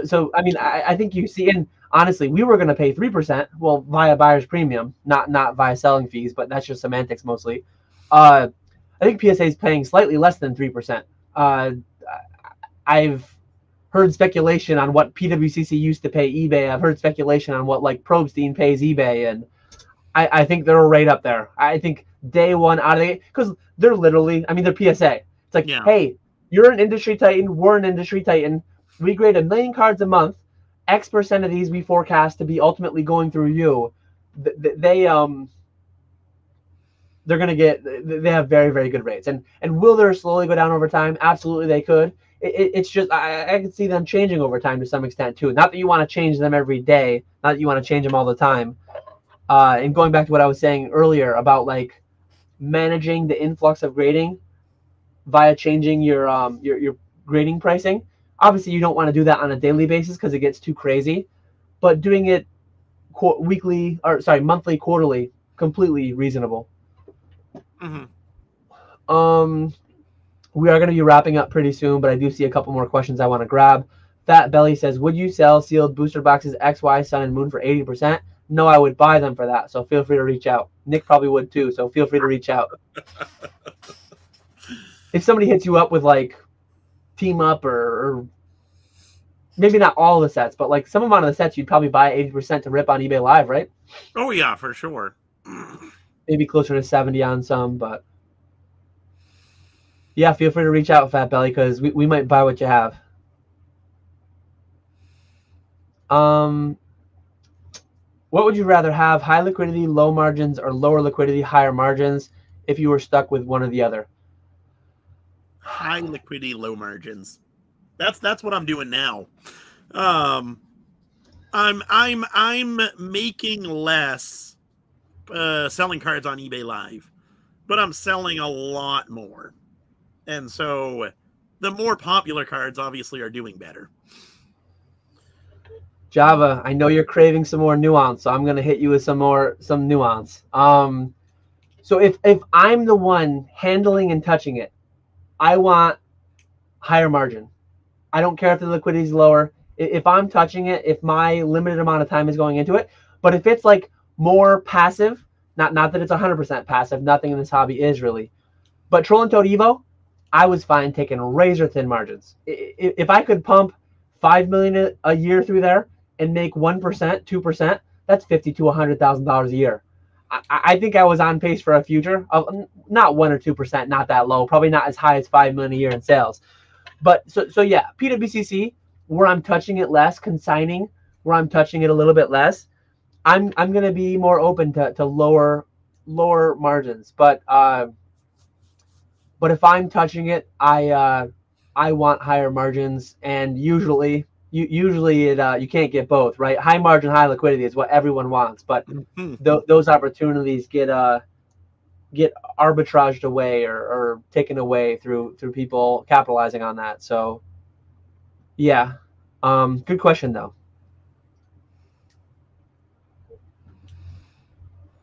Speaker 2: So I mean, I think you see, and honestly, we were going to pay 3%, well, via buyer's premium, not via selling fees, but that's just semantics mostly. I think PSA is paying slightly less than 3%. I've heard speculation on what PWCC used to pay eBay. I've heard speculation on what like Probstein pays eBay, and I think they're right up there. I think day one out of the gate, because they're literally, I mean, they're PSA. It's like, hey, you're an industry titan, we're an industry titan. We grade 1 million cards a month. X% of these we forecast to be ultimately going through you. They're gonna they have very, very good rates. And will they slowly go down over time? Absolutely, they could. It's just I can see them changing over time to some extent too. Not that you want to change them every day. Not that you want to change them all the time. And going back to what I was saying earlier about like managing the influx of grading via changing your grading pricing. Obviously, you don't want to do that on a daily basis because it gets too crazy. But doing it monthly, quarterly, completely reasonable. We are going to be wrapping up pretty soon, but I do see a couple more questions I want to grab. Fat Belly says, would you sell sealed booster boxes X, Y, Sun, and Moon for 80%? No, I would buy them for that, so feel free to reach out. Nick probably would too, so feel free to reach out. If somebody hits you up with like Team Up or maybe not all the sets, but like some amount of the sets, you'd probably buy 80% to rip on eBay Live, right?
Speaker 1: Oh yeah, for sure.
Speaker 2: Maybe closer to 70 on some, but yeah, feel free to reach out, Fat Belly, because we might buy what you have. What would you rather have, high liquidity, low margins, or lower liquidity, higher margins, if you were stuck with one or the other?
Speaker 1: High liquidity, low margins. That's what I'm doing now. I'm making less selling cards on eBay Live, but I'm selling a lot more. And so the more popular cards obviously are doing better.
Speaker 2: Java, I know you're craving some more nuance, so I'm going to hit you with some nuance. So if I'm the one handling and touching it, I want higher margin. I don't care if the liquidity is lower. If I'm touching it, if my limited amount of time is going into it, but if it's like more passive, not that it's 100% passive, nothing in this hobby is really, but Troll and Toad Evo, I was fine taking razor thin margins. If I could pump 5 million a year through there and make 1%, 2%, that's $50,000 to $100,000 a year. I think I was on pace for a future of not 1 or 2%, not that low, probably not as high as 5 million a year in sales. But so yeah, PWCC, where I'm touching it less, consigning where I'm touching it a little bit less, I'm gonna be more open to lower margins. But if I'm touching it, I want higher margins, and usually you can't get both, right? High margin, high liquidity is what everyone wants, but those opportunities get arbitraged away or taken away through people capitalizing on that. So yeah, good question though.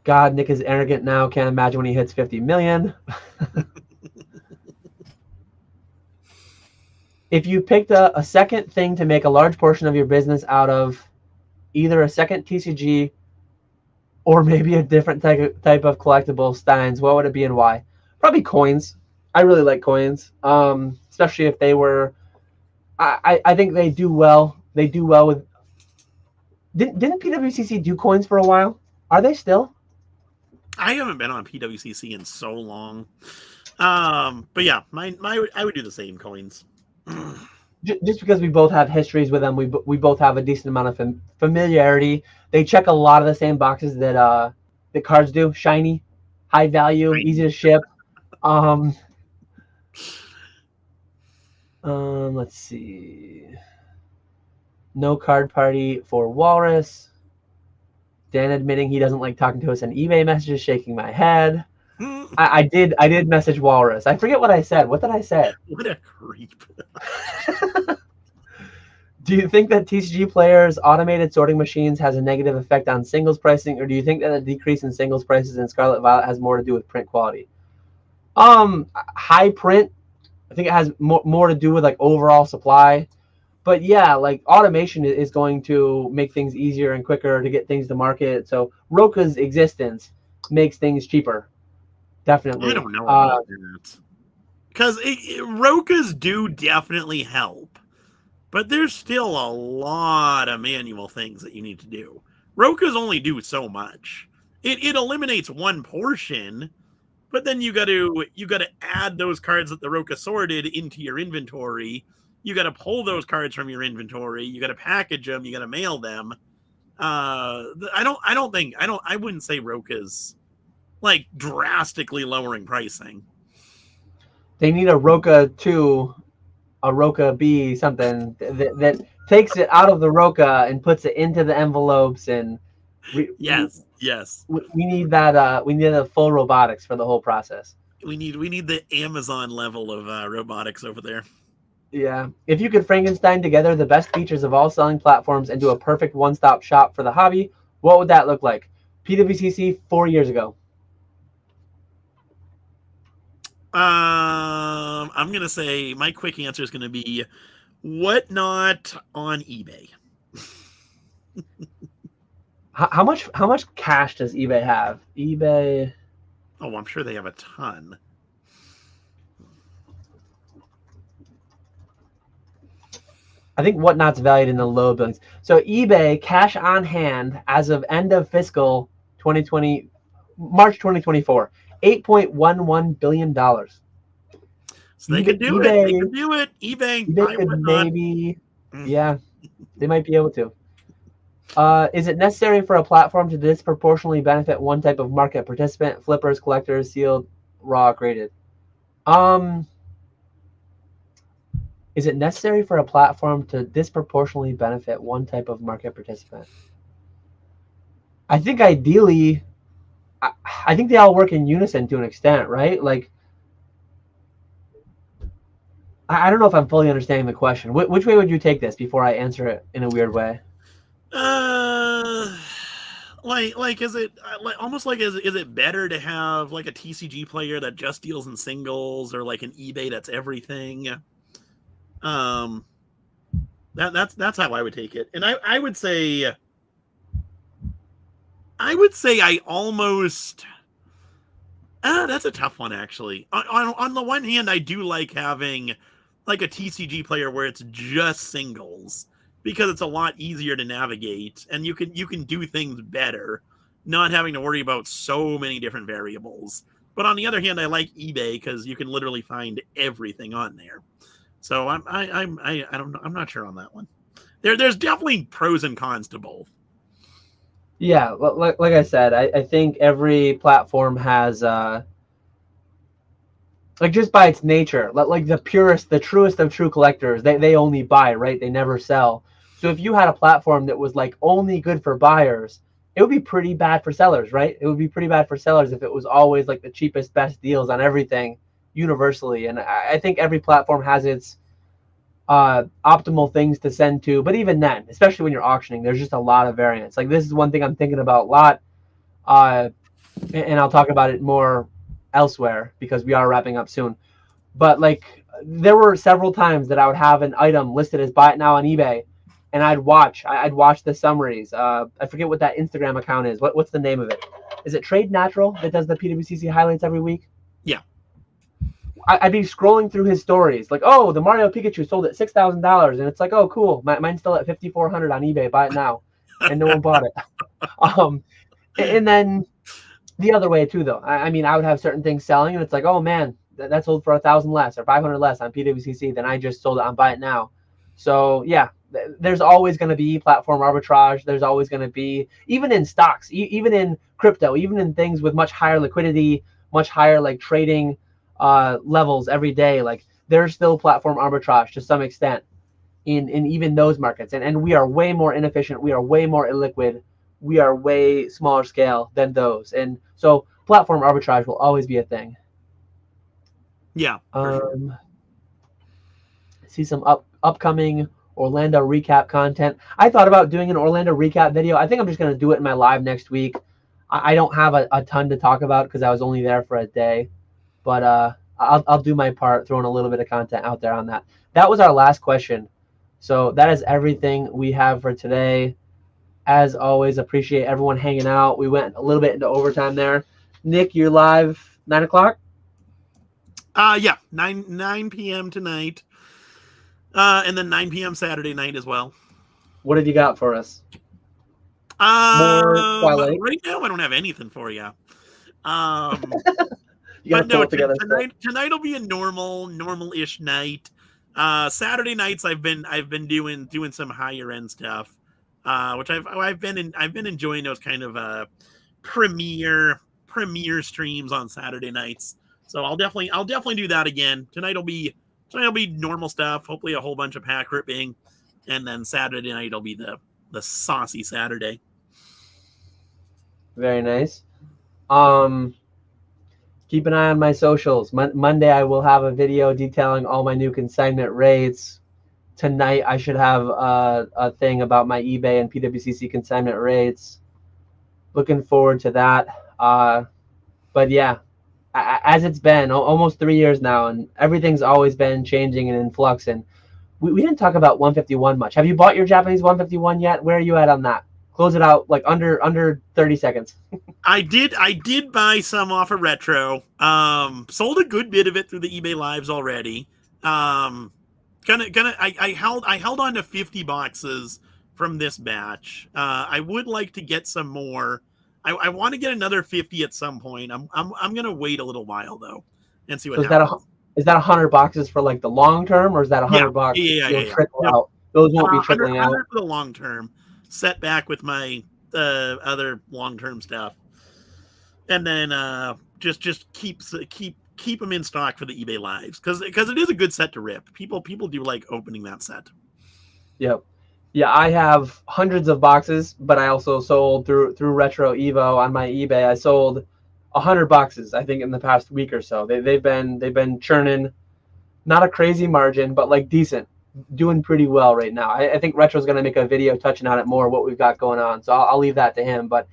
Speaker 2: God, Nick is arrogant now. Can't imagine when he hits 50 million. If you picked a second thing to make a large portion of your business out of, either a second TCG or maybe a different type of collectible, Steins, what would it be and why? Probably coins. I really like coins, especially if they were. I think they do well. They do well with. Didn't PWCC do coins for a while? Are they still?
Speaker 1: I haven't been on PWCC in so long. But yeah, I would do the same, coins.
Speaker 2: Just because we both have histories with them, we both have a decent amount of familiarity. They check a lot of the same boxes that the cards do: shiny, high value, easy to ship. Let's see. No card party for Walrus. Dan admitting he doesn't like talking to us in eBay messages, shaking my head. I did message Walrus. I forget what I said. What did I say?
Speaker 1: What a creep.
Speaker 2: Do you think that TCG players' automated sorting machines has a negative effect on singles pricing, or do you think that a decrease in singles prices in Scarlet Violet has more to do with print quality? High print, I think it has more to do with like overall supply. But yeah, like automation is going to make things easier and quicker to get things to market. So Roka's existence makes things cheaper. Definitely.
Speaker 1: I don't know about that. Because Rokas do definitely help. But there's still a lot of manual things that you need to do. Rokas only do so much. It eliminates one portion, but then you got to add those cards that the Roka sorted into your inventory. You got to pull those cards from your inventory. You got to package them. You got to mail them. I wouldn't say Roka's like drastically lowering pricing.
Speaker 2: They need a Roka 2, a Roka B, something that takes it out of the Roka and puts it into the envelopes. And
Speaker 1: yes.
Speaker 2: We need that. We need the full robotics for the whole process.
Speaker 1: We need the Amazon level of robotics over there.
Speaker 2: Yeah. If you could Frankenstein together the best features of all selling platforms into a perfect one-stop shop for the hobby, what would that look like? PWCC 4 years ago.
Speaker 1: I'm gonna say my quick answer is gonna be Whatnot on eBay.
Speaker 2: How much cash does eBay have? eBay.
Speaker 1: Oh, I'm sure they have a ton.
Speaker 2: I think Whatnot's valued in the low billions. So eBay cash on hand as of end of fiscal 2020, March 2024, $8.11 billion.
Speaker 1: So they could do it. They could do it. eBay
Speaker 2: could maybe, yeah, they might be able to. Is it necessary for a platform to disproportionately benefit one type of market participant? Flippers, collectors, sealed, raw, graded. Is it necessary for a platform to disproportionately benefit one type of market participant? I think ideally, I think they all work in unison to an extent, right? Like, I don't know if I'm fully understanding the question. Which way would you take this before I answer it in a weird way?
Speaker 1: Like is it almost like is it better to have like a TCG player that just deals in singles, or like an eBay that's everything? That's how I would take it. And I would say I almost that's a tough one, actually. On the one hand, I do like having like a TCG player where it's just singles, because it's a lot easier to navigate and you can do things better, not having to worry about so many different variables. But on the other hand, I like eBay because you can literally find everything on there. So I don't know. I'm not sure on that one. There's definitely pros and cons to both.
Speaker 2: Yeah, like I said, I think every platform has like just by its nature, like the purest, the truest of true collectors, they only buy, right? They never sell. So if you had a platform that was like only good for buyers, it would be pretty bad for sellers, right? It would be pretty bad for sellers if it was always like the cheapest, best deals on everything universally. And I think every platform has its optimal things to send to. But even then, especially when you're auctioning, there's just a lot of variance. Like this is one thing I'm thinking about a lot, and I'll talk about it more elsewhere because we are wrapping up soon. But like there were several times that I would have an item listed as buy it now on eBay, and I'd watch the summaries. I forget what that Instagram account is. What's the name of it? Is it Trade Natural that does the PWCC highlights every week?
Speaker 1: Yeah.
Speaker 2: I'd be scrolling through his stories, like, oh, the Mario Pikachu sold at $6,000, and it's like, oh, cool, mine's still at $5,400 on eBay. Buy it now, and no one bought it. And then the other way too, though. I mean, I would have certain things selling, and it's like, oh man, that sold for 1,000 less or 500 less on PWCC than I just sold it on Buy It Now. So yeah, there's always going to be platform arbitrage. There's always going to be, even in stocks, even in crypto, even in things with much higher liquidity, much higher like trading levels every day, like there's still platform arbitrage to some extent in even those markets, and we are way more inefficient, we are way more illiquid, we are way smaller scale than those, and so platform arbitrage will always be a thing.
Speaker 1: Yeah, for sure.
Speaker 2: See some upcoming Orlando recap content. I thought about doing an Orlando recap video. I think I'm just going to do it in my live next week. I don't have a ton to talk about because I was only there for a day. But I'll do my part, throwing a little bit of content out there on that. That was our last question. So that is everything we have for today. As always, appreciate everyone hanging out. We went a little bit into overtime there. Nick, you're live 9 o'clock?
Speaker 1: Yeah, 9 p.m. tonight. And then 9 p.m. Saturday night as well.
Speaker 2: What have you got for us? More Twilight?
Speaker 1: Right now, I don't have anything for you.
Speaker 2: But no,
Speaker 1: tonight will be a normal-ish night. Saturday nights I've been doing some higher end stuff, which I've been enjoying those kind of premiere streams on Saturday nights. So I'll definitely do that again. Tonight'll be normal stuff. Hopefully a whole bunch of pack ripping, and then Saturday night will be the saucy Saturday.
Speaker 2: Very nice. Keep an eye on my socials. Monday, I will have a video detailing all my new consignment rates. Tonight, I should have a thing about my eBay and PWCC consignment rates. Looking forward to that. But yeah, as it's been almost 3 years now, and everything's always been changing and in flux. And we didn't talk about 151 much. Have you bought your Japanese 151 yet? Where are you at on that? Close it out like under 30 seconds.
Speaker 1: I did buy some off of Retro. Sold a good bit of it through the eBay lives already. I held on to 50 boxes from this batch. I would like to get some more. I want to get another 50 at some point. I'm gonna wait a little while though and see what happens.
Speaker 2: Is that 100 boxes for like the long term, or is that 100 boxes?
Speaker 1: Yeah.
Speaker 2: Trickle out? Those won't be trickling out.
Speaker 1: For the long term. Set back with my other long term stuff, and then just keep them in stock for the eBay lives because it is a good set to rip. People do like opening that set.
Speaker 2: Yep. Yeah, I have hundreds of boxes, but I also sold through Retro Evo on my eBay. I sold 100 boxes, I think, in the past week or so. They've been churning, not a crazy margin, but like decent. Doing pretty well right now. I think Retro's going to make a video touching on it more, what we've got going on. So I'll leave that to him. But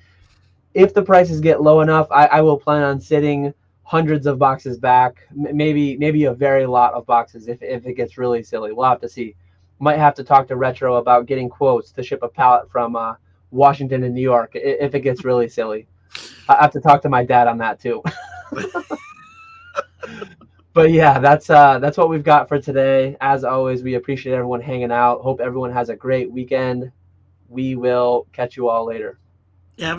Speaker 2: if the prices get low enough, I will plan on sitting hundreds of boxes back, maybe a very lot of boxes if it gets really silly. We'll have to see. Might have to talk to Retro about getting quotes to ship a pallet from Washington and New York if it gets really silly. I have to talk to my dad on that too. But yeah, that's what we've got for today. As always, we appreciate everyone hanging out. Hope everyone has a great weekend. We will catch you all later.
Speaker 1: Yeah.